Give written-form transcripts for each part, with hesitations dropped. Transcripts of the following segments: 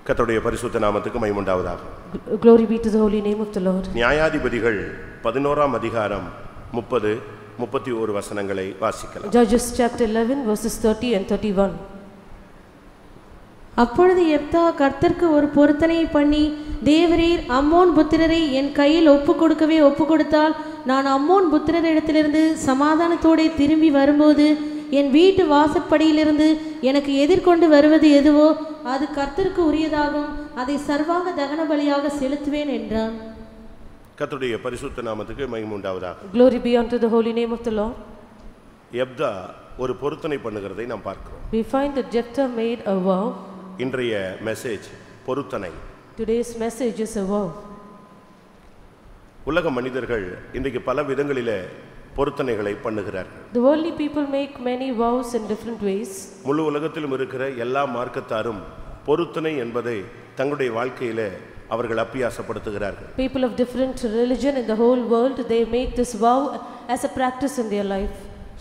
கர்த்தருடைய பரிசுத்த நாமத்துக்கு மகிமை உண்டாவதாக. Glory be to the holy name of the Lord. நியாயாதிபதிகள் 11ஆம் அதிகாரம் 30-31 வசனங்களை வாசிக்கலாம். Judges chapter 11 verses 30 and 31. அப்பொழுது யெப்தா கர்த்தருக்கு ஒரு பொருத்தனையை பண்ணி, தேவரீர் அம்மோன் புத்திரரை என் கையில் ஒப்பு கொடுத்தால் நான் அம்மோன் புத்திரரிடத்திலிருந்து சமாதானத்தோടെ திரும்பி வரும்போது என் வீட்டு வாசற்படியிலிருந்து எனக்கு எதிர்கொண்டு வருவது எதுவோ அது கர்த்தருக்கு உரியதாகும், அதை சர்வாங்க தகன பலியாக செலுத்துவேன் என்றான். கர்த்தருடைய பரிசுத்த நாமத்துக்கு மகிமை உண்டாவதாக. Glory be unto the holy name of the Lord. யெப்தா ஒரு பொருத்தனை பண்ணுகிறதை நாம் பார்க்கிறோம். We find that Jephthah made a vow. இன்றைய மெசேஜ் பொருத்தனை. Today's message is a vow. உலக மனிதர்கள் இன்றைக்கு பல விதங்களிலே பொருத்தனைகளை பண்ணுகிறார்கள். The worldly people make many vows in different ways. முழு உலகத்திலும் இருக்கிற எல்லா மார்க்கத்தாரும் பொருத்தனை என்பதை தங்களுடைய வாழ்க்கையிலே அவர்கள் அபியாசப்படுத்துகிறார்கள். People of different religion in the whole world, they make this vow as a practice in their life.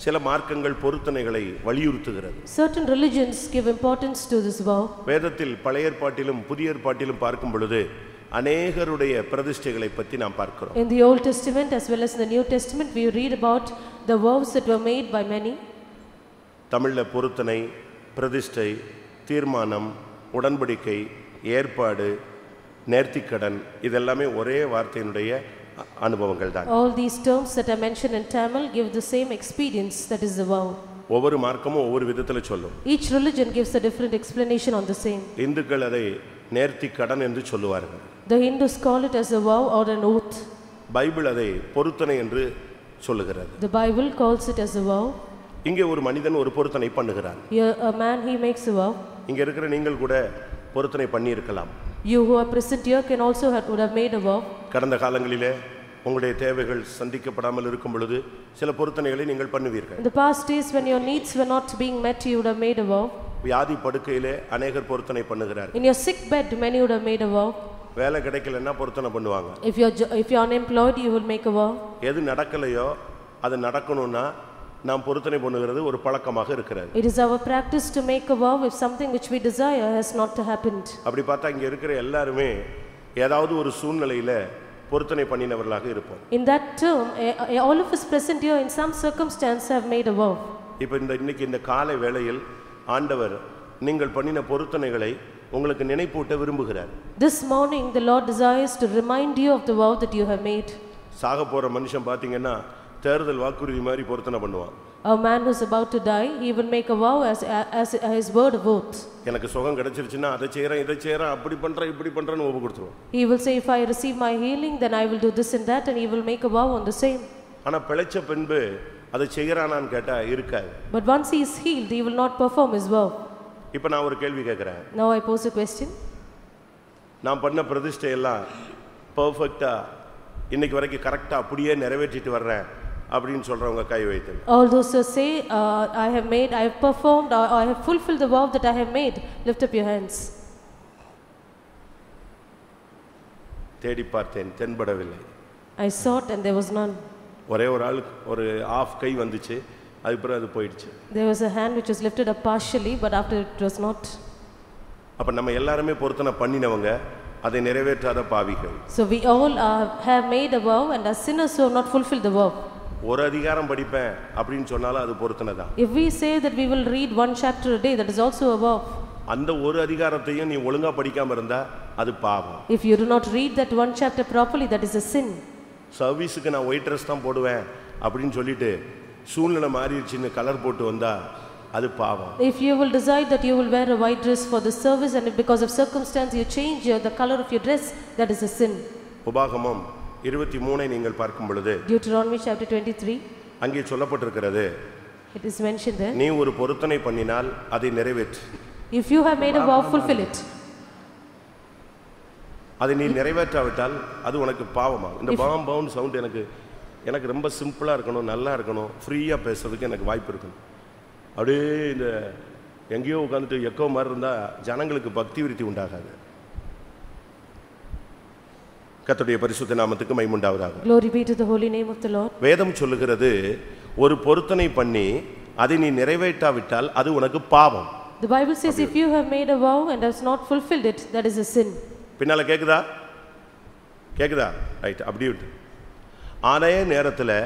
சில மார்க்கங்கள் பொருத்தனைகளை வலியுறுத்துகிறது. Certain religions give importance to this vow. வேதத்தில் பழைய ஏற்பாட்டிலும் புதிய ஏற்பாட்டிலும் பார்க்கும் பொழுது அநேகருடைய பிரதிஷ்டைகளை பற்றி நாம் பார்க்கிறோம். In the Old Testament as well as in the New Testament, we read about the vows that were made by many. தமிழ்ல பொருத்தனை, பிரதிஷ்டை, தீர்மானம், உடன்படிக்கை, ஏற்பாடு, நேர்த்திக்கடன் இதெல்லாமே ஒரே வார்த்தையினுடைய அனுபவங்கள் தான். All these terms that are mentioned in Tamil give the same experience, that is the vow. ஒவ்வொரு மார்க்கமும் ஒவ்வொரு விதத்துல சொல்லும். Each religion gives a different explanation on the same. இந்துக்கள் அதை நேர்த்திக்கடன் என்று சொல்லுவார்கள். The Hindus call it as a vow or an oath. Bible அதை பொருத்தனை என்று சொல்லுகிறது. The Bible calls it as a vow. இங்கே ஒரு மனிதன் ஒரு பொருத்தனை பண்ணுகிறான். Here a man, he makes a vow. இங்க இருக்கிற நீங்கள் கூட பொருத்தனை பண்ணி இருக்கலாம். You who are present here can also would have made a vow. கடந்த காலங்களிலே உங்களுடைய தேவைகள் சந்திக்கப்படாமல் இருக்கும் பொழுது சில பொருத்தனைகளை நீங்கள் பண்ணுவீர்கள். In the past days when your needs were not being met, you would have made a vow. வியாதி படுக்கையிலே அநேகர் பொருத்தனை பண்ணுகிறார்கள். In your sick bed, many would have made a vow. வேலை கிடைக்கலன்னா பொருத்தனை பண்ணுவாங்க. If you are unemployed, you will make a vow. எது நடக்கலையோ அது நடக்கணும்னா நாம் பொருத்தனை பண்ணுகிறது ஒரு பழக்கமாக இருக்கிறது. It is our practice to make a vow if something which we desire has not happened. அப்படி பார்த்தா இங்க இருக்கிற எல்லாரும் ஏதாவது ஒரு சூழ்நிலையில பொருத்தனை பண்ணினவர்களாக இருப்போம். In that term, all of us present here in some circumstance have made a vow. இப்போ இன்னைக்கு இந்த காலை வேளையில் ஆண்டவர் நீங்கள் பண்ணின பொருத்தனைகளை உங்களுக்கு நினைப்பூட்ட விரும்புகிறார். This morning the Lord desires to remind you of the vow that you have made. சாக போற மனுஷன் பாத்தீங்கன்னா தேர்தல் வாக்குறுதி மாதிரி பொருத்தனை பண்ணுவான். A man who is about to die, he will make a vow as his word of oath. எனக்கு சுகம் கிடைச்சிருச்சுனா அதை செய்றேன் இதை செய்றேன் அப்படி பண்றேன் இப்படி பண்றேன்னு ஒப்பு கொடுத்துருவான். He will say, if I receive my healing, then I will do this and that, and he will make a vow on the same. ஆனா பிழைச்ச பின்பு அதை செய்யறானான்னு கேட்டா இருக்காது. But once he is healed, he will not perform his vow. இப்போ நான் ஒரு கேள்வி கேட்கிறேன். Now I pose a question. நான் பண்ண பிரதிஷ்டை எல்லாம் பெர்ஃபெக்ட்டா இன்னைக்கு வரைக்கும் கரெக்ட்டா அப்படியே நிறைவேற்றிட்டு வர்றேன் அப்படினு சொல்றவங்க கை வைத்து. All those who say I have performed, or I have fulfilled the vow that I have made, lift up your hands. தேடி பார்த்தேன் தென்படவில்லை. I sought and there was none. ஒரே ஒரு ஆள் ஒரு ஆஃப் கை வந்துச்சு, அதுக்கப்புறம் அது போயிடுச்சு. There was a hand which was lifted up partially, but after it was not. அப்ப நம்ம எல்லாரும் பொருத்தனை பண்ணினவங்க அதை நிறைவேற்றாத பாவிகள். So we all have made a vow and are sinners who have not fulfilled the vow. ஒரு அதிகாரம் படிப்பேன் அப்படினு சொன்னாலும் அது பொருத்தனை தான். If we say that we will read one chapter a day, that is also a vow. அந்த ஒரு அதிகாரத்தையும் நீ ஒழுங்கா படிக்காம இருந்தா அது பாவம். If you do not read that one chapter properly, that is a sin. சர்வீஸ்க்கு நான் ஒயிட் ட்ரெஸ் தான் போடுவேன் அப்படினு சொல்லிட்டு சூழ்நிலை மாறிடுச்சுன்னு கலர் போட்டு வந்தா அது பாவம். If you will decide that you will wear a white dress for the service and because of circumstance you change the color of your dress, that is a sin. உபாகமம் 23 நீங்கள் பார்க்கும் பொழுது Deuteronomy chapter 23, அங்கே சொல்லப்பட்டிருக்கிறது, it is mentioned there, நீ ஒரு பொருத்தனை பண்ணினால் அதை நிறைவேற்று. If you have made a vow, fulfill it. அதை நீ நிறைவேற்றாவிட்டால் அது உனக்கு பாவமாகும். இந்த பாம் சவுண்ட் எனக்கு ரொம்ப சிம்பிளா இருக்கணும், நல்லா இருக்கணும், ஃப்ரீயா பேசுறதுக்கு எனக்கு வாய்ப்பு இருக்கணும். அப்படியே இந்த எங்கேயோ உட்காந்துட்டு எக்கோ மாதிரி இருந்தா ஜனங்களுக்கு பக்தி விருத்தி உண்டாகாது. கர்த்தருடைய பரிசுத்த நாமத்துக்கு மகிமை உண்டாவதாக. Glory be to the holy name of the Lord. வேதம் சொல்லுகிறது ஒரு பொருத்தனை பண்ணி அதை நீ நிறைவேற்றாவிட்டால் அது உனக்கு பாவம். The Bible says if you have made a vow and has not fulfilled it, that is a sin. பின்னால கேக்குதா ரைட் அப்படி விட்டு அதே நேரத்தில்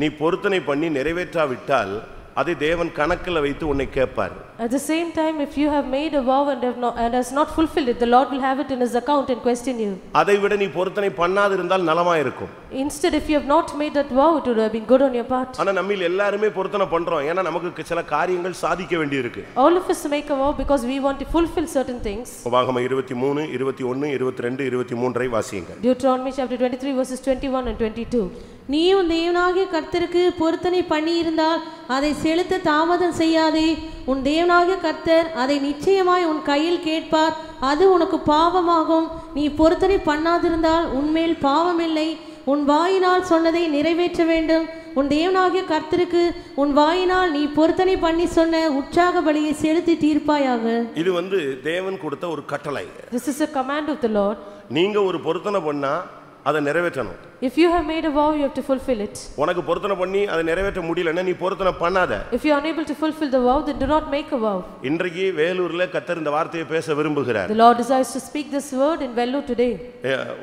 நீ பொருத்தனை பண்ணி நிறைவேற்றாவிட்டால் அதை தேவன் கணக்கில் வைத்து உன்னை கேட்பார். At the same time, if you have made a vow and has not fulfilled it, the Lord will have it in his account and question you. அதை விட நீ பொருத்தனை பண்ணாது இருந்தால் நலமா இருக்கும். Instead, if you have not made that vow, it would have been good on your part. ஆனா நம்மில் எல்லாருமே பொருத்தனை பண்றோம் ஏன்னா நமக்கு சில காரியங்கள் சாதிக்க வேண்டியிருக்கு. All of us make a vow because we want to fulfill certain things. உபாகமம் 23, 21, 22, 23 வாசியுங்க. Deuteronomy chapter 23 verses 21 and 22. நீ உன் தேவனாகிய கர்த்தருக்கு பொருத்தனை பண்ணி இருந்தால் அதை செலுத்த தாமதம் செய்யாதே. உன் தேவனாகிய கர்த்தர் அதை நிச்சயமாய் உன் கையில் கேட்பார். அது உனக்கு பாவமாகும். நீ பொருத்தனை பண்ணாதிருந்தால் உன்மேல் பாவமில்லை. உன் வாயினால் சொன்னதை நிறைவேற்ற வேண்டும். உன் தேவனாகிய கர்த்தருக்கு உன் வாயினால் நீ பொருத்தனை பண்ணி சொன்ன உற்சாக பலியை செலுத்தி தீர்ப்பாயாக. இது தேவன் கொடுத்த ஒரு கட்டளை. This is a command of the Lord. நீங்க ஒரு பொருத்தனை பண்ணா அதை நிறைவேற்றணும். If you have made a vow, you have to fulfill it. உனக்கு பொருத்தனை பண்ணி அதை நிறைவேற்ற முடியலன்னா நீ பொருத்தனை பண்ணாத. If you are unable to fulfill the vow, then do not make a vow. இன்றைக்கு வேலூர்ல கர்த்தர் இந்த வார்த்தையை பேச விரும்புகிறார். The Lord desires to speak this word in Vellore today.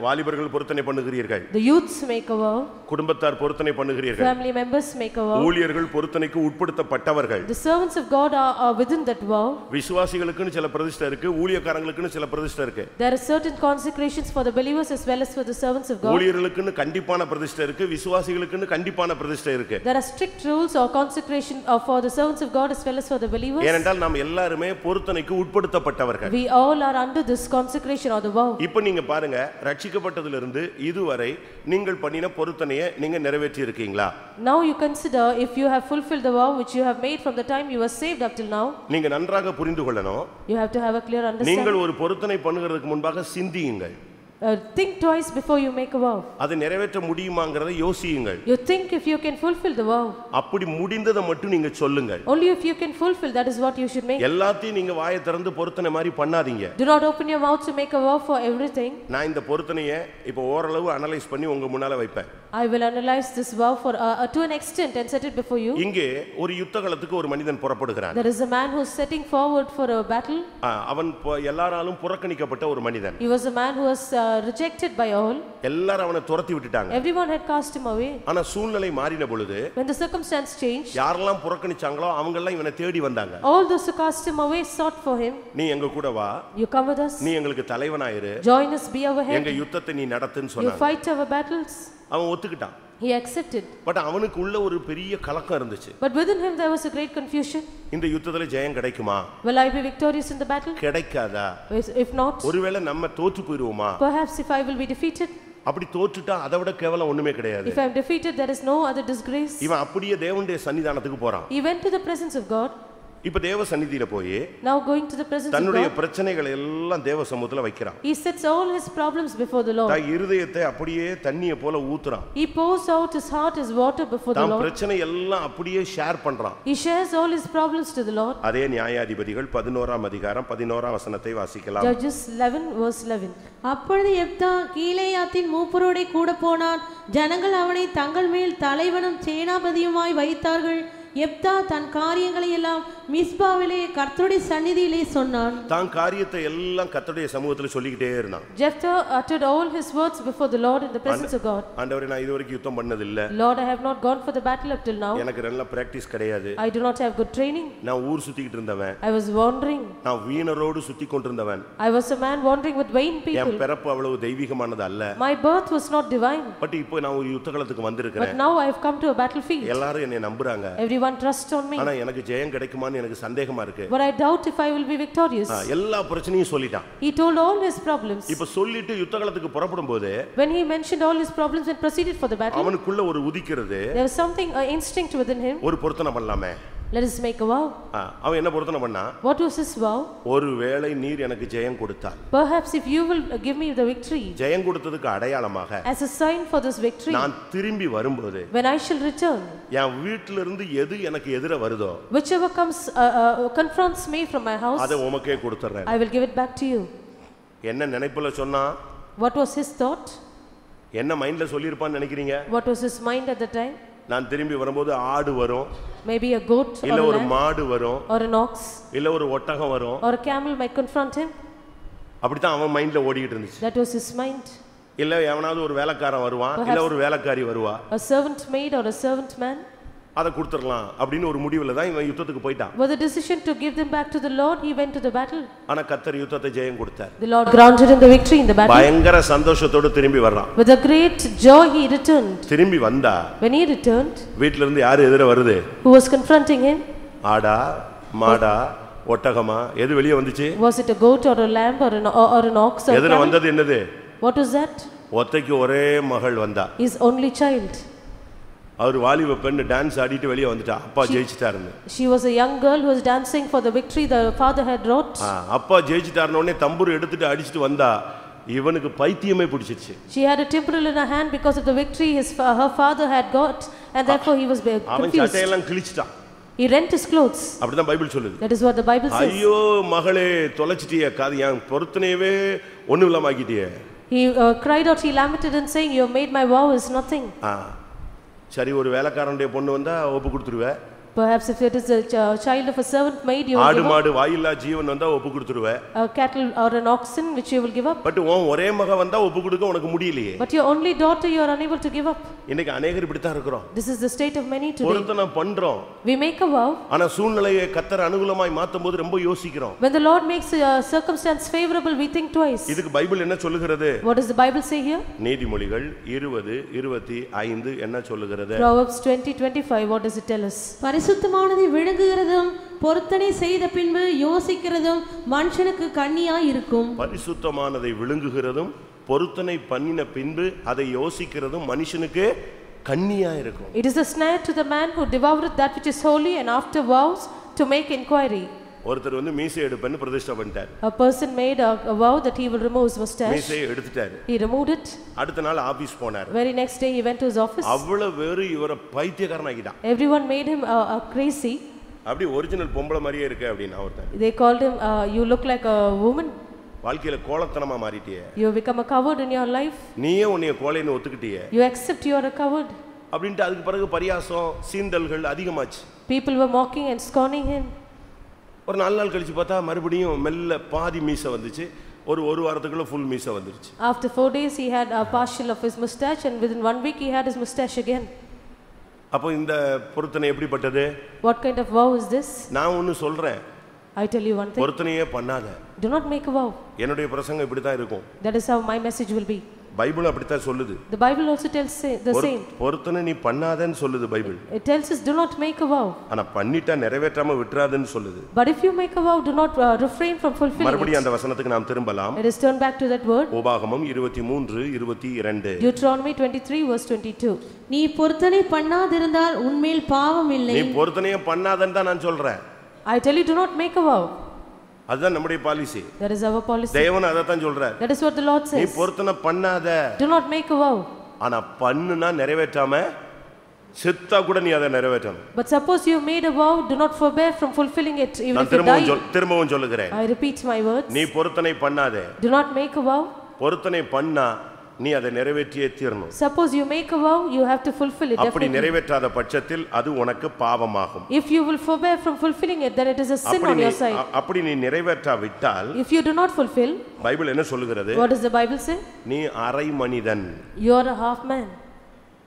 வாலிபர்கள் பொருத்தனை பண்ணுகிறீர்கள். The youths make a vow. குடும்பத்தார் பொருத்தனை பண்ணுகிறீர்கள். Family members make a vow. ஊழியர்கள் பொருத்தனைக்கு உட்படுத்தப்பட்டவர்கள். The servants of God are within that vow. விசுவாசிகளுக்குன்னு சில பிரதிஷ்டை இருக்கு, ஊழியக்காரங்களுக்குன்னு சில பிரதிஷ்டை இருக்கு. There are certain consecrations for the believers as well as for the servants of God. ஊழியர்களுக்குன்னு கண்டிப்பான பிரதிஷ்டை இருக்கு, விசுவாசிகளுக்குன்னு கண்டிப்பான பிரதிஷ்டை இருக்கு. There are strict rules or consecration for the servants of God as well as for the believers. ஏனென்றால் நாம் எல்லாரும் பொருத்தனைக்கு உட்படுத்தப்பட்டவர்கள். We all are under this consecration or the vow. இப்போ நீங்க பாருங்க, ரட்சிக்கப்பட்டதிலிருந்து இதுவரை நீங்கள் பண்ணின பொருத்தனையை நீங்க நிறைவேற்றி இருக்கீங்களா? Now you consider if you have fulfilled the vow which you have made from the time you were saved up till now. நீங்க நன்றாக புரிந்து கொள்ளணும். You have to have a clear understanding. நீங்கள் ஒரு பொருத்தனை பண்ணுகிறதுக்கு முன்பாக சிந்தியுங்கள். Think twice before you make a vow. அதை நிறைவேற்ற முடியுமாங்கறதை யோசியுங்கள். You think if you can fulfill the vow. அப்படி முடிந்ததை மட்டும் நீங்க சொல்லுங்கள். Only if you can fulfill, that is what you should make. எல்லாத்தையும் நீங்க வாயை திறந்து பொருத்தனை மாதிரி பண்ணாதீங்க. Do not open your mouth to make a vow for everything. நான் இந்த பொருத்தனையை இப்போ ஓரளவு அனலைஸ் பண்ணி உங்க முன்னால வைப்பேன். I will analyze this vow to an extent and set it before you. இங்கே ஒரு யுத்தகளத்துக்கு ஒரு மனிதன் புறப்படுகிறான். There is a man who is setting forward for a battle. அவன் எல்லாராலும் புறக்கணிக்கப்பட்ட ஒரு மனிதன். He was a man who was rejected by all. எல்லாரும் அவனை துரத்தி விட்டுட்டாங்க. Everyone had cast him away. ஆனா சூழ்நிலை மாறின பொழுது, when the circumstance changed, யாரெல்லாம் புறக்கணிச்சாங்களோ அவங்க எல்லாம் இவனை தேடி வந்தாங்க. all those who cast him away sought for him. நீ எங்க கூட வா. You come with us. நீ எங்களுக்கு தலைவனாயிரு. Join us, be our head. எங்க யுத்தத்தை நீ நடத்துன்னு சொன்னாங்க. You fight our battles. அவன் ஒத்துக்கிட்டான். He accepted. பட் அவனுக்கு உள்ள ஒரு பெரிய கலக்கம் இருந்துச்சு. But within him there was a great confusion. இந்த யுத்தத்துல ஜெயம் கிடைக்குமா? Will I be victorious in the battle? கிடைக்காதா? If not, ஒருவேளை நம்ம தோற்று போயிடுவோமா? perhaps if I will be defeated. அப்படி தோற்றுட்டா அதை விட கேவலம் ஒண்ணுமே கிடையாது. If I am defeated, there is no other disgrace. இவன் அப்படியே தேவனுடைய சன்னிதானத்துக்கு போறான். He went to the presence of God. இப்ப தேவ சந்நிதியில போய் now going to the presence of God, தன்னுடைய பிரச்சனைகளை எல்லாம் தேவ சமூகத்துல வைக்கிறான். He sets all his problems before the Lord. தன் இருதயத்தை அப்படியே தண்ணியை போல ஊத்துறான். He pours out his heart as water before the Lord. தன் பிரச்சனை எல்லாம் அப்படியே ஷேர் பண்றான். He shares all his problems to the Lord. அதே நியாயாதிபதிகள் 11ஆம் அதிகாரம் 11ஆம் வசனத்தை வாசிக்கலாம். Judges 11 verse 11. அப்பொழுது எப்தா கீலேயாத்தின் மூப்பரோடே கூட போனான். ஜனங்கள் அவனை தங்கள் மேல் தலைவனும் சேனாபதியுமாய் வைத்தார்கள். எப்தா தன் காரியங்களை எல்லாம் மிஸ்பாவிலே கர்த்தருடைய சந்நிதியிலே சொன்னான். தான் காரியத்தை எல்லாம் கர்த்தருடைய சமூகத்துல சொல்லிக்கிட்டே இருந்தான். Jephthah uttered all his words before the Lord in the presence of God. ஆண்டவரே, நான் இதுவரைக்கும் யுத்தம் பண்ணது இல்ல. Lord, I have not gone for the battle up till now. எனக்கு நல்ல பிராக்டீஸ் கிடையாது. I do not have good training. நான் ஊர் சுத்திக்கிட்டு இருந்தவன். I was wandering. நான் வீணரோடு சுத்தி கொண்டிருந்தவன். I was a man wandering with vain people. என் பிறப்பு அவ்வளவு தெய்வீகமானது அல்ல. My birth was not divine. But இப்போ நான் ஒரு யுத்தகளத்துக்கு வந்திருக்கேன். But now I have come to a battlefield. எல்லாரும் என்னை நம்புறாங்க. Everyone trusts on me. ஆனா எனக்கு ஜெயம் கிடைக்குமான்னு எனக்கு சந்தேகமா இருக்கு. But I doubt if I will be victorious. எல்லா பிரச்சனையும் சொல்லிட்டான். He told all his problems. இப்ப சொல்லிட்டு யுத்தகளத்துக்கு புறப்படும்போது, when he mentioned all his problems and proceeded for the battle, அவனுக்குள்ள ஒரு உதிக்கிறது. there was something, an instinct within him. ஒரு பொருத்தனை பண்ணலாமே. Let us make a vow. அவன் என்ன பொருத்தனை பண்ணா? What was his vow? ஒருவேளை நீர் எனக்கு ஜெயம் கொடுத்தால், perhaps if you will give me the victory, ஜெயம் கொடுத்ததுக்கு அடையாளமாக, as a sign for this victory, நான் திரும்பி வரும்போது, when I shall return, என் வீட்ல இருந்து எது எனக்கு எதிர வருதோ, whichever comes confronts me from my house, அதை உமக்கே கொடுத்துறேன். I will give it back to you. என்ன நினைப்புல சொன்னா? What was his thought? என்ன மைண்ட்ல சொல்லிருப்பான்னு நினைக்கிறீங்க? What was his mind at the time? நான் திரும்பி வரும்போது ஆடு வரும், maybe a goat or இல்ல a ஒரு lamb மாடு வரும், or an ox இல்ல ஒரு ஒட்டகம் வரும். or a camel might confront him. அப்படிதான் அவன் மைண்ட்ல ஓடிட்டு இருந்துச்சு. That was his mind. இல்ல எவனாவது ஒரு வேலைக்காரன் வருவான், இல்ல ஒரு வேலைக்காரி வருவா, A servant maid or a servant man. அதை கொடுத்துடலாம் அப்படின்னு ஒரு முடிவுல தான் இவன் யுத்தத்துக்கு போயிட்டான். With the decision to give them back to the Lord, he went to the battle. ஆனா கர்த்தர் யுத்தத்தை ஜெயம் கொடுத்தார். The Lord granted him the victory in the battle. பயங்கர சந்தோஷத்தோட திரும்பி வர்றான். With a great joy he returned. திரும்பி வந்தா When he returned, வீட்ல இருந்து யாரு எதிர வருது? who was confronting him? ஆடா மாடா ஒட்டகமா எது வெளியே வந்துச்சு? Was it a goat or a lamb or an ox or a எதிர camel? வந்தது என்னது? What was that? ஒத்தைக்கு ஒரே மகள் வந்தா. His only child. அவர் வாலிப பெண் டான்ஸ் ஆடிட்டு வெளியே வந்துட்டா, அப்பா ஜெயிச்சிட்டாருன்னு. She was a young girl who was dancing for the victory the father had wrought. அப்பா ஜெயிச்சிட்டாருன உடனே தம்பூர் எடுத்துட்டு அடிச்சிட்டு வந்தா, இவனுக்கு பைத்தியமே பிடிச்சிருச்சு. She had a timbrel in her hand because of the victory her father had got, and therefore he was confused. அவன் சட்டையெல்லாம் கிழிச்சிட்டான். He rent his clothes. அப்படிதான் பைபிள் சொல்லுது. That is what the Bible says. ஐயோ மகளே தொலைச்சிட்டியே, காது என் பொருத்தனையவே ஒண்ணும் இல்லாம ஆக்கிட்டியே. He cried out, he lamented and saying, you have made my vow as nothing. சரி, ஒரு வேலைக்காரனுடைய பொண்ணு வந்தா ஒப்பு கொடுத்துருவே. Perhaps if it is a child of a servant maid, you will ஆடு give up. மாடு வாயில்லா ஜீவன் வந்தா ஒப்பு கொடுத்துருவே. A cattle or an oxen which you will give up. But உன் ஒரே மக வந்தா ஒப்பு கொடுக்க உனக்கு முடியலையே. But your only daughter you are unable to give up. இன்னைக்கு अनेகர் இப்படி தான் இருக்கறோம். This is the state of many today. பொருத்தனை பண்றோம். We make a vow. ஆனா சூழ்நிலையை கர்த்தர் அனுகூலமாய் மாத்தும்போது ரொம்ப யோசிக்கிறோம். When the Lord makes a circumstance favorable, we think twice. இதுக்கு பைபிள் என்ன சொல்லுகிறது? What does the Bible say here? நீதிமொழிகள் 20:25 என்ன சொல்லுகிறது? Proverbs 20:25, what does it tell us? பரிசுத்தமானதை விழுங்குகிறதும் பொருத்தனை செய்த பின்பு யோசிக்கிறதும் மனுஷனுக்கு கண்ணியாய் இருக்கும். பரிசுத்தமானதை விழுங்குகிறதும் பொருத்தனை பண்ணின பின்பு அதை யோசிக்கிறதும் மனுஷனுக்கு கண்ணியா இருக்கும். It is a snare to the man who devoureth that which is holy and after vows to make inquiry. ஒருத்தர் வந்து மீசை எடுப்பேன்னு பிரதிஷ்டை பண்ணிட்டார். A person made a vow that he will remove his mustache. மீசையை எடுத்துட்டாரு. He removed it. அடுத்த நாள் office போனார். Very next day he went to his office. அவ்வளவு வேறு இவரை பைத்தியக்காரன் ஆக்கிட்டான். Everyone made him a crazy. அப்படி ஒரிஜினல் பொம்பளை மாதிரியே இருக்கு அப்படினா ஒருத்தன். They called him you look like a woman. வாழ்க்கையில கோலத்தனமா மாறிட்டியே. You have become a coward in your life. நீயே உன்னை கோலைன்னு ஒத்துக்கிட்டியே. You accept you are a coward. அப்படினு அதுக்கு பிறகு பரியாசம் சீண்டல்கள் அதிகமாச்சு. People were mocking and scorning him. ஒரு 4 நாள் கழிச்சு பார்த்தா மறுபடியும் மெல்ல பாதி மீசை வந்துச்சு. ஒரு வாரத்துக்குள்ள ஃபுல் மீசை வந்துருச்சு. After 4 days he had a partial of his mustache, and within 1 week he had his mustache again. அப்போ இந்த பொருத்தனை எப்படிப்பட்டது? What kind of vow is this? நான் ஒன்னு சொல்றேன். I tell you one thing. பொருத்தனையே பண்ணாத. Do not make a vow. என்னுடைய பிரசங்கம் இப்படி தான் இருக்கும். That is how my message will be. Bible அப்படி தான் சொல்லுது. The Bible also tells the same. பொருத்தனை நீ பண்ணாதன்னு சொல்லுது Bible. It tells us do not make a vow. ஆனா பண்ணிட்டா நிறைவேற்றாம விட்டுறாதன்னு சொல்லுது. But if you make a vow, do not refrain from fulfilling it. மறுபடியும் அந்த வசனத்துக்கு நாம் திரும்பலாம். Let us turn back to that word. உபாகமம் 23:22. Deuteronomy 23 verse 22. நீ பொருத்தனை பண்ணாதிருந்தால் உன்மேல் பாவம் இல்லை. நீ பொருத்தனையே பண்ணாதன்னு தான் நான் சொல்றேன். I tell you do not make a vow. அதுதான் நம்முடைய policy. That is our policy. தேவன் அத தான் சொல்றார். That is what the Lord says. நீ பொருத்தனை பண்ணாத. Do not make a vow. ஆனா பண்ணுனா நிறைவேற்றாம செத்தா கூட நீ அதை நிறைவேற்றணும். But suppose you made a vow, do not forbear from fulfilling it even if you die. திரும்பவும் சொல்லுகிறேன். I repeat my words. நீ பொருத்தனை பண்ணாத. Do not make a vow. பொருத்தனை பண்ணா நீ அதை நிறைவேற்றியே தீரணும். Suppose you make a vow, you have to fulfill it. அப்படி நிறைவேற்றாத பட்சத்தில் அது உனக்கு பாவமாகும். If you will forbear from fulfilling it, then it is a sin on your side. அப்படி நீ நிறைவேற்றாவிட்டால், if you do not fulfill, Bible என்ன சொல்லுகிறது? What does the Bible say? நீ அரை மனிதன். You are a half man.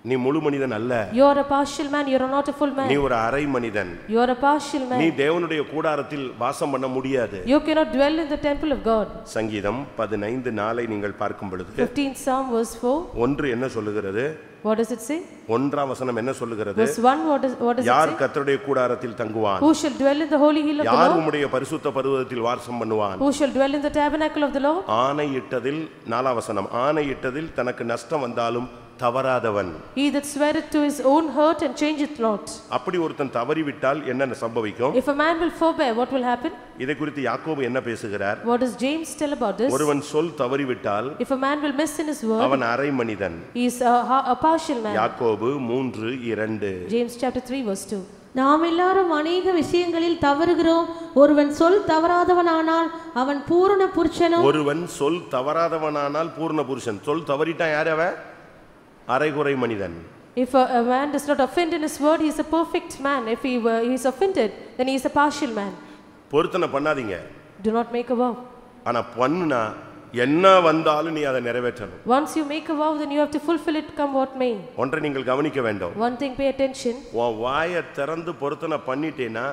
நீ முழு மனிதன் அல்ல. You are a partial man, you are not a full man. நீ ஒரு அரை மனிதன். You are a partial man. நீ தேவனுடைய கூடாரத்தில் வாசம் பண்ண முடியாது. You cannot dwell in the temple of God. சங்கீதம் 15:4 நீங்கள் பார்க்கும் பொழுது 15th Psalm verse 4. ஒன்று என்ன சொல்லுகிறது? What does it say? ஒன்றாம் வசனம் என்ன சொல்லுகிறது? Verse 1, what does it say? யார் கர்த்தருடைய கூடாரத்தில் தங்குவான்? Who shall dwell in the holy hill of the Lord? யார் உம்முடைய பரிசுத்த பர்வதத்தில் வாசம் பண்ணுவான்? Who shall dwell in the tabernacle of the Lord? ஆணையிட்டதில் 4ஆம் வசனம், ஆணையிட்டதில் தனக்கு நஷ்டம் வந்தாலும் தவறாதவன். He that sweareth to his own hurt and changeth not. அப்படி ஒருத்தன் தவறிவிட்டால் என்ன சம்பவிக்கும்? If a man will forbear, what will happen? இதை குறித்து யாக்கோபு என்ன பேசுகிறார்? What does James tell about this? ஒருவன் சொல் தவறிவிட்டால் if a man will miss in his word, அவன் அரை மனிதன். he is a partial man. யாக்கோபு 3:2. James chapter 3 verse 2. நாம் எல்லாரும் அநேக விஷயங்களில் தவறுகிறோம். ஒருவன் சொல் தவறாதவனானால் அவன் பூரண புருஷனும். ஒருவன் சொல் தவறாதவனானால் பூரண புருஷன். சொல் தவறிட்டா யார் அவன்? அரைகுறை மனிதன். If a man does not offend in his word, he is a perfect man. If he is offended, then he is a partial man. பொருத்தனை பண்ணாதீங்க. Do not make a vow. ஆனா பண்ணுனா என்ன வந்தாலும் நீ அதை நிறைவேற்றணும். Once you make a vow, then you have to fulfill it, come what may. ஒன்றை நீங்கள் கவனிக்க வேண்டும். One thing, pay attention. உன் வாயை திறந்து பொருத்தனை பண்ணிட்டேன்னா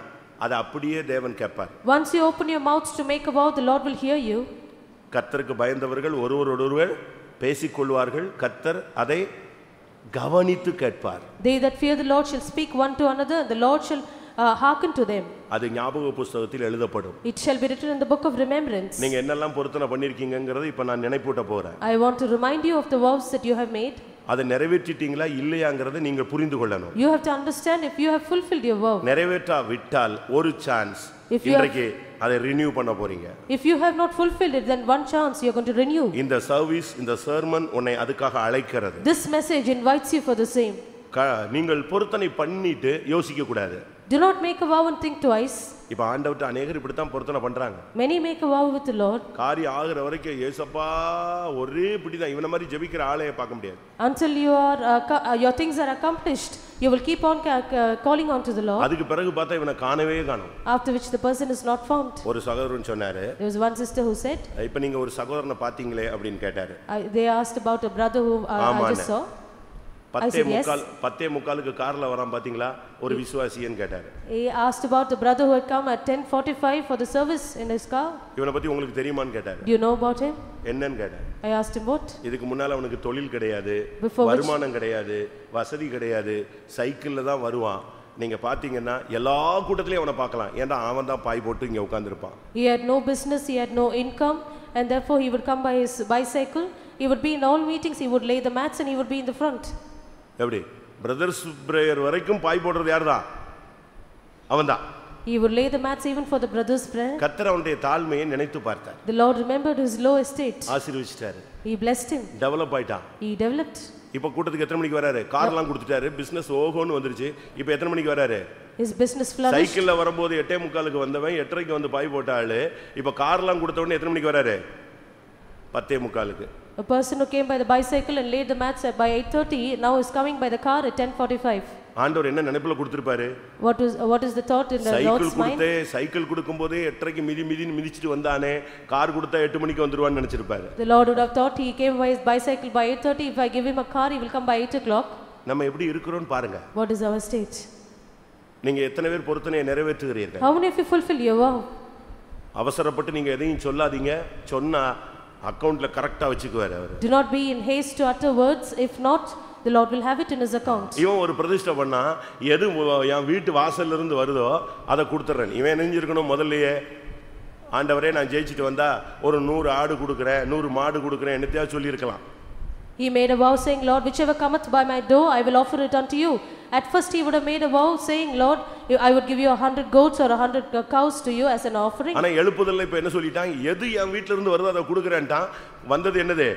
அதை அப்படியே தேவன் கேட்பார். Once you open your mouth to make a vow, the Lord will hear you. கர்த்தருக்கு பயந்தவர்கள் ஒருவரோடொருவர் பேசிக்கொள்வார்கள், கர்த்தர் அதை கவனித்து கேட்பார். They that fear the Lord shall speak one to another, and the Lord shall hearken to them. அது ஞாபக புத்தகத்தில் எழுதப்படும். It shall be written in the book of remembrance. நீங்க என்னெல்லாம் பொருத்தனை பண்ணிருக்கீங்கங்கறது இப்ப நான் நினைப்பூட்ட போறேன். I want to remind you of the vows that you have made. அதை நிறைவேற்றிட்டீங்களா இல்லையாங்கறதை நீங்க புரிந்து கொள்ளணும். You have to understand if you have fulfilled your vow. நிறைவேற்றா விட்டால் ஒரு சான்ஸ் இன்றைக்கு அதை ரினியூ பண்ண போறீங்க. If you have not fulfilled it, then one chance you are going to renew. இந்த சர்வீஸ், இந்த சர்மன் உன்னை அதுக்காக அழைக்கிறது. This message invites you for the same. நீங்கள் பொருத்தனை பண்ணிட்டு யோசிக்க கூடாது. Do not make a vow and think twice. இப்ப ஆண்டவர்ட்ட अनेகர் இப்படி தான் பொருத்தனை பண்றாங்க. Many make a vow with the Lord. காரியம் ஆகுற வரைக்கும் இயேசப்பா ஒரே இப்படி தான் இவன மாதிரி ஜெபிக்கிற ஆளே பார்க்க முடியாது. Until your things are accomplished, you will keep on calling on to the Lord. அதுக்கு பிறகு பார்த்தா இவனை காணவே காணோம். After which the person is not found. ஒரு சகோதரன் சொன்னாரு. There was one sister who said, இப்ப நீங்க ஒரு சகோதரனை பாத்தீங்களே அப்படினு கேட்டாரு. They asked about a brother who I just saw. 10:45க்கு கார்ல வரான் பாத்தீங்களா ஒரு விசுவாசியன்னு கேட்டாரு. He asked about the brother who had come at 10:45 for the service in his car. இவனை பத்தி உங்களுக்கு தெரியுமான்னு கேட்டாரு. Do you know about him? என்னன்னு கேட்டாரு. I asked him what? இதுக்கு முன்னால அவனுக்கு தொழில் கிடையாது, வருமானம் கிடையாது, வசதி கிடையாது, சைக்கிள்ல தான் வருவான். நீங்க பாத்தீங்கன்னா எல்லா கூட்டத்திலயும் அவனை பார்க்கலாம். ஏன்னா அவன் தான் பாய் போட்டு இங்க உட்கார்ந்திருப்பான். He had no business, he had no income, and therefore he would come by his bicycle. He would be in all meetings, he would lay the mats and he would be in the front. எப்படி brothers prayer வரைக்கும் பாய் போடுறது யார்தான்? அவன்தான். He would lay the mats even for the brothers prayer. கர்த்தர் அவனுடைய தாழ்மையை நினைத்து பார்த்தார். The Lord remembered his low estate. ஆசீர்வதிச்சார். He blessed him. Develop ஆயிட்டான். He developed. இப்ப கூட்டத்துக்கு எத்தனை மணிக்கு வராரு? கார்லாம் கொடுத்துட்டாரு, பிசினஸ் ஓகோன்னு வந்துருச்சு. இப்ப எத்தனை மணிக்கு வராரு? His business flourished. சைக்கிள்ல வரும்போது 8:45க்கு வந்தவன் 8:30க்கு வந்து பாய் போட்டாளு. இப்ப கார்லாம் கொடுத்த உடனே எத்தனை மணிக்கு வராரு? 10:45க்கு. A person who came by the bicycle and laid the mats by 8:30 now is coming by the car at 10:45. ஆண்டவர் என்ன நினைப்புல கொடுத்திருப்பாரு? What is the thought in the Lord's mind? Cycle கொடுக்கும்போதே 8:30க்கு மிதிச்சிட்டு வந்தானே, கார் கொடுத்தா 8 மணிக்கு வந்துருவான்னு நினைச்சிருப்பாரு. The Lord would have thought he came by his bicycle by 8:30. If I give him a car, he will come by 8 o'clock. நம்ம எப்படி இருக்கிறோம்னு பாருங்க. What is our state? நீங்க எத்தனை பேர் பொருத்தனையை நிறைவேற்றுகிறீர்கள்? How many of you fulfill your vow? அவசரப்பட்டு நீங்க எதையும் சொல்லாதீங்க. சொன்னா அக்கவுண்ட்ல கரெக்ட்டா வச்சுக்குவாரு அவர். Do not be in haste to utter words. If not, the Lord will have it in his account. இவன் ஒரு பிரதிஷ்டை பண்ணா எது என் வீட்டு வாசல்ல இருந்து வருதோ அதை கொடுத்துறேன். இவன் நெஞ்சிருக்கணும் முதல்லயே, ஆண்டவரே நான் ஜெயிச்சிட்டு வந்தா ஒரு 100 ஆடு கொடுக்குறேன், 100 மாடு கொடுக்குறேன் என்னத்தையா சொல்லி இருக்கலாம். He made a vow saying, Lord, whichever cometh by my door, I will offer it unto you. At first he would have made a vow saying, Lord, I would give you 100 goats or 100 cows to you as an offering. ஆனா எழுப்புதல்ல இப்ப என்ன சொல்லிட்டான்? எது என் வீட்ல இருந்து வருதோ அதை கொடுக்குறேன்ட்டான். வந்தது என்னது?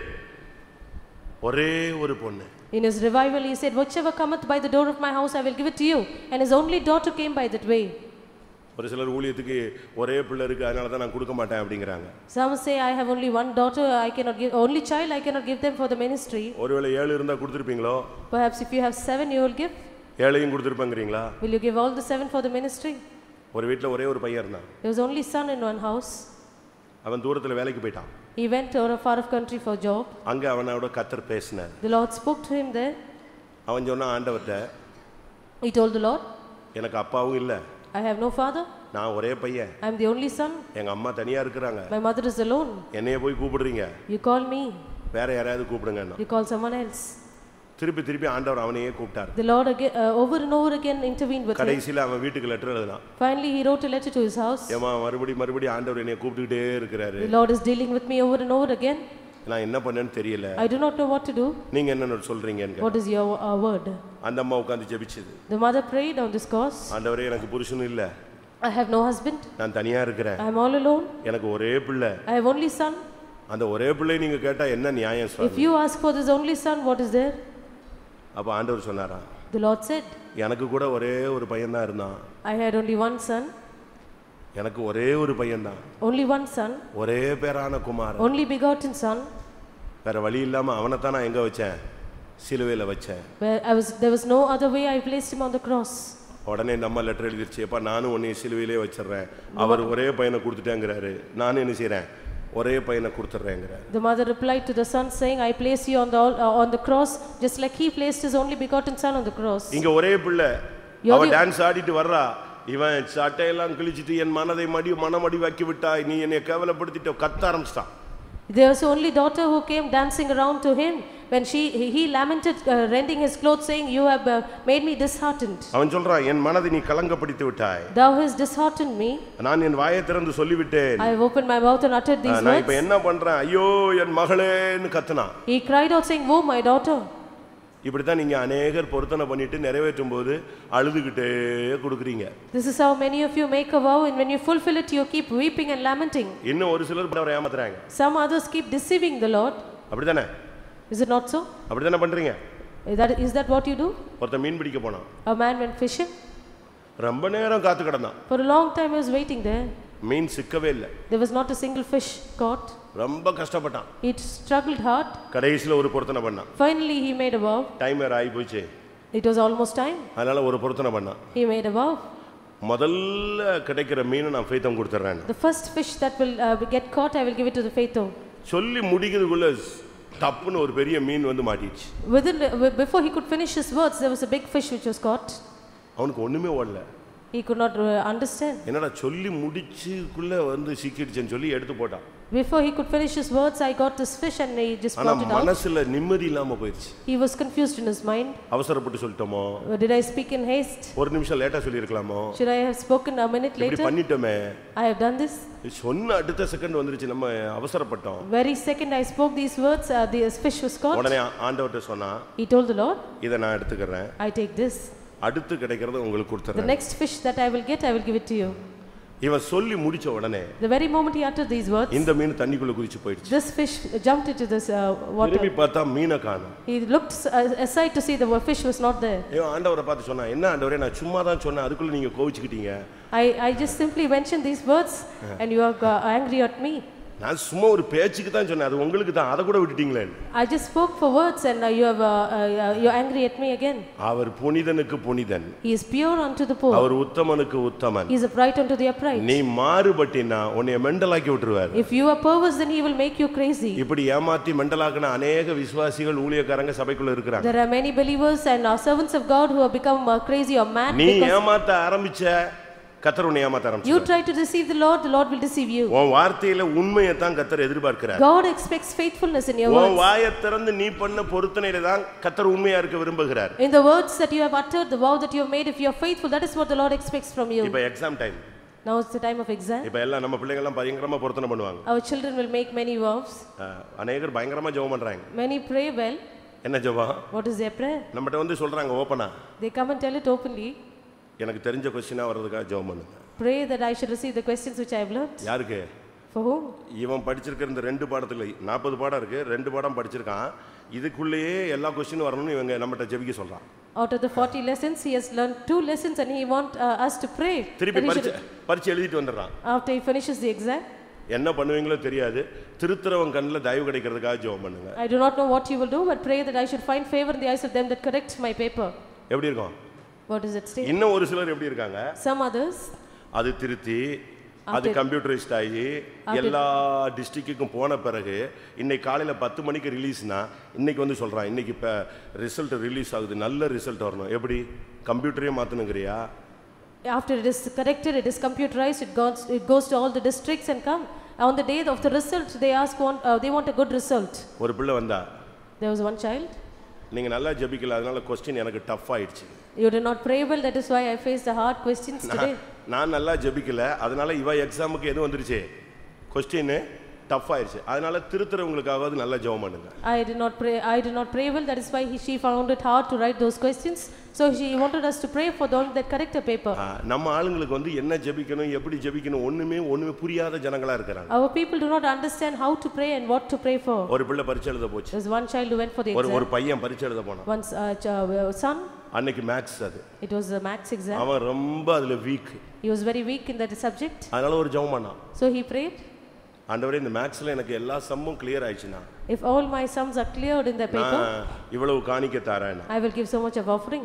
ஒரே ஒரு பொண்ணு. In his revival he said, whichever cometh by the door of my house, I will give it to you. And his only daughter came by that way. ஒரு சிலர் ஊழியத்துக்கு ஒரே பிள்ளை இருக்கு அதனால தான் நான் கொடுக்க மாட்டேன் அப்படிங்கறாங்க. Some say I have only one daughter, I cannot give, only child, I cannot give them for the ministry. ஒருவேளை 7 இருந்தா கொடுத்திருப்பீங்களோ? Perhaps if you have 7 you will give. 7ஐயும் கொடுத்திருப்பீங்கறீங்களா? Will you give all the 7 for the ministry? ஒரு வீட்ல ஒரே ஒரு பையன் இருந்தான். There was only son in one house. அவன் தூரத்துல வேலைக்கு போய்ட்டான். He went to a far off country for job. அங்க அவனோட கர்த்தர் பேசினார். The Lord spoke to him there. அவன் சொன்னா ஆண்டவர்ட்ட, He told the Lord, எனக்கு அப்பாவும் இல்ல, I have no father. நான் ஒரே பையன். I am the only son. எங்க அம்மா தனியா இருக்காங்க. My mother is alone. என்னைய போய் கூப்பிடுறீங்க. You call me. வேற யாராவது கூப்பிடுங்கன்னா. You call someone else. திருப்பி ஆண்டவர் அவனையே கூப்பிட்டார். The Lord again, over and over again intervened with him. கடைசில அவன் வீட்டுக்கு லெட்டர் எழுதினான். Finally he wrote a letter to his house. ஏமா மறுபடி ஆண்டவர் என்னைய கூப்பிட்டுட்டே இருக்காரு. The Lord is dealing with me over and over again. நான் என்ன பண்ணேன்னு தெரியல. I do not know what to do. நீங்க என்ன சொல்றீங்கன்னு. What is your word? அந்த அம்மா உட்கார்ந்து ஜெபிச்சது. The mother prayed on this cause. ஆண்டவரே எனக்கு புருஷன் இல்ல. I have no husband. நான் தனியா இருக்கேன். I am all alone. எனக்கு ஒரே பிள்ளை. I have only son. அந்த ஒரே பிள்ளை நீங்க கேட்டா என்ன நியாயம் சொல்றீங்க? If you ask for this only son, what is there? அப்ப ஆண்டவர் சொன்னாரா? The Lord said, எனக்கு கூட ஒரே ஒரு பையன் தான் இருந்தான். I had only one son. எனக்கு ஒரே ஒரு பையன் தான். Only one son. ஒரே பேரான குமாரன். Only begotten son. வேற வழி இல்லாம அவனை தான் நான் எங்க வச்சேன்? சிலுவையில வச்சேன். There was no other way. I placed him on the cross. உடனே இந்த அம்மா லெட்டர் எழுதிருச்சு, அப்பா நானும் உன்னை சிலுவையிலே வச்சிடுறேன், அவர் ஒரே பையனை கொடுத்துட்டேங்கிறாரு, நானும் என்ன செய்றேன், ஒரே பையனை கொடுத்துறேங்கிறாரு. The mother replied to the son saying, I place you on the cross just like he placed his only begotten son on the cross. இங்க ஒரே பிள்ளை அவ டான்ஸ் ஆடிட்டு வர்றா, இவன் சட்டையெல்லாம் கிழிச்சிட்டு என் மனதை மனமடி வாக்கி விட்டாய், நீ என்னை கேவலப்படுத்திட்ட கத்த ஆரம்பிச்சிட்டான். There was only daughter who came dancing around to him when he lamented, rending his clothes saying, you have made me disheartened. அவன் சொல்றான், என் மனதை நீ கலங்கப்படுத்தி விட்டாய். Thou hast disheartened me. நான் என் வாயை திறந்து சொல்லிவிட்டேன். I have opened my mouth and uttered these words. நான் இப்ப என்ன பண்றேன், ஐயோ என் மகளேன்னு கத்துனான். He cried out saying, oh my daughter. இப்படி தான் நீங்க अनेகர் பொருத்தனை பண்ணிட்டு நிறைவேற்றும் போது அழுதுகிட்டே கொடுக்குறீங்க. This is how many of you make a vow, and when you fulfill it you keep weeping and lamenting. இன்னும் ஒரு சிலர் அவரை ஏமாத்துறாங்க. Some others keep deceiving the Lord. அப்படிதானே? Is it not so? அப்படிதானே பண்றீங்க? Is that what you do? ஒருத்தன் மீன் பிடிக்க போனான். A man went fishing. ரொம்ப நேரம் காத்து கிடந்தான். For a long time he was waiting there. மீன் சிக்கவே இல்லை. There was not a single fish caught. ரொம்ப கஷ்டப்பட்டான். He struggled hard. கடைசில ஒரு பொருத்தனை பண்ணான். Finally he made a vow. Time வேற ஆகி போச்சு. It was almost time. அதனால ஒரு பொருத்தனை பண்ணான். He made a vow. முதல்ல கிடைக்கிற மீனை நான் ஃபேத்தம் கொடுத்துறேன். The first fish that will get caught I will give it to the faithful. சொல்லி முடிக்கிறதுக்குள்ள தப்புன்னு ஒரு பெரிய மீன் வந்து மாட்டிடுச்சு. Before he could finish his words there was a big fish which was caught. அவனுக்கு ஒண்ணுமே ஓடல. He could not understand. என்னடா சொல்லி முடிச்சுக்குள்ள வந்து சிக்கிடுச்சுன்னு சொல்லி எடுத்து போட்டான். Before he could finish his words I got this fish and he just brought it out. மனசுல நிம்மதி இல்லாம போயிடுச்சு. He was confused in his mind. அவசரப்பட்டு சொல்லிட்டோமோ? Did I speak in haste? ஒரு நிமிஷம் லேட்டா சொல்லி இருக்கலாமோ? Should I have spoken a minute later? இப்படி பண்ணிட்டோமே. I have done this. சொன்ன அடுத்த செகண்ட் வந்துருச்சு, நம்ம அவசரப்பட்டோம். Very second I spoke these words, the fish was caught. உடனே ஆண்டவர்ட்ட சொன்னா, He told the Lord, இத நான் எடுத்துக்கறேன். I take this. அடுத்து கிடைக்கிறது உங்களுக்கு கொடுத்துறேன். The next fish that I will get I will give it to you. இவன் சொல்லி முடிச்ச உடனே The very moment he uttered these words, இந்த மீன் தண்ணிக்குள்ள குதிச்சு போயிடுச்சு. This fish jumped into this water. திரும்பி பார்த்தா மீனை காணோம். He looked aside to see the fish was not there. ஆண்டவரை பார்த்து சொன்னா, என்ன ஆண்டவரே நான் சும்மா தான் சொன்னேன், அதுக்குள்ள நீங்க கோவிச்சுக்கிட்டீங்க. I just simply mentioned these words and you are angry at me. நான் சும்மா ஒரு பேச்சுக்கு தான் சொன்னேன், அது உங்களுக்கு தான், அத கூட விட்டுட்டீங்களே. I just spoke for words and you are angry at me again. Our புனிதனுக்கு Punithan. He is pure unto the poor. Our உத்தமனுக்கு Uthaman. He is upright unto the upright. நீ மாறுபட்டினா உன்னை மெண்டலாக்கி விட்டுருவார். If you are perverse then he will make you crazy. இப்படி ஏமாத்தி மெண்டலாக்குன अनेक விசுவாசிகள் ஊழியக்காரங்க சபைக்குள்ள இருக்காங்க. There are many believers and servants of God who have become crazy or mad. நீ ஏமாத்த ஆரம்பிச்ச கர்த்தர் உன்னை ஏமாத்த ஆரம்பிச்சார். You try to deceive the Lord will deceive you. உன் வார்த்தையில உண்மையை தான் கர்த்தர் எதிர்பார்க்கிறார். God expects faithfulness in your words. உன் வாயை திறந்து நீ பண்ண பொருத்தனையில தான் கர்த்தர் உண்மையா இருக்க விரும்புகிறார். In the words that you have uttered, the vow that you have made, if you are faithful, that is what the Lord expects from you. இப்போ exam time. Now it's the time of exam. இப்போ எல்லாம் நம்ம பிள்ளைங்க எல்லாம் பயங்கரமா பொருத்தனை பண்ணுவாங்க. Our children will make many vows. अनेகர் பயங்கரமா ஜெபம் பண்றாங்க. Many pray well. என்ன ஜெபம்? What is their prayer? நம்மட்ட வந்து சொல்றாங்க ஓபனா. They come and tell it openly. எனக்கு தெரிஞ்ச क्वेश्चनா வரதுக்காக ஜெபம் பண்ணுங்க. Pray that I should receive the questions which I have learned. யாருக்கு? For whom? இவன் படிச்சிருக்கிற இந்த ரெண்டு பாடத்துல 40 பாடம் இருக்கு, ரெண்டு பாடம் படிச்சிருக்கான். இதுக்குள்ளேயே எல்லா क्वेश्चन வரணும்னு இவங்க நம்மட்ட ஜெபிக்க சொல்றான். Out of the 40 lessons he has learned 2 lessons and he want us to pray. திருப்பி பரீட்சை எழுதிட்டு வந்துறான். After he finishes the exam. என்ன பண்ணுவீங்களோ தெரியாது, திருத்துறவன் கண்ணுல தயவு கிடைக்கிறதுக்காக ஜெபம் பண்ணுங்க. I do not know what you will do, but pray that I should find favor in the eyes of them that correct my paper. எப்படி இருக்கும்? What is it state? இன்னும் ஒரு சிலர் எப்படி இருக்காங்க? Some others அது திருத்தி அது கம்ப்யூட்டரைஸ்ட் ஆகி எல்லா டிஸ்ட்ரிக்ட்டுக்கும் போன பிறகு இன்னைக்கு காலையில 10 மணிக்கு ரிலீஸ்னா இன்னைக்கு வந்து சொல்றான், இன்னைக்கு இப்ப ரிசல்ட் ரிலீஸ் ஆகுது, நல்ல ரிசல்ட் வரணும். எப்படி? கம்ப்யூட்டரே மாத்தணுங்கறியா? After it is corrected, it is computerized, it goes to all the districts and come on the day of the result they they want a good result. ஒரு பிள்ளை வந்தா, there was one child. நீங்க நல்லா ஜெபிக்கல, அதனால question எனக்கு tough ஆயிடுச்சு. You did not pray well, that is why I faced the hard questions today. நான் நல்லா ஜெபிக்கல, அதனால இவ எக்ஸாமுக்கு எது வந்துருச்சு? क्वेश्चन டஃப் ஆயிடுச்சு. அதனால திருத்துறவங்களுக்காவது நல்லா ஜெபம் பண்ணுங்க. I did not pray well, that is why she found it hard to write those questions. So she wanted us to pray for them that correct the paper. நம்ம ஆளுங்களுக்கு வந்து என்ன ஜெபிக்கணும், எப்படி ஜெபிக்கணும் ஒண்ணுமே புரியாத ஜனங்களா இருக்காங்க. Our people do not understand how to pray and what to pray for. ஒரு பிள்ளை பரீட்சை எழுத போச்சு. There's one child who went for the exam. ஒரு பையன் பரீட்சை எழுத போனான். One son. அன்னைக்கு மேத்ஸ் அது. It was a maths exam. அவன் ரொம்ப அதுல week. He was very weak in that subject. அதனால ஒரு ஜெபம் பண்ணான். So he prayed. ஆண்டவரே இந்த மேக்ஸ்ல எனக்கு எல்லா சம்மும் clear ஆயிடுச்சுனா, If all my sums are cleared in the paper, இவ்வளவு காணிக்க தரேன். I will give so much of offering.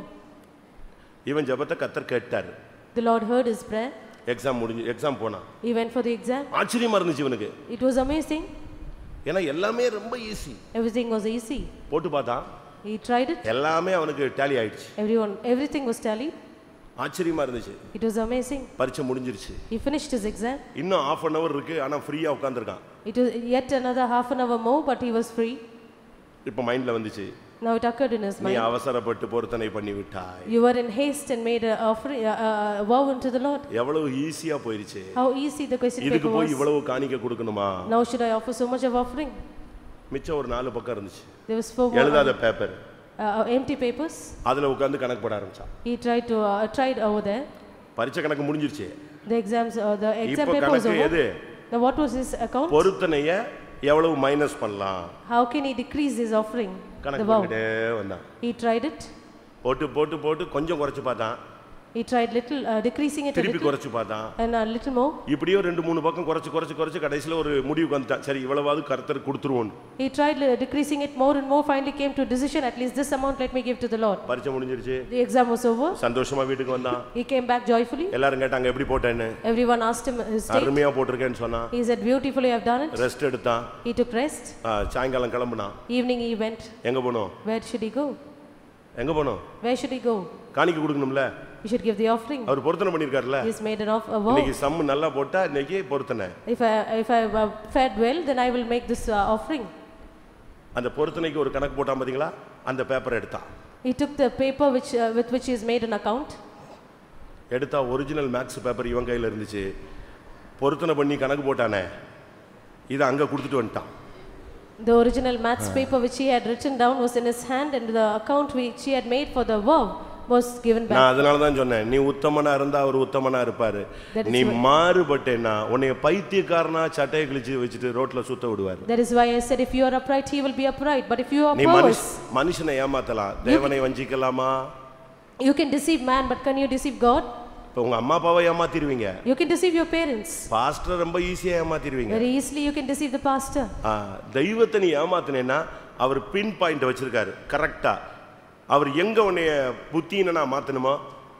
இவன் ஜெபத்தை கர்த்தர் கேட்டார். The Lord heard his prayer. Exam போனா. He went for the exam. ஆச்சரியமா இருந்துச்சு இவனுக்கு. It was amazing. ஏன்னா எல்லாமே ரொம்ப ஈஸி. Everything was easy. போட்டு பார்த்தா. He tried it. எல்லாமே அவனுக்கு டாலி ஆயிடுச்சு. Everything was tallied. ஆச்சரியமா இருந்துச்சு. It was amazing. பரீட்சை முடிஞ்சிருச்சு. He finished his exam. இன்னும் half an hour இருக்கு, ஆனா ஃப்ரீயா உட்கார்ந்திருக்கான். It was yet another half an hour more, but he was free. இப்போ மைண்ட்ல வந்துச்சு. Now it occurred in his நீ mind. அவசரப்பட்டு பொருத்தனை பண்ணி விட்டாய். You were in haste and made a offering, vow unto the Lord. எவ்வளவு ஈஸியா போயிருச்சு. How easy the question இதுக்கு paper போய் was. இவ்வளவு காணிக்க கொடுக்கணுமா? Now should I offer so much of offering? மிச்சம் ஒரு 4 பக்கம் இருந்துச்சு. There was 4 எழுதாத பேப்பர். empty papers. அதுல உட்கார்ந்து கணக்கு போட ஆரம்பிச்சான். He tried over there. பரீட்சை கணக்கு முடிஞ்சிருச்சு. The exam இப்போ paper was கணக்கு over. எது? Now what was his account? பொருத்தனைய எவ்வளவு மைனஸ் பண்ணலாம்? How can he decrease his offering? கணக்கு The vow. போட்டுட்டே வந்தான். He tried it. போட்டு கொஞ்சம் குறைச்சு பார்த்தான். He tried little, decreasing it a திருப்பி little குறைச்சு பார்த்தான். and a little more. இப்படியோ 2-3 பக்கம் குறைச்சு கடைசில ஒரு முடிவுக்கு வந்துட்டான். சரி இவ்வளவாவது கர்த்தர் கொடுத்துருவோம். He tried decreasing it more and more, finally came to a decision, at least this amount let me give to the Lord. பரீட்சை முடிஞ்சிருச்சு. The exam was over. சந்தோஷமா வீட்டுக்கு வந்தான். He came back joyfully. எல்லாரும் கேட்டாங்க எப்படி போட்டேன்னு. Everyone asked him his state. அருமையா போட்டிருக்கேன்னு சொன்னான். He said beautifully I have done it. Rest எடுத்தான். He took rest. சாயங்காலம் கிளம்புனான். Evening he went. எங்க போனோம்? Where should he go? எங்க போனோம்? Where should he go? காணிக்க கொடுக்கணும்ல. He should give the offering. அவர் பொருத்தனை பண்ணிருக்காருல. He has made a vow. இன்னைக்கு சம் நல்லா போட்டா இன்னைக்கு பொருத்தனை. If I fared well, then I will make this offering. அந்த பொருத்தனைக்கு ஒரு கணக்கு போட்டான் பாத்தீங்களா? அந்த பேப்பர் எடுத்தான். He took the paper with which he has made an account. எடுத்தா ஒரிஜினல் மேக்ஸ் பேப்பர் இவன் கையில இருந்துச்சு. பொருத்தனை பண்ணி கணக்கு போட்டானே. இத அங்க கொடுத்துட்டு வந்துட்டான். The original maths paper which he had written down was in his hand, and the account which he had made for the vow was given back. நான் அதனால தான் சொன்னேன், நீ உத்தமனா இருந்தா அவர் உத்தமனா இருப்பாரு. நீ மாறுபட்டேனா உன்னை பைத்தியக்காரனா சட்டையை கிழிச்சு வச்சிட்டு ரோட்ல சுத்த விடுவார். That is why I said if you are upright he will be upright, but if you are நீ perverse, மனுஷனை ஏமாத்தலாம், தேவனை வஞ்சிக்கலாமா? you can deceive man, but can you deceive God? இப்போ உங்க அம்மா அப்பாவை ஏமாத்திடுவீங்க. You can deceive your parents. Pastor ரொம்ப ஈஸியா ஏமாத்திடுவீங்க. Very easily you can deceive the pastor. தெய்வத்தை நீ ஏமாத்தினேன்னா அவர் பின் பாயிண்ட் வச்சிருக்காரு கரெக்டா. அவர் எங்க உன்னை புத்தியினா மாத்தணுமோ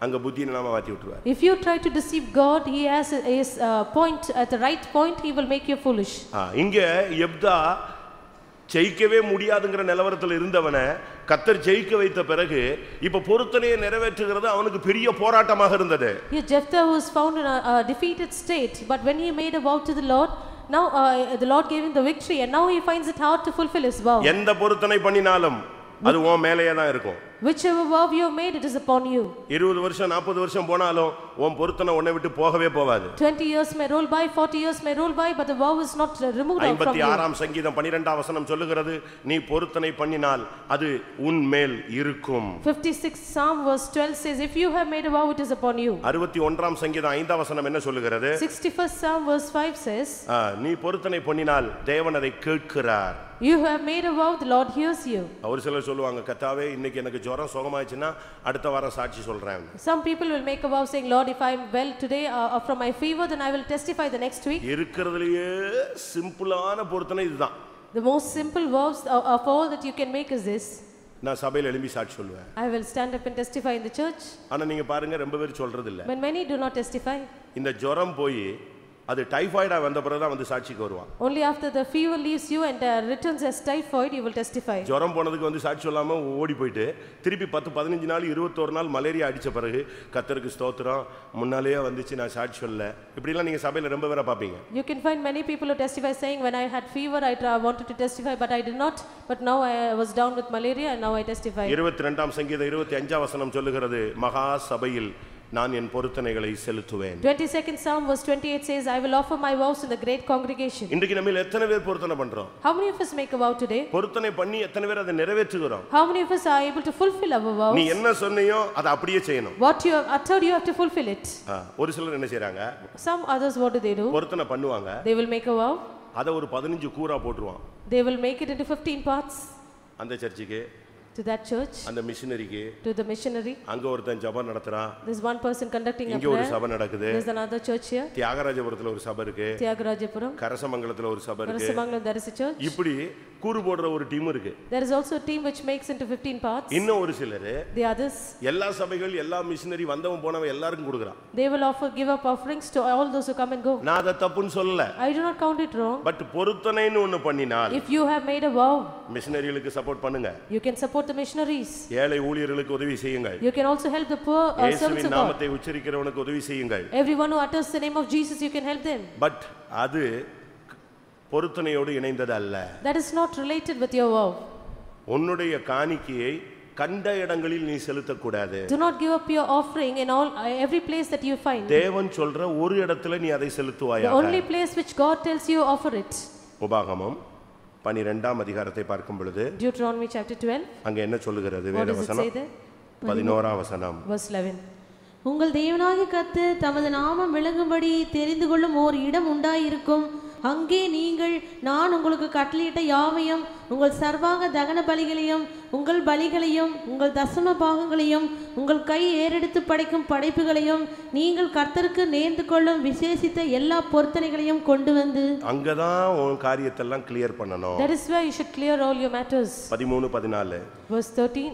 அங்க புத்தியினா மாத்தி விட்டுருவார். If you try to deceive God, he has his point at the right point, he will make you foolish. இங்க யெப்தா ஜெயிக்கவே முடியாதுங்கற நிலவரத்துல இருந்தவனை கர்த்தர் ஜெயிக்க வைத்த பிறகு இப்ப பொருத்தனையை நிறைவேற்றுகிறது அவனுக்கு பெரிய போராட்டமாக இருந்தது. Here Jephthah was found in a defeated state, but when he made a vow to the Lord, now the Lord gave him the victory, and now he finds it hard to fulfill his vow. எந்த பொருத்தனை பண்ணினாலும் அது உன் மேலேயே தான் இருக்கும். Whichever vow you have made, it is upon you. 20 வருஷம் 40 வருஷம் போனாலும் உன் பொருத்தனை உன்னை விட்டு போகவே போகாது. 20 years may roll by, 40 years may roll by, but the vow is not removed from you. 56ஆம் சங்கீதம் 12ஆம் வசனம் சொல்லுகிறது, நீ பொருத்தனை பண்ணினால் அது உன் மேல் இருக்கும். 56 Psalm verse 12 says, if you have made a vow, it is upon you. 61ஆம் சங்கீதம் 5ஆம் வசனம் என்ன சொல்லுகிறது? 61st Psalm verse 5 says, நீ பொருத்தனை பண்ணினால் தேவன் அதை கேட்கிறார். you have made a vow, the Lord hears you. ஒரு சிலர் சொல்லுவாங்க, கர்த்தாவே இன்னைக்கு எனக்கு ஜுரம் சுகமாயிச்சுனா அடுத்த வாரம் சாட்சி சொல்றேன். Some people will make a vow saying, Lord, if I am well today from my fever, then I will testify the next week. இருக்கிறதுலயே சிம்பிளான பொருத்தனை இதுதான். The most simple vows of all that you can make is this. நான் சபையில எழும்பி சாட்சி சொல்லுவேன். I will stand up and testify in the church. ஆனா நீங்க பாருங்க ரொம்ப பேர் சொல்றது இல்ல. But many do not testify. இந்த ஜுரம் போய் அது டைபாய்டா வந்த பிறகு தான் வந்து சாட்சிக்கு வருவான். Only after the fever leaves you and returns as typhoid, you will testify. ஜுரம் போனதுக்கு வந்து சாட்சி சொல்லாம ஓடி போயிட்டு திருப்பி 10-15 நாள் 21 நாள் மலேரியா அடிச்ச பிறகு கர்த்தருக்கு ஸ்தோத்திரம் முன்னாலேயே வந்துச்சு நான் சாட்சி சொல்லல. இப்படி எல்லாம் நீங்க சபையில ரொம்ப பேரை பாப்பீங்க. You can find many people who testify saying, when I had fever I wanted to testify but I did not, but now I was down with malaria and now I testify. 22ஆம் சங்கீதம் 25ஆம் வசனம் சொல்லுகிறது, மகா சபையில் நான் என் பொருத்தனைகளை செலுத்துவேன். 22nd Psalm verse 28 says, I will offer my vows in the great congregation. இன்றைக்கு நம்ம எத்தனை பேர் பொருத்தனை பண்றோம்? How many of us make a vow today? பொருத்தனை பண்ணி எத்தனை பேர் அதை நிறைவேற்றுகிறோம்? How many of us are able to fulfill our vows? நீ என்ன சொன்னியோ அதை அப்படியே செய்யணும். What you have uttered, you have to fulfill it. ஒரு சிலர் என்ன செய்றாங்க? Some others, what do they do? பொருத்தனை பண்ணுவாங்க. They will make a vow. அத ஒரு 15 கூரா போட்டுருவான். They will make it into 15 parts. அந்த சர்ச்சுக்கு to that church, அந்த மிஷனரிக்கு, to the missionary. அங்க ஒருத்தன் ஜெபம் நடத்துறான், There's one person conducting a இங்க ஒரு prayer. சபை நடக்குது, There's another church here. தியாகராஜபுரத்துல ஒரு சபை இருக்கு, Tyagarajapuram, கரசமங்கலத்துல ஒரு சபை இருக்கு. Karasamangalam there is a church. இப்படி கூறு போடுற ஒரு டீம் இருக்கு. There is also a team which makes into 15 parts. இன்னும் ஒரு சிலர் The others, எல்லா சபைகள் எல்லா மிஷனரி வந்தவன் போனவன் எல்லாருக்கும் கொடுக்குறான். they will give up offerings to all those who come and go. நான் அதை தப்புன்னு சொல்லல. I do not count it wrong. But பொருத்தனைன்னு ஒண்ணு பண்ணினால் If you have made a vow, மிஷனரிகளுக்கு சப்போர்ட் பண்ணுங்க. you can support the missionaries. ஏழை ஊழியர்களுக்கு உதவி செய்யுங்கள். You can also help the poor servants இயேசுவின் of God. நாமத்தை உச்சரிக்கிறவனுக்கு உதவி செய்யுங்கள். Everyone who utters the name of Jesus, you can help them. But அது பொருத்தனையோடு இணைந்தது அல்ல. That is not related with your vow. உன்னுடைய காணிக்கையை கண்ட இடங்களில் நீ செலுத்தக்கூடாது. Do not give up your offering in every place that you find. தேவன் சொல்ற ஒரு இடத்துல நீ அதை The செலுத்துவாயாக. only place which God tells you, offer it. உபாகமம் 12ஆம் அதிகாரத்தை பார்க்கும் பொழுது Deuteronomy chapter 12. அங்க என்ன சொல்லுகிறது What does it say வேதவசனம்? there? 11ஆம் வசனம். Verse 11. உங்கள் தேவனாகிய கர்த்தர் தமது நாமம் விளங்கும்படி தெரிந்து கொள்ளும் ஓர் இடம் உண்டாயிருக்கும். அங்கே நீங்கள் நான் உங்களுக்கு கட்டளையிட்ட யாவையும் உங்கள் சர்வாங்க தகன பலிகளையும் உங்கள் பலிகளையும் உங்கள் தசம பாகங்களையும் உங்கள் கை ஏறெடுத்து படைக்கும் படைப்புகளையும் நீங்கள் கர்த்தருக்கு நேர்ந்து கொள்ளும் விசேஷித்த எல்லா பொருத்தனைகளையும் கொண்டு வந்து அங்கதான் உன் காரியத்தெல்லாம் கிளியர் பண்ணணும். That is where you should clear all your matters. 13-14. Verse 13.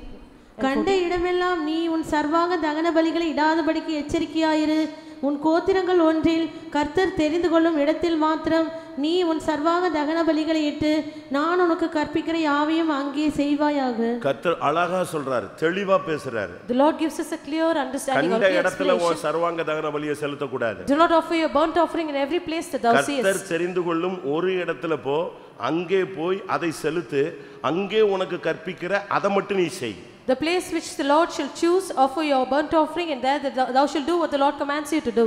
கண்ட இடமெல்லாம் நீ உன் சர்வாங்க தகன பலிகளை இடாதபடிக்கு எச்சரிக்கையாயிரு. உன் கோத்திரங்கள் ஒன்றில் கர்த்தர் தெரிந்து கொள்ளும் இடத்தில் மாத்திரம் நீ உன் சர்வாங்க தகன பலிகளை இட்டு நான் உனக்கு கற்பிக்கிற யாவையும் அங்கே செய்வாயாக. கர்த்தர் அழகா சொல்றாரு, தெளிவா பேசுறாரு. The Lord gives us a clear understanding of கண்ட the இடத்துல உன் explanation. சர்வாங்க தகன பலியை செலுத்த கூடாது. Do not offer your burnt offering in every place that thou கர்த்தர் seest. தெரிந்து கொள்ளும் ஒரு இடத்துல போ, அங்கே போய் அதை செலுத்து, அங்கே உனக்கு கற்பிக்கிற அதை மட்டும் நீ செய். The place which the Lord shall choose, offer your burnt offering, and there thou shalt do what the Lord commands you to do.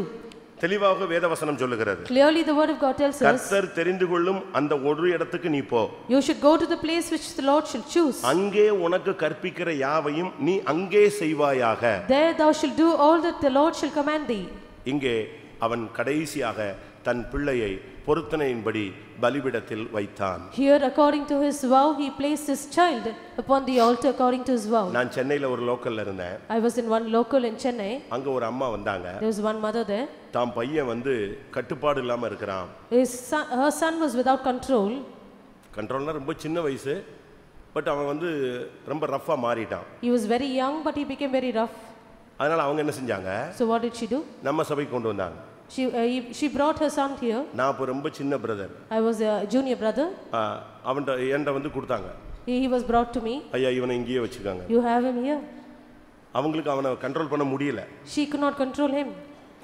தெளிவாக வேதவசனம் சொல்லுகிறது. Clearly the word of God tells us, கர்த்தர் தெரிந்து கொள்ளும் அந்த ஒரு இடத்துக்கு நீ போ. you should go to the place which the Lord shall choose. அங்கே உனக்கு கற்பிக்கிற யாவையும் நீ அங்கே செய்வாயாக. There thou shalt do all that the Lord shall command thee. இங்கே அவன் கடைசியாக தன் பிள்ளையை பொருத்தனையின்படி பலிபீடத்தில் வைத்தான். Here according to his vow he placed his child upon the altar according to his vow. நான் சென்னையில ஒரு லோக்கல்ல இருந்தேன். I was in one local in Chennai. அங்க ஒரு அம்மா வந்தாங்க. There was one mother there. தாம் பையன் வந்து கட்டுப்பாடு illaம இருக்கறான். Her son was without control. கண்ட்ரோல்னா ரொம்ப சின்ன வயசு, பட் அவன் வந்து ரொம்ப ரஃப்பா மாறிட்டான். He was very young but he became very rough. அதனால அவங்க என்ன செஞ்சாங்க? So what did she do? நம்ம சபைக்கு கொண்டு வந்தாங்க. She brought her son here. நான் அப்ப ரொம்ப சின்ன brother. I was a junior brother. அவன்ட என்கிட்ட வந்து கொடுத்தாங்க. He was brought to me. ஐயா இவனை இங்கேயே வச்சுக்காங்க. You have him here. அவங்களுக்கு அவனை கண்ட்ரோல் பண்ண முடியல. She could not control him.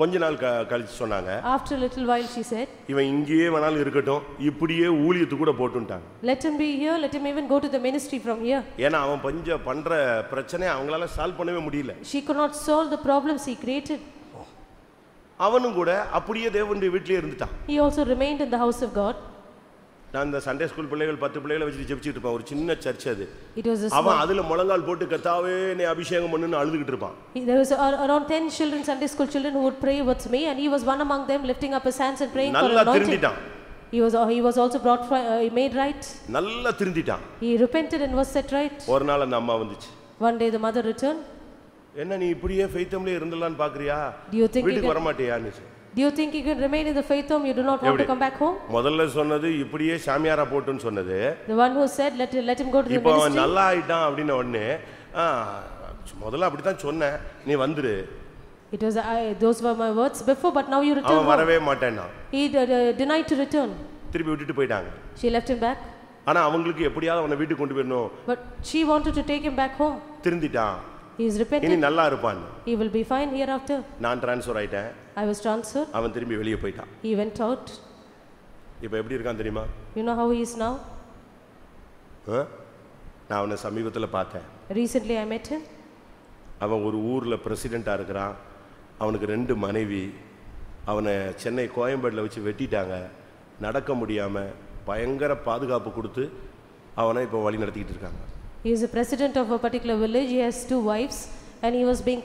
கொஞ்ச நாள் கழிச்சு சொன்னாங்க, After a little while she said, இவன் இங்கேயே வேணாலும் இருக்கட்டும், இப்படியே ஊழியத்துக்கு கூட போட்டுட்டாங்க. let him be here, let him even go to the ministry from here. ஏன்னா அவன் பண்ற பிரச்சனை அவங்களால சால்வ் பண்ணவே முடியல. She could not solve the problems he created. அவனும் கூட அப்படியே தேவனுடைய வீட்டிலே இருந்துட்டான். He also remained in the house of God. நான் இந்த சண்டே ஸ்கூல் பிள்ளைகள் 10 பிள்ளைகளை வச்சு ஜெபிச்சிட்டு இருப்பான். ஒரு சின்ன சர்ச் அது. It was a அவன் அதுல முழங்கால் போட்டு கர்த்தாவே என்னை அபிஷேகம் பண்ணுன்னு அழுதுகிட்டு இருப்பான். There was around 10 children, Sunday school children, who would pray with me, and he was one among them, lifting up his hands and praying for நல்லா anointing. திருந்திட்டான். He was also brought made right. நல்லா திருந்திட்டான். He repented and was set right. ஒரு நாள் அந்த அம்மா வந்துச்சு. One day the mother returned. என்ன நீ இப்படியே ஃபெய்த்தம்ல இருந்தலான்னு பாக்குறியா? Do you think வீட்டுக்கு வர மாட்டியான்னு. Do you think you can remain in the faith home? You do not want to come back home? முதல்ல சொன்னது இப்படியே சாமியாரா போட்டுன்னு சொன்னது. The one who said let him go to the இப்போ அவன் ministry. நல்லா ஆயிட்டான் அப்படின உடனே முதல்ல அப்படி தான் சொன்னேன், நீ வந்துரு. It was those were my words before, but now you return. அவன் வரவே மாட்டேன்னா. He denied to return. திருப்பி விட்டுட்டு போயிட்டாங்க. She left him back. ஆனா அவங்களுக்கு எப்படியாவது அவனை வீட்டுக்கு கொண்டு போயிடணும். But she wanted to take him back home. திருந்திட்டான். He is repentant. இனி நல்லா இருப்பான். He will be fine hereafter. நான் ட்ரான்ஸ்ஃபர் ஆயிட்டேன். I was transferred. அவன் திரும்பி வெளியே போயிட்டான். He went out. இப்போ எப்படி இருக்கான் தெரியுமா? You know how he is now? நான் அவனை சமீபத்தில் பார்த்தேன். Recently I met him. அவன் ஒரு ஊர்ல பிரசிடெண்டா இருக்கிறான். அவனுக்கு 2 மனைவி. அவனை சென்னை கோயம்பேடுல வச்சு வெட்டிட்டாங்க. நடக்க முடியாம பயங்கர பாதுகாப்பு கொடுத்து அவனை இப்போ வழி நடத்திட்டு இருக்காங்க. He is a president of a particular village. He has 2 wives and he was being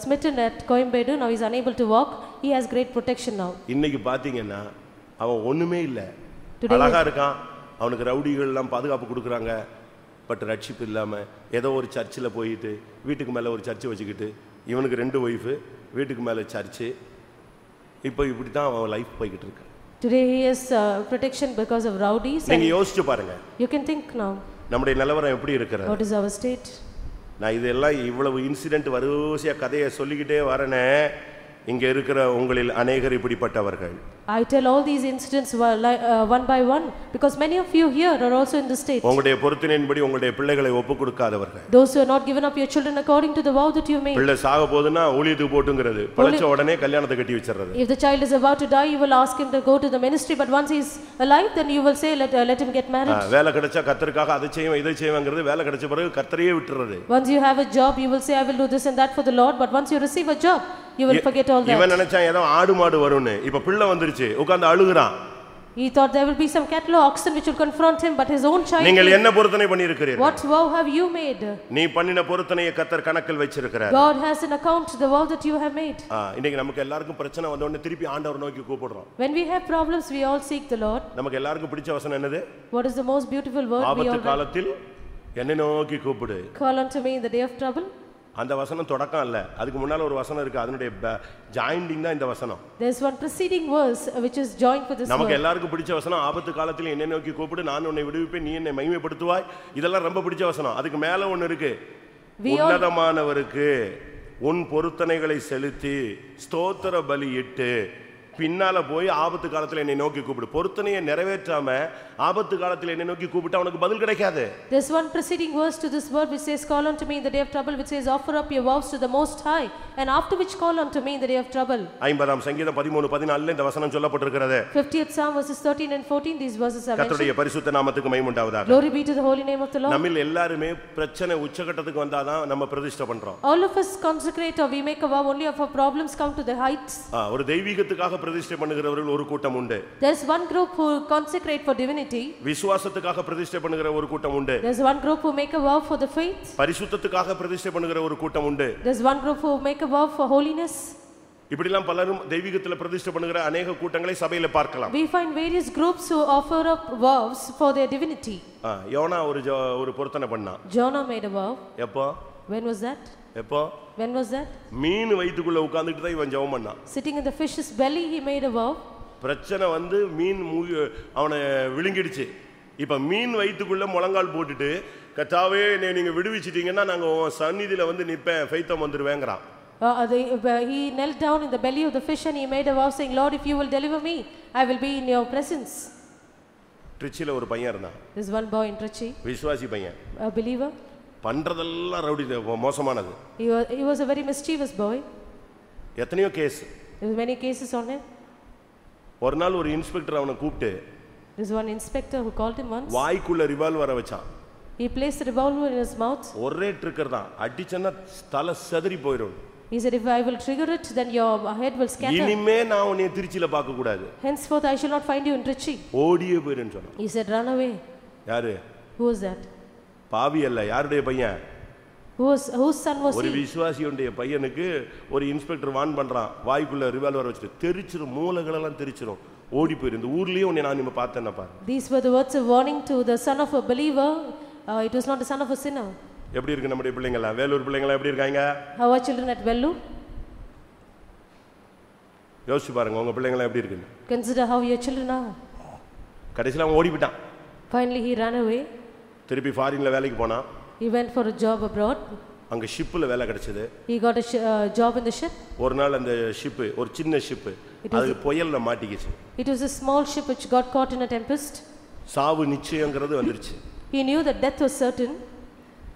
smitten at Coimbatore. Now he is unable to walk. He has great protection now. இன்னைக்கு பாத்தீங்கன்னா அவன் ஒண்ணுமே இல்ல. அழகா இருக்கான். அவனுக்கு ரவுடிகள் எல்லாம் பாதுகாப்பு கொடுக்கறாங்க. பட் ரட்சிப்பு இல்லாமல் ஏதோ ஒரு சர்ச்சில் போயிட்டு வீட்டுக்கு மேலே ஒரு சர்ச்சு வச்சுக்கிட்டு இவனுக்கு 2 ஒய்ஃபு வீட்டுக்கு மேலே சர்ச்சு இப்போ இப்படி தான் அவன் லைஃப் போய்கிட்டு இருக்கு. Today he has protection because of rowdies. நீங்கள் யோசிச்சு பாருங்க. You can think now. நம்முடைய நிலவரம் எப்படி இருக்கிறது? What is our state? நான் இதெல்லாம் இவ்வளவு இன்சிடென்ட் வரிசையாக கதையை சொல்லிக்கிட்டே வரேனே, இங்கே இருக்கிற உங்களில் அநேகர் இப்படிப்பட்டவர்கள். I tell all these incidents one by one because many of you here are also in the state. உங்களுடைய பொருத்தனையின்படி உங்களுடைய பிள்ளைகளை ஒப்புக் கொடுக்காதவர்கள். Those who are not given up your children according to the vow that you made. பிள்ளை சாக போகுதுன்னா ஊழியத்துக்கு போட்டுங்கிறது, பழச்ச உடனே கல்யாணத்தை கட்டி வச்சிடுறது. If the child is about to die, you will ask him to go to the ministry, but once he is alive, then you will say let him get married. வேலை கிடைச்சா கர்த்தருக்காக அதை செய்வேன் இதை செய்வேங்கிறது, வேலை கிடைச்ச பிறகு கர்த்தரையே விட்டுறது. Once you have a job, you will say I will do this and that for the Lord, but once you receive a job, you will forget all that. இவன் நினைச்சான் ஏதோ ஆடு மாடு வரும்னு, இப்ப பிள்ளை வந்துருச்சு உட்கார்ந்து அழுகுறான். He thought there will be some cattle or oxen which will confront him, but his own child. நீங்கள் என்ன பொருத்தனை பண்ணி இருக்கிறீர்கள்? What vow have you made? நீ பண்ணின பொருத்தனையை கர்த்தர் கணக்கில் வச்சிருக்கிறார். God has an account the vow that you have made. இன்னைக்கு நமக்கு எல்லாருக்கும் பிரச்சனை வந்த உடனே திருப்பி ஆண்டவர் நோக்கி கூப்பிடுறோம். When we have problems, we all seek the Lord. நமக்கு எல்லாருக்கும் பிடிச்ச வசனம் என்னது? What is the most beautiful word we all ஆபத்து காலத்தில் என்னை நோக்கி கூப்பிடு. Call unto me in the day of trouble. அந்த வசனம் தொடக்கம் இல்ல, அதுக்கு முன்னால ஒரு வசனம் இருக்கு, அதனுடைய ஜாயிண்டிங் தான் இந்த வசனம். There is one preceding verse which is joined for this word. நமக்கு எல்லாருக்கும் பிடிச்ச வசனம் ஆபத்து காலத்தில் என்னை நோக்கி கூப்பிடு, நான் உன்னை விடுவிப்பேன், நீ என்னை மகிமைப்படுத்துவாய். இதெல்லாம் ரொம்ப பிடிச்ச வசனம். அதுக்கு மேல ஒன்னு இருக்கு, உன்னதமானவருக்கு உன் பொருத்தனைகளை செலுத்தி ஸ்தோத்திர பலி இட்டு பின்னால போய் ஆபத்து காலத்துல என்னை நோக்கி கூப்பிடு. பொருத்தனையை நிறைவேற்றாம ஆபத்து காலத்துல என்னை நோக்கி கூப்பிட்டா உனக்கு பதில் கிடைக்காது. There's one preceding verse to this word which says call unto me in the day of trouble, which says offer up your vows to the most high, and after which call unto me in the day of trouble. 50ஆம் சங்கீதம் 13:14 இந்த வசனம் சொல்லப்பட்டிருக்கிறது. 50th Psalm verses 13 and 14, these verses are mentioned. கர்த்தருடைய பரிசுத்த நாமத்துக்கு மகிமை உண்டாவதாக. Glory be to the holy name of the Lord. நம்மில் எல்லாரும் பிரச்சனை உச்சகட்டத்துக்கு வந்தாதான் நம்ம பிரதிஷ்டை பண்றோம். All of us consecrate or we make a vow only if our problems come to the heights. ஒரு தெய்வீகத்துக்காக பிரதிஷ்டை பண்ணுகிறவர்கள் ஒரு கூட்டம் உண்டு. There's one group who consecrate for divinity. விசுவாசத்துக்காக பிரதிஷ்டை பண்ணுகிற ஒரு கூட்டம் உண்டு. There's one group who make a vow for the faith. பரிசுத்தத்துக்காக பிரதிஷ்டை பண்ணுகிற ஒரு கூட்டம் உண்டு. There's one group who make a vow for holiness. இப்படிலாம் பலரும் தெய்வீகத்துல பிரதிஷ்டை பண்ணுகிற अनेक கூட்டங்களை சபையில பார்க்கலாம். We find various groups who offer up vows for their divinity. Jonah ஒரு பொருத்தனை பண்ணான். Jonah made a vow. எப்போ? When was that? எப்போ? When was that? மீன் வயித்துக்குள்ள உட்கார்ந்துட்டு தான் இவன் ஜெபம் பண்ணான். Sitting in the fish's belly he made a vow. பிரச்சனை வந்து மீன் அவனை விழுங்கிடுச்சு. இப்ப மீன் வயித்துக்குள்ள முழங்கால் போட்டுட்டு கர்த்தாவே என்னை நீங்க விடுவிச்சிட்டீங்கன்னா நாங்க சந்நிதியில வந்து நிப்பேன், ஃபெய்த்தம் வந்துருவேங்கறான். He knelt down in the belly of the fish and he made a vow saying, Lord, if you will deliver me, I will be in your presence. ட்ரிச்சில ஒரு பையன் இருந்தான். There's one boy in Trichy. விசுவாசி பையன். A believer. பண்றதெல்லாம் rowdy மோசமானது. He was a very mischievous boy. எத்தனையோ case. There were many cases on him. ஒரு நாள் ஒரு இன்ஸ்பெக்டர் அவனை கூப்பிட்டு There's one inspector who called him once. வாய்க்குள்ள ரிவால்வரை வச்சான். He placed the revolver in his mouth. ஒரே ட்ரிக்கர் தான், அடிச்சனா தலை செதறி போயிடும். He said, if I will trigger it, then your head will scatter. இனிமே நான் உன்னை திருச்சில பார்க்க கூடாது. Henceforth I shall not find you in Trichy. ஓடியே போயிடுன்னு சொன்னான். He said, run away. யாரு? Who was that? பாவி அல்ல, யாருடைய பையன்? Whose son was ஒரு he? விசுவாசியுடைய பையனுக்கு ஒரு இன்ஸ்பெக்டர் வான் பண்றான், வாய்க்குள்ள ரிவால்வர் வச்சிட்டு தெரிச்சிரும், மூளைகளெல்லாம் தெரிச்சிரும், ஓடி போயிரு. இந்த ஊர்லயே உன்னை நான் நின்னு பார்த்தேன்னா பாரு. These were the words of warning to the son of a believer. It was not the son of a sinner. எப்படி இருக்கு நம்முடைய பிள்ளைங்களா? வேலூர் பிள்ளைங்களா எப்படி இருக்காங்க? How are children at Vellore? யோசிச்சு பாருங்க உங்க பிள்ளைங்களா எப்படி இருக்குன்னு. Consider how your children are. கடைசில அவன் ஓடி போயிட்டான். Finally he ran away. திருப்பி ஃபாரின்ல வேலைக்கு போனான். He went for a job abroad. அங்க ஷிப்ல வேலை கிடைச்சது. He got a job in the ship. ஒரு நாள் அந்த ஷிப் ஒரு சின்ன ஷிப் அது புயல்ல மாட்டிக்கிச்சு. It was a small ship which got caught in a tempest. சாவு நிச்சயம்ங்கிறது வந்துருச்சு. He knew that death was certain.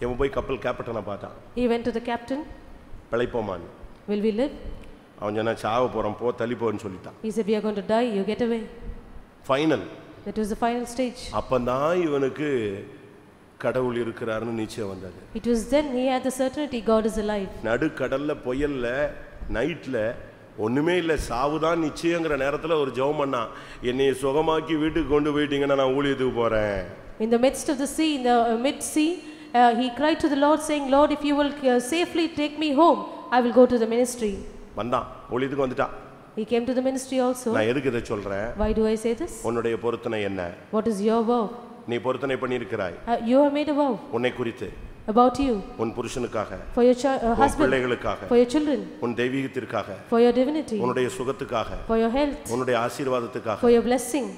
இவன் போய் கப்பல் கேப்டனை பார்த்தான். He went to the captain. பிழைப்போமான்னு. Will we live? அவன் சொன்னா சாவ போறோம், போ தள்ளி போன்னு சொல்லிட்டான். He said we are going to die, you get away. Final. That was the final stage. அப்பதான் இவனுக்கு கடவுள் இருக்கிறார்னு நிச்சயம் வந்தது. It was then he had the certainty God is alive. நடு கடல்ல புயல்ல நைட்ல ஒண்ணுமே இல்ல, சாவுதான் நிச்சயங்கிற நேரத்துல ஒரு ஜெபம் பண்ணா, என்னை சுகமாக்கி வீட்டுக்கு கொண்டு போயிட்டீங்கன்னா நான் ஊழியத்துக்கு போறேன். In the midst of the sea, in the mid sea, he cried to the Lord saying, Lord, if you will safely take me home, I will go to the ministry. வந்தான், ஊழியத்துக்கு வந்துட்டான். He came to the ministry also. நான் எதுக்கு இதை சொல்றேன்? Why do I say this? உன்னுடைய பொருத்தனை என்ன? What is your vow? நீ பொருத்தனை பண்ணியிருக்கிறாய். You have made a vow உன்னை குறித்து, about you, உன் புருஷனுக்காக, for your husband, பிள்ளைகளுக்காக, for your children, உன் தெய்வீகத்திற்காக, for your divinity, உன்னுடைய சுகத்துக்காக, for your health, உன்னுடைய ஆசீர்வாதத்துக்காக, for your blessing.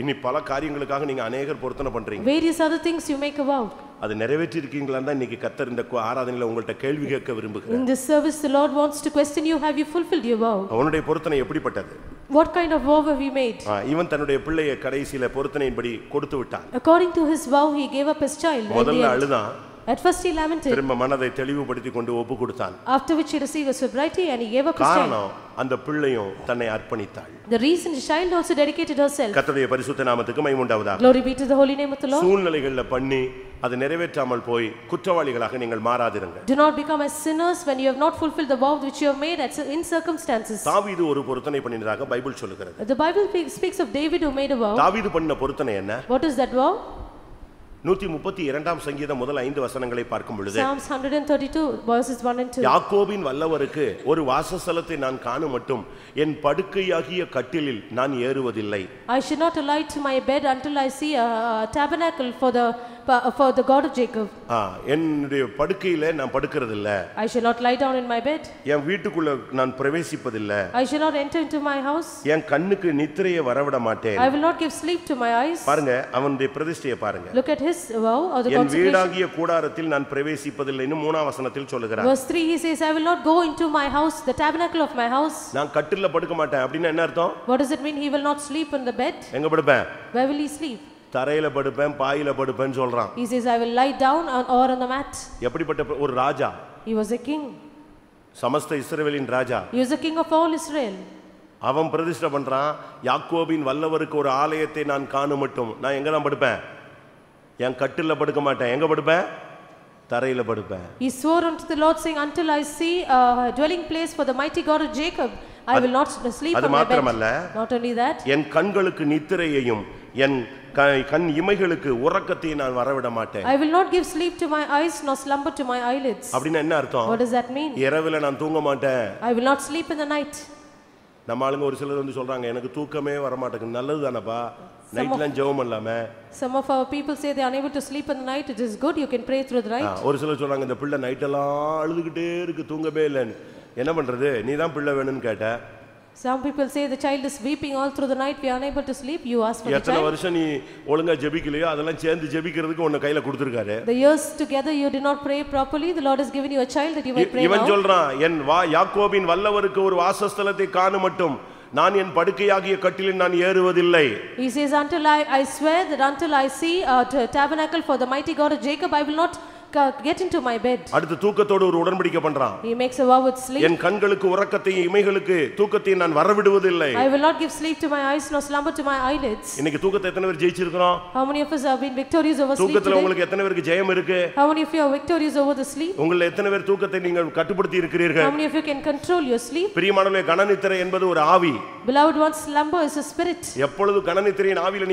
இனி பல காரியங்களுக்காக நீங்க अनेகர் பொருத்தனை பண்றீங்க. Various other things you make a vow. அது நிறைவேற்றி இருக்கீங்களான்னு தான் இன்னைக்கு கர்த்தர் இந்த ஆராதனையில உங்கள்ட்ட கேள்வி கேட்க விரும்புகிறார். In this service the Lord wants to question you, have you fulfilled your vow? அவனுடைய பொருத்தனை எப்படிப்பட்டது? What kind of vow have you made? இவன் தன்னுடைய பிள்ளையை கடைசியில பொருத்தனையின்படி கொடுத்து விட்டான். According to his vow he gave up his child. முதல்ல அழுதான். At first he lamented. திரும்ப மனதை தெளிவுபடுத்தி கொண்டு ஒப்பு கொடுத்தான். After which he received a sobriety and he gave up his child. காரணம் அந்த பிள்ளையும் தன்னை அர்ப்பணித்தாள். The reason the child also dedicated herself. கர்த்தருடைய பரிசுத்த நாமத்துக்கு மகிமை உண்டாவதாக. Glory be to the holy name of the Lord. சூழ்நிலைகள்ல பண்ணி அது நிறைவேற்றாமல் போய் குற்றவாளிகளாக நீங்கள் மாறாதிருங்கள். Do not become as sinners when you have not fulfilled the vow which you have made in circumstances. தாவீது ஒரு பொருத்தனை பண்ணினதாக பைபிள் சொல்லுகிறது. The Bible speaks of David who made a vow. தாவீது பண்ண பொருத்தனை என்ன? What is that vow? 132ஆம் சங்கீதம் முதல் 5 வசனங்களை பார்க்கும் பொழுது Psalms 132 verses 1 and 2. யாக்கோபின் வல்லவருக்கு ஒரு வாசஸ்தலத்தை நான் காணும் மட்டும் என் படுக்கையாகிய கட்டிலில் நான் ஏறுவதில்லை. I should not alight to my bed until I see a tabernacle for the God of Jacob. என்னுடைய படுக்கையில நான் படுக்கிறது இல்ல. I shall not lie down in my bed. என் வீட்டுக்குள்ள நான் பிரவேசிப்பதில்ல. I shall not enter into my house. என் கண்ணுக்கு நித்திரையை வரவிட மாட்டேன். I will not give sleep to my eyes. பாருங்க அவனுடைய பிரதிஷ்டையை பாருங்க. Look at his vow or the N consecration. வீடாகிய கூடாரத்தில் நான் பிரவேசிப்பதில்லைன்னு 3ஆம் வசனத்தில் சொல்லுகிறார். Verse 3 he says I will not go into my house, the tabernacle of my house. நான் கட்டில்ல படுக்க மாட்டேன். அப்படினா என்ன அர்த்தம்? What does it mean? He will not sleep on the bed. எங்க படுப்பேன்? Where will he sleep? தரையில படுப்பேன், பாயில படுப்பேன்னு சொல்றான். He says I will lie down or on the mat. எப்படிப்பட்ட ஒரு ராஜா? He was a king. சமஸ்த இஸ்ரவேலின் ராஜா. He was a king of all Israel. அவன் பிரதிஷ்டை பண்றான், யாக்கோபின் வல்லவருக்கு ஒரு ஆலயத்தை நான் காணும் மட்டும் நான் எங்க தான் படுப்பேன்? என் கட்டில்ல படுக்க மாட்டேன். எங்க படுப்பேன்? தரையில படுப்பேன். He swore unto the Lord saying until I see a dwelling place for the mighty God of Jacob I will not sleep on my bed. Not only that, என் கண்களுக்கு நித்திரையையும் என் கண் இமைகளுக்கு உறக்கத்தை நான் வரவிட மாட்டேன். I will not give sleep to my eyes nor slumber to my eyelids. அப்படினா என்ன அர்த்தம்? What does that mean? இரவில நான் தூங்க மாட்டேன். I will not sleep in the night. நம்ம ஆளுங்க ஒரு சிலர் வந்து சொல்றாங்க எனக்கு தூக்கமே வர மாட்டேங்குது. நல்லதுதானப்பா நைட்ல ஜெபம் பண்ணலாமே. Some of our people say they are unable to sleep in the night. It is good, you can pray through the night. ஒரு சிலர் சொல்றாங்க இந்த பிள்ளை நைட் எல்லாம் அழுதுகிட்டே இருக்கு தூங்கவே இல்லன்னு. என்ன பண்றது? நீ தான் பிள்ளை வேணும்னு கேட்ட. Some people say the child is weeping all through the night, we are unable to sleep. You ask for the child. எத்தனை வருஷம் நீ ஒழுங்கா ஜெபிக்கலையோ அதெல்லாம் சேர்ந்து ஜெபிக்கிறதுக்கு உன்னை கையில கொடுத்திருக்காரு. The years together you did not pray properly, the Lord has given you a child that you may pray now. இவன் சொல்றான் என் யாக்கோபின் வல்லவருக்கு ஒரு வாசஸ்தலத்தை காண மட்டும் நான் என் படுக்கையாகிய கட்டிலில் நான் ஏறுவதில்லை. He says until I swear that until I see a tabernacle for the mighty God of Jacob I will not get into my bed. அடுத்து தூக்கத்தோடு ஒரு உடன்படிக்கை பண்றான். He makes a vow with sleep. என் கண்களுக்கு உறக்கத்தையும் இமைகளுக்கு தூக்கத்தையும் நான் வரவிடுவதில்லை. I will not give sleep to my eyes nor slumber to my eyelids. இன்னைக்கு தூக்கத்தை எத்தனை பேர் ஜெயிச்சிருக்கோம்? How many of us have been victorious over sleep? தூக்கத்துல உங்களுக்கு எத்தனை பேருக்கு ஜெயம் இருக்கு? How many of you are victorious over the sleep? உங்கள எத்தனை பேர் தூக்கத்தை நீங்கள் கட்டுப்படுத்தி இருக்கிறீர்கள்? How many of you can control your sleep? பிரியமானவர்களே கனநித்திரை என்பது ஒரு ஆவி. Beloved ones, slumber is a spirit. எப்பொழுது கனநித்திரையின் ஆவியில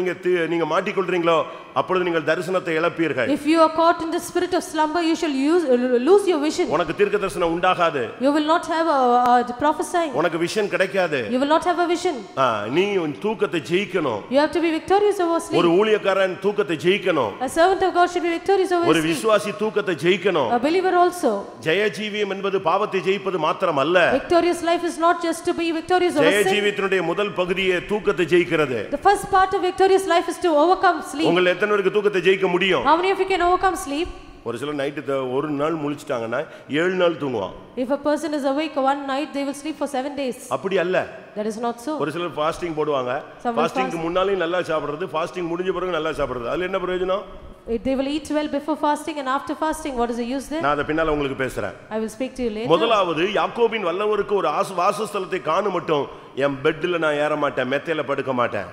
நீங்க மாட்டிக்கொள்றீங்களோ அப்பொழுது நீங்கள் தரிசனத்தை இழப்பீர்கள். If you are caught in the spirit of slumber you shall lose your vision. உனக்கு தீர்க்க தரிசனம் உண்டாகாது. You will not have a prophesying. உனக்கு விஷன் கிடைக்காது. You will not have a vision. நீ உன் தூக்கத்தை ஜெயிக்கணும். You have to be victorious over sleep. ஒரு ஊழியக்காரன் தூக்கத்தை ஜெயிக்கணும். A servant of God should be victorious over sleep. ஒரு விசுவாசி தூக்கத்தை ஜெயிக்கணும். A believer also. ஜெய ஜீவியம் என்பது பாவத்தை ஜெயிப்பது மாத்திரமல்ல. Victorious life is not just to be victorious over sin. ஜெய ஜீவியத்தினுடைய முதல் பகுதியே தூக்கத்தை ஜெயிக்கிறது. The first part of victorious life is to overcome sleep. உங்க எத்தனை பேருக்கு தூக்கத்தை ஜெயிக்க முடியும்? How many of you can overcome sleep? ஒரு சில நைட்டு ஒரு நாள் முழிச்சிட்டாங்கன்னா 7 நாள் தூங்குவான். If a person is awake one night they will sleep for 7 days. அப்படி அல்ல. That is not so. ஒரு சிலர் ஃபாஸ்டிங் போடுவாங்க. ஃபாஸ்டிங்க்கு முன்னாலயும் நல்லா சாப்பிடுறது, ஃபாஸ்டிங் முடிஞ்ச பிறகு நல்லா சாப்பிடுறது. அதுல என்ன பிரயோஜனம்? They will eat well before fasting and after fasting. What is the use there? நான் அத பின்னால உங்களுக்கு பேசுறேன். I will speak to you later. முதலாவது யாக்கோபின் வல்லவருக்கு ஒரு வாசஸ்தலத்தை காண மட்டும் என் பெட்ல நான் ஏற மாட்டேன், மெத்தையில படுக்க மாட்டேன்.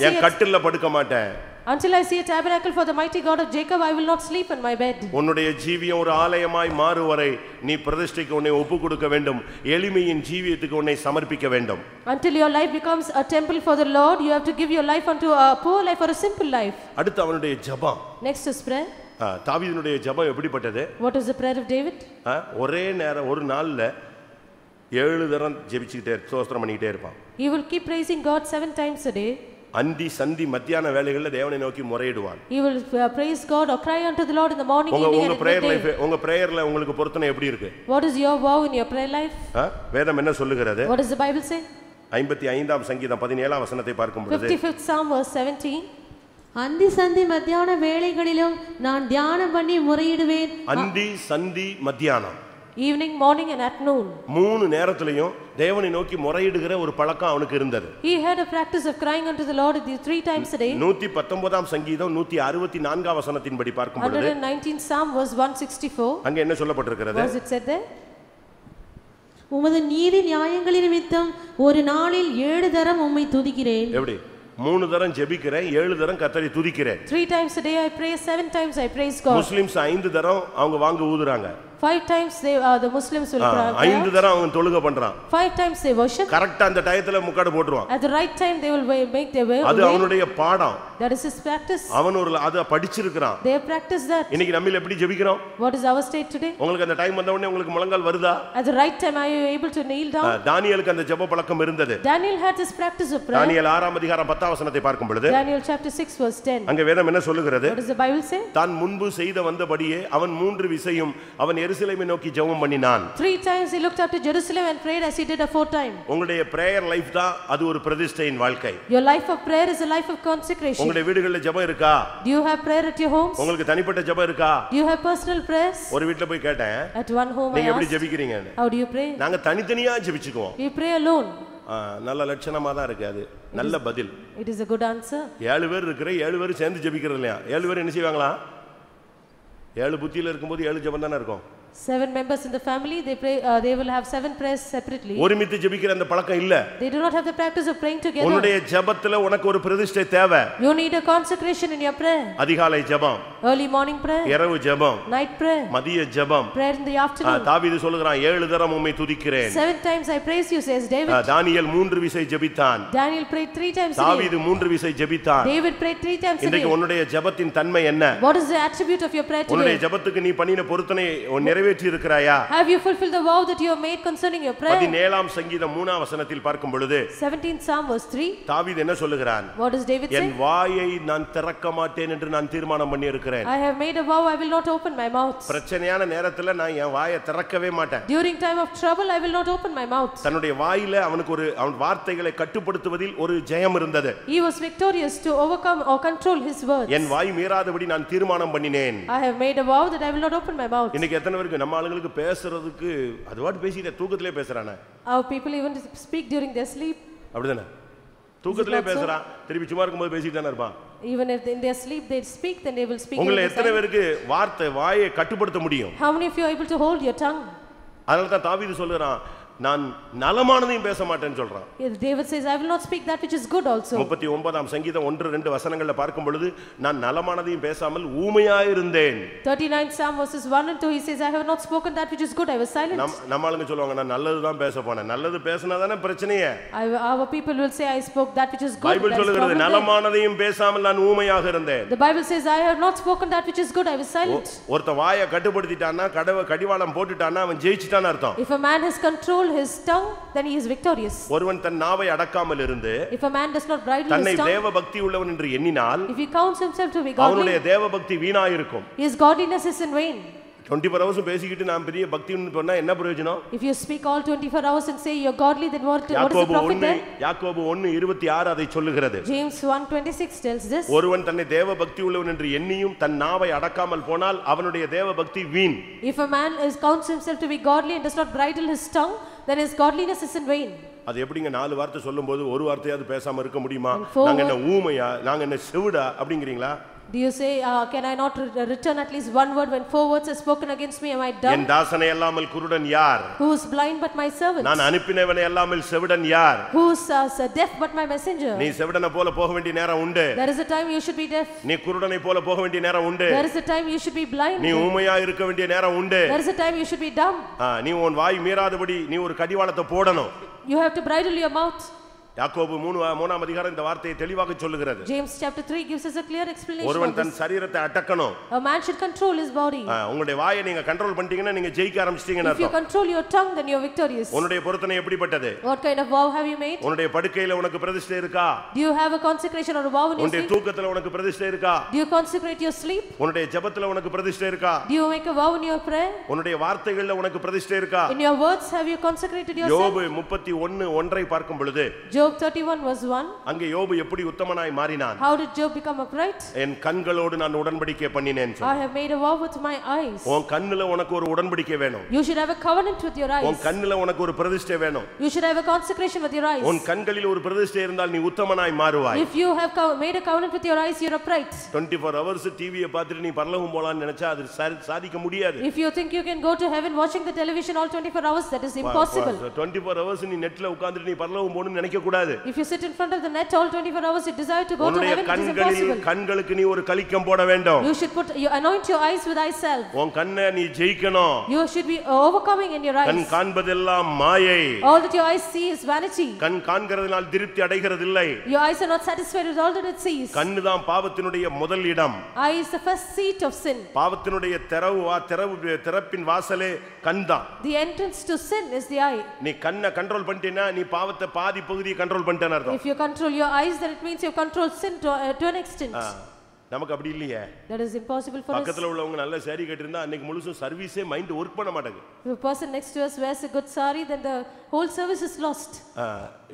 என் கட்டில்ல படுக்க மாட்டேன். Until I see a tabernacle for the mighty God of Jacob I will not sleep in my bed. உன்னுடைய ஜீவியம் ஒரு ஆலயமாய் மாறும் வரை நீ பிரதிஷ்டைக்கு உன்னை ஒப்பு கொடுக்க வேண்டும். எளிமையின் ஜீவியத்துக்கு உன்னை சமர்ப்பிக்க வேண்டும். Until your life becomes a temple for the Lord you have to give your life unto a poor life or a simple life. அடுத்து அவனுடைய ஜெபம். Next is prayer. தாவீதுனுடைய ஜெபம் எப்படிப்பட்டது? What is the prayer of David? ஒரே நேரம் ஒரு நாள்ல 7 தரம் ஜெபிச்சிட்டே ஸ்தோத்திரம் பண்ணிட்டே இருப்பான். He will keep praising God 7 times a day. அந்தி சந்தி மத்தியான வேளைகளில் தேவனை நோக்கி முறையிடுவான். He will praise God or cry unto the Lord in the morning, evening and midday. உங்க பிரேயர்ல உங்களுக்கு பொருத்தனை எப்படி இருக்கு? What is your vow in your prayer life? வேதம் என்ன சொல்லுகிறது? What does the Bible say? 55ஆம் சங்கீதம் 17ஆம் வசனத்தை பார்க்கும் பொழுது 55th Psalm verse 17. அந்தி சந்தி மத்தியான வேளைகளிலும் நான் தியானம் பண்ணி முறையிடுவேன். அந்தி சந்தி மத்தியானம், evening, morning and at noon. மூணு நேரத்திலையும் தேவனை நோக்கி முறையிடுகிற ஒரு பழக்கம் அவனுக்கு இருந்தது. He had a practice of crying unto the Lord 3 times a day. 119ஆம் சங்கீதம் 164ஆம் வசனத்தின்படி பார்க்கும் பொழுது 119th Psalm verse 164. அங்க என்ன சொல்லப்பட்டிருக்கிறது? Was it said there? உமது நீதி நியாயங்களின் நிமித்தம் ஒரு நாளில் 7 தரம் உம்மை துதிக்கிறேன். எப்படி? 3 தரம் ஜெபிக்கிறேன், 7 தரம் கர்த்தரை துதிக்கிறேன். 3 times a day I pray, 7 times I praise God. Muslims 5 தரம் அவங்க வாங்க ஊதுறாங்க. 5 times the Muslims will cry. 5 தரம் அவங்க தொழுகை பண்றான். 5 times they worship. கரெக்ட்டா அந்த டயத்துல முக்காடு போடுவான். At the right time they will make their way. அது அவனுடைய பாடம். That is his practice. அவன் அத படிச்சிருக்கான். They have practiced that. இன்னைக்கு நம்மில எப்படி ஜெபிக்கிறோம்? What is our state today? உங்களுக்கு அந்த டைம் வந்த உடனே உங்களுக்கு முழங்கால் வருதா? At the right time are you able to kneel down? தானியேலுக்கு அந்த ஜெப பழக்கம் இருந்தது. Daniel had this practice of prayer. தானியேல் 6ஆம் அதிகாரம் 10ஆம் வசனத்தை பார்க்கும் பொழுது Daniel chapter 6 verse 10. அங்க வேதம் என்ன சொல்லுகிறது? What does the Bible say? தான் முன்பு செய்த வந்தபடியே அவன் 3 விசையும் அவன் எருசலேமை நோக்கி ஜெபம் பண்ணினான். 3 times he looked up to Jerusalem and prayed as he did a 4th time. உங்களுடைய பிரேயர் லைஃப் தான் அது ஒரு பிரதிஷ்டையின் வாழ்க்கை. Your life of prayer is a life of consecration. உங்களுடைய வீடுகளில் ஜெபம் இருக்கா? Do you have prayer at your homes? உங்களுக்கு தனிப்பட்ட ஜெபம் இருக்கா? Do you have personal prayers? ஒரு வீட்ல போய் கேட்டேன், At one home I நீங்க எப்படி asked, ஜெபிக்கிறீங்கன்னு. how do you pray? நாங்க தனித்தனியா ஜெபிச்சுக்குவோம். We pray alone. நல்ல லட்சணமா தான் இருக்கு, அது நல்ல பதில். It is a good answer. 7 பேர் இருக்கிற 7 பேர் சேர்ந்து ஜெபிக்கிறது இல்லையா? 7 பேர் என்ன செய்வாங்களா? 7 புத்தியில இருக்கும்போது 7 ஜெபம் தானே இருக்கும். 7 members in the family, they pray. They will have 7 prayers separately. ஒருமித்து ஜெபிக்கிற அந்த பழக்கம் இல்ல. They do not have the practice of praying together. உன்னுடைய ஜெபத்துல உனக்கு ஒரு பிரதிஷ்டை தேவை. You need a consecration in your prayer. அதிகாலை ஜெபம், Early morning prayer, இரவு ஜெபம், night prayer, மதிய ஜெபம். prayer in the afternoon. தாவீது சொல்றான், 7 தரம் உம்மை துதிக்கிறேன். 7 times I praise you, says David. தானியேல் 3 விசை ஜெபித்தான். Daniel prayed 3 times a day. தாவீது 3 விசை ஜெபித்தான். David prayed 3 times a day. இன்றைக்கு உன்னுடைய ஜெபத்தின் தன்மை என்ன? What is the attribute of your prayer உன்னுடைய today? ஜெபத்துக்கு நீ பண்ணின பொருத்தனை நிறைவேற்றி இருக்கிறாயா? Have you fulfilled the vow that you have made concerning your prayer? 17ஆம் சங்கீதம் 3ஆம் வசனத்தில் பார்க்கும் பொழுது 17th Psalm verse 3. தாவீது என்ன சொல்லுகிறான்? What does David say? என் வாயை நான் திறக்க மாட்டேன் என்று நான் தீர்மானம் பண்ணி இருக்கிறேன். I have made a vow, I will not open my mouth. பிரச்சனையான நேரத்துல நான் என் வாயை திறக்கவே மாட்டேன். During time of trouble I will not open my mouth. தன்னுடைய வாயில அவனுக்கு அவன் வார்த்தைகளை கட்டுப்படுத்துவதில் ஒரு ஜெயம் இருந்தது. He was victorious to overcome or control his words. என் வாய் மீறாதபடி நான் தீர்மானம் பண்ணினேன். I have made a vow that I will not open my mouth. இன்னைக்கு எத்தனை பேருக்கு நம்ம ஆளுங்களுக்கு பேசுறதுக்கு அதுவாட்டு பேசிட்டே தூக்கத்திலே பேசுறானே. Our people even speak during their sleep. அப்படிதானே? தூக்கத்திலே பேசுறான், திருப்பி சும்மா இருக்கும்போது பேசிட்டு தானே இருப்பான். Even if in their sleep they speak, then they will speak. உங்களை எத்தனை பேருக்கு வாயை கட்டுப்படுத்த முடியும்? How many of you are able to hold your tongue? அதனால தான் தாவீது சொல்றான், நான் நலமானதையும் பேச மாட்டேன்னு சொல்றான். David says, I will not speak that which is good also. 39ஆம் சங்கீதம் 1-2 வசனங்கள்ல பார்க்கும் பொழுது நான் நலமானதையும் பேசாமல் ஊமையாய் இருந்தேன். 39th Psalm verses 1 and 2, he says, I have not spoken that which is good, I was silent. நம்ம ஆளுங்க சொல்லுவாங்க, நான் நல்லது தான் பேச போனேன். நல்லது பேசினா தானே பிரச்சனையே. Our people will say, I spoke that which is good. Bible சொல்லுகிறது நலமானதையும் பேசாமல் நான் ஊமையாக இருந்தேன். The Bible says, I have not spoken that which is good, I was silent. ஒருத்த வாயை கட்டுப்படுத்திட்டானா, கடிவாளம் போட்டுட்டானா அவன் ஜெயிச்சிட்டான்னு அர்த்தம். If a man has control his tongue, then he is victorious. ஒருவன் தன் நாவை அடக்காமல் இருந்து If a man does not bridle தன்னை his tongue, தேவபக்தி உள்ளவன் என்று எண்ணினால் if he counts himself to be அவனுடைய godly, தேவபக்தி வீணாயிருக்கும். his godliness is in vain. 24 hours பேசிக்கிட்டு நான் பெரிய பக்தின்னு சொன்னா என்ன பிரயோஜனம்? If you speak all 24 hours and say you're godly, then what is the profit then? யாக்கோபு 1:26 அதை சொல்லுகிறது. James 1:26 tells this. ஒருவன் தன்னை தேவபக்தி உள்ளவன் என்று எண்ணியும் தன் நாவை அடக்காமல் போனால் அவனுடைய தேவபக்தி வீண். If a man counts himself to be godly and does not bridle his tongue, then his godliness is in vain. அது எப்படிங்க 4 வார்த்தை சொல்லும்போது ஒரு வார்த்தையாவது பேசாம இருக்க முடியுமா? நாங்க என்ன ஊமையா, நாங்க என்ன செவிடா அப்படிங்கறீங்களா? Do you say, can I not return at least one word when 4 words are spoken against me? Am I dumb? என் தாசனை அல்லாமல் குருடன் யார்? Who is blind but my servant? நான் அனுப்பினவனை அல்லாமல் செவிடன் யார்? Who is deaf but my messenger? நீ செவிடனை போல போக வேண்டிய நேரம் உண்டு. There is a time you should be deaf. நீ குருடனை போல போக வேண்டிய நேரம் உண்டு. There is a time you should be blind. நீ ஊமையா இருக்க வேண்டிய நேரம் உண்டு. There is a time you should be dumb. நீ உன் வாய் மீறாதபடி நீ ஒரு கடிவாளத்தை போடணும். You have to bridle your mouth. யாக்கோபு 3ஆம் அதிகாரம் இந்த வார்த்தையை தெளிவாக சொல்லுகிறது. James chapter 3 gives us a clear explanation. ஒருவன் தன் சரீரத்தை அடக்கணும். A man should control his body. உங்களுடைய வாயை நீங்க கண்ட்ரோல் பண்ணிட்டீங்கன்னா நீங்க ஜெயிக்க ஆரம்பிச்சிட்டீங்கன்னு அர்த்தம். If you control your tongue then you are victorious. உன்னுடைய பொருத்தனை எப்படிப்பட்டது? What kind of vow have you made? உன்னுடைய படுக்கையில உனக்கு பிரதிஷ்டை இருக்கா? Do you have a consecration or a vow in your sleep? உன்னுடைய தூக்கத்துல உனக்கு பிரதிஷ்டை இருக்கா? Do you consecrate your sleep? உன்னுடைய ஜெபத்துல உனக்கு பிரதிஷ்டை இருக்கா? Do you make a vow in your prayer? உன்னுடைய வார்த்தைகள்ல உனக்கு பிரதிஷ்டை இருக்கா? In your words have you consecrated yourself? யோபு 31:1 பார்க்கும் பொழுது Job 31:1 அங்கே யோபு எப்படி உத்தமனாய் மாறினான்? How did Job become upright? என் கண்களோடு நான் உடன்படிக்கை பண்ணினேன். I have made a vow with my eyes. உன் கண்ணுல உனக்கு ஒரு உடன்படிக்கை வேணும். You should have a covenant with your eyes. உன் கண்ணுல உனக்கு ஒரு பிரதிஷ்டை வேணும். You should have a consecration with your eyes. உன் கண்களில் ஒரு பிரதிஷ்டை இருந்தால் நீ உத்தமனாய் மாறுவாய். If you have made a covenant with your eyes, you are upright. 24 hours டிவியை பார்த்துட்டு நீ பரலோகம் போலாம்னு நினைச்சா அது சாதிக்க முடியாது. If you think you can go to heaven watching the television all 24 hours, that is impossible. 24 hours நீ நெட்ல உட்கார்ந்துட்டு நீ பரலோகம் போணும்னு நினைக்க கூடாது. If you sit in front of the net all 24 hours, you desire to go to heaven, it is impossible. கண்களுக்கு நீ ஒரு கலிக்கம் போட வேண்டும். You should anoint your eyes with thyself. உன் கண்ணை நீ ஜெயிக்கணும். You should be overcoming in your eyes. கண் காண்பதெல்லாம் மாயை. All that your eyes see is vanity. கண் காண்கிறதுனால் திருப்தி அடைகிறதில்லை. Your eyes are not satisfied with all that it sees. கண்ணு தான் பாவத்தினுடைய முதல் இடம். Eye is the first seat of sin. பாவத்தினுடைய திறப்பின் வாசலே கண் தான். The entrance to sin is the eye. நீ கண்ணை கண்ட்ரோல் பண்ணிட்டேன்னா நீ பாவத்தை பாதி பகுதியை கண்ட்ரோல் பண்ணிட்டேன்னு அர்த்தம். If you control your eyes, then it means you control sin to an extent. நமக்கு அப்படி இல்லையே. That is impossible for us. பக்கத்துல உள்ளவங்க நல்ல saree கட்டிருந்தா அன்னைக்கு முழுசும் சர்வீஸே மைண்ட் வர்க் பண்ண மாட்டாங்க. If a person next to us wears a good saree, then the whole service is lost.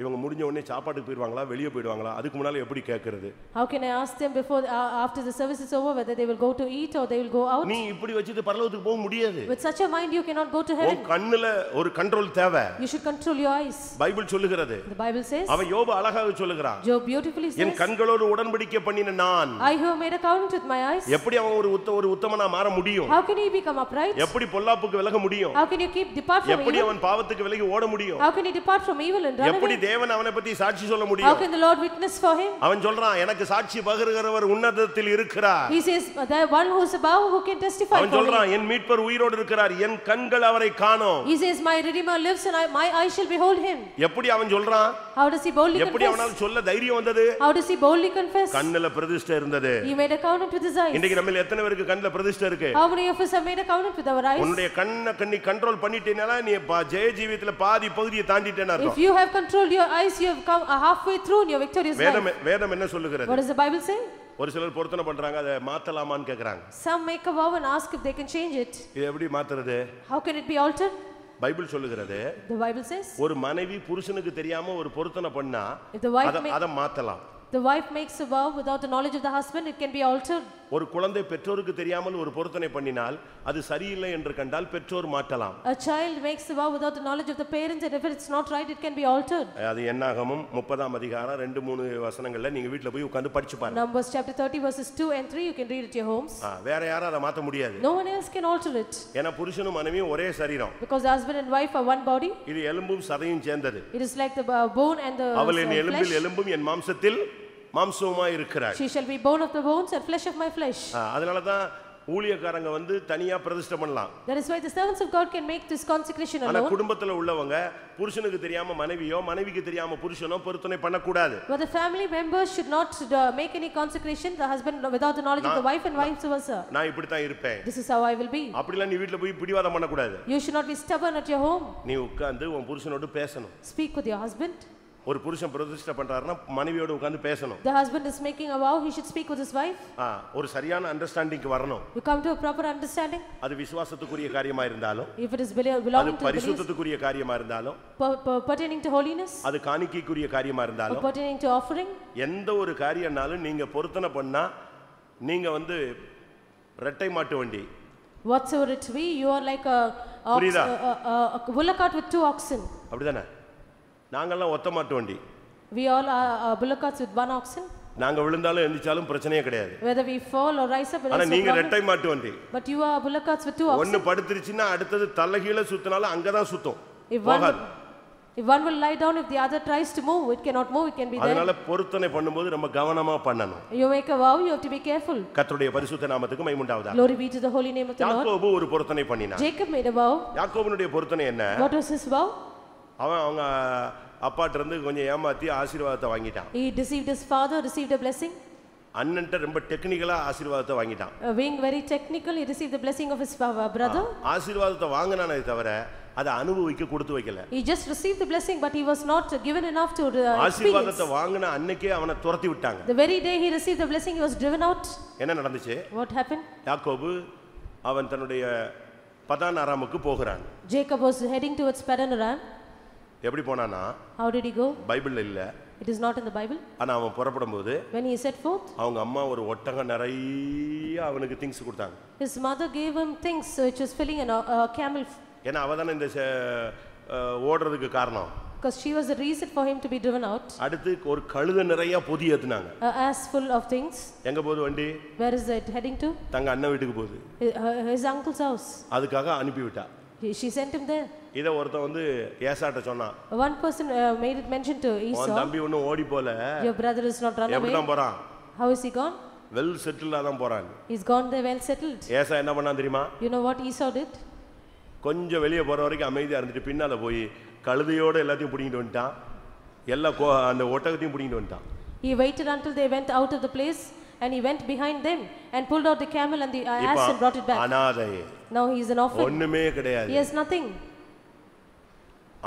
இவங்க முடிஞ்ச உடனே சாப்பாட்டுக்கு போயிடுவாங்களா வெளியே போயிடுவாங்களா அதுக்கு முன்னால எப்படி கேக்குறது? How can I ask them before after the service is over whether they will go to eat or they will go out? நீ இப்படி வச்சிட்டு பரலோகத்துக்கு போக முடியாது. With such a mind you cannot go to heaven. உன் கண்ணுல ஒரு control தேவை. You should control your eyes. Bible சொல்லுகிறது. The Bible says. அவன் யோபு அழகாக சொல்லுகிறான். Job beautifully says. என் கண்களோடு உடன்படிக்கை பண்ணின நான். I have made a covenant with my eyes. எப்படி அவன் ஒரு உத்தமனா மாற முடியும்? How can he become upright? எப்படி பொல்லாப்புக்கு விலக முடியும்? How can you depart from evil? எப்படி அவன் பாவத்துக்கு விலகி ஓட முடியும்? How can he depart from evil and run away? எப்படி தேவன் அவனை பத்தி சாட்சி சொல்ல முடியும்? How can the Lord witness for him? அவன் சொல்றான் எனக்கு சாட்சி பகிர்கிறவர் உன்னதத்தில் இருக்கிறார். He says the one who is above who can testify for me. அவன் சொல்றான் என் மீட்பர் உயிரோடு இருக்கிறார் என் கண்கள் அவரை காணும். He says my redeemer lives and my eyes shall behold him. எப்படி அவன் சொல்றான்? How does he boldly confess? எப்படி அவனால சொல்ல தைரியம் வந்தது? How does he boldly confess? கண்ணுல பிரதிஷ்டை இருந்தது. He made a covenant with his eyes. இன்னைக்கு நம்மள எத்தனை பேருக்கு கண்ணுல பிரதிஷ்டை இருக்கு? How many of us have made a covenant with our eyes? உன்னுடைய கண்ணை கண்ட்ரோல் பண்ணிட்டேனால நீ ஜெய ஜீவியத்துல பாதி பகுதியை தாண்டிட்டேன்னு அர்த்தம். If you have controlled your eyes, you have come halfway through in your victorious life. வேதம் என்ன சொல்லுகிறது? What does the Bible say? ஒரு சிலர் பொருத்தனை பண்றாங்க அதை மாத்தலாமான்னு கேக்குறாங்க. Some make a vow and ask if they can change it. இது எப்படி மாத்துறது? How can it be altered? Bible சொல்லுகிறது. The Bible says. ஒரு மனைவி புருஷனுக்கு தெரியாம ஒரு பொருத்தனை பண்ணா அத மாத்தலாம். The wife makes a vow without the knowledge of the husband, it can be altered. ஒரு குழந்தை பெற்றோருக்கு தெரியாமல் ஒரு பொருத்தனை பண்ணினால் அது சரியில்லை என்று கண்டால் பெற்றோர் மாற்றலாம். A child makes a vow without the knowledge of the parents, and if it's not right, it can be altered. அது என்னாகமம் 30ஆம் அதிகாரம் 2-3 வசனங்கள்ல நீங்க வீட்ல போய் உட்கார்ந்து படிச்சு பாருங்க. Numbers chapter 30 verses 2 and 3 you can read at your homes. வேற யாரும் அத மாத்த முடியாது. No one else can alter it. ஏனா புருஷனும் மனைவியும் ஒரே சரீரம். Because the husband and wife are one body. இது எலும்பும் சதையும் சேர்ந்தது. It is like the bone and the அவள் என் எலும்பில் எலும்பும் என் மாம்சத்தில் மாம்சமாய் இருக்கிறார். She shall be bone of the bones and flesh of my flesh. அதனால தான் ஊழியக்காரங்க வந்து தனியா பிரதிஷ்டை பண்ணலாம். That is why the servants of God can make this consecration alone. ஆனா குடும்பத்துல உள்ளவங்க புருஷனுக்கு தெரியாம மனைவியோ மனைவிக்கு தெரியாம புருஷனோ பொருத்தனை பண்ண கூடாது. But the family members should not make any consecration, the husband without the knowledge of the wife and vice versa. நான் இப்படி தான் இருப்பேன். This is how I will be. அப்படிலாம் நீ வீட்ல போய் பிடிவாதம் பண்ண கூடாது. You should not be stubborn at your home. நீ உட்கார்ந்து உன் புருஷனோடு பேசணும். Speak with your husband. ஒரு புருஷன் பிரதிஷ்டை பண்றாருன்னா மனைவியோட உட்கார்ந்து பேசணும். The husband is making a vow, he should speak with his wife. ஒரு சரியான அண்டர்ஸ்டாண்டிங்க்கு வரணும். You come to a proper understanding. அது விசுவாசத்துக்குரிய காரியமா இருந்தாலும், if it is belonging to பரிசுத்தத்துக்குரிய காரியமா இருந்தாலும், pertaining to holiness, அது காணிக்கைக்குரிய காரியமா இருந்தாலும், pertaining to offering, எந்த ஒரு காரியம்னாலும் நீங்க பொருத்தனை பண்ணா நீங்க வந்து ரெட்டை மாட்டு வண்டி. whatsoever it be, you are like a bullock cart with 2 oxen. அப்படிதானே? நாங்கெல்லாம் ஒத்த மாட்டு வண்டி. We all are bullock carts with 1 oxen. நாங்க விழுந்தாலும் எந்திச்சாலும் பிரச்சனையே கிடையாது. Whether we fall or rise up, ஆனா நீங்க ரெட்டை மாட்டு வண்டி. But you are bullock carts with 2 oxen. ஒன்னு படுத்துருச்சுன்னா அடுத்தது தலைகீழ சுத்தினாலும் அங்கதான் சுத்தும். If one will lie down, if the other tries to move, it cannot move, it can be there. அதனால பொருத்தனை பண்ணும்போது நம்ம கவனமா பண்ணணும். You make a vow, you have to be careful. கர்த்தருடைய பரிசுத்த நாமத்துக்கு மகிமை உண்டாவதாக. Glory be to the holy name of the Lord. யாக்கோபு ஒரு பொருத்தனை பண்ணினான். Jacob made a vow. யாக்கோபுனுடைய பொருத்தனை என்ன? What was his vow? அவங்க அப்பாட்ட இருந்து கொஞ்சம் ஏமாத்தி ஆசீர்வாதத்தை வாங்கிட்டான். He deceived his father, received a blessing. அண்ணன்ட்ட ரொம்ப டெக்னிக்கலா ஆசீர்வாதத்தை வாங்கிட்டான். Being very technical, he received the blessing of his brother. ஆசீர்வாதத்தை வாங்கினானே தவிர அதை அனுபவிக்க கொடுத்து வைக்கல. He just received the blessing, but he was not given enough to experience. ஆசீர்வாதத்தை வாங்கின அன்னைக்கே அவனை துரத்தி விட்டாங்க. The very day he received the blessing, he was driven out. என்ன நடந்துச்சு? What happened? யாக்கோபு அவன் தன்னுடைய பதான் அராமுக்கு போகிறான். Jacob was heading towards Padan Aram. எப்படி போனானா? How did he go? பைபிள்ல இல்ல. It is not in the Bible. ஆனா அவன் புறப்படும்போது When he set forth, அவங்க அம்மா ஒரு ஒட்டகம் நிறைய அவனுக்கு திங்ஸ் கொடுத்தாங்க. his mother gave him things which was filling a camel. ஏன்னா அவதானே இந்த ஓடுறதுக்கு காரணம். Because she was the reason for him to be driven out. அடுத்து ஒரு கழுதை நிறைய பொதி ஏத்துனாங்க. As full of things. எங்க போகுது வண்டி? Where is it heading to? தங்க அண்ணன் வீட்டுக்கு போகுது. His uncle's house. அதுக்காக அனுப்பி விட்டா. She sent him there. இத ஒருத்தன் வந்து ஏசாட்ட சொன்னான். One person made it mention to Esau. உன் தம்பி ஒண்ணும் ஓடி போல. Your brother is not run away. எப்படி தான் போறான்? How is he gone? Well செட்டில்டா தான் போறான். He's gone there well settled. ஏசா என்ன பண்ணான் தெரியுமா? You know what Esau did? கொஞ்சம் வெளியே போற வரைக்கும் அமைதியா இருந்துட்டு பின்னால போய் கழுதையோட எல்லாத்தையும் புடிங்கிட்டு வந்துட்டான். எல்லா அந்த ஒட்டகத்தையும் புடிங்கிட்டு வந்துட்டான். He waited until they went out of the place and he went behind them and pulled out the camel and the ass and brought it back. அனாதை. Now he is an orphan. ஒண்ணுமே கிடையாது. He has nothing.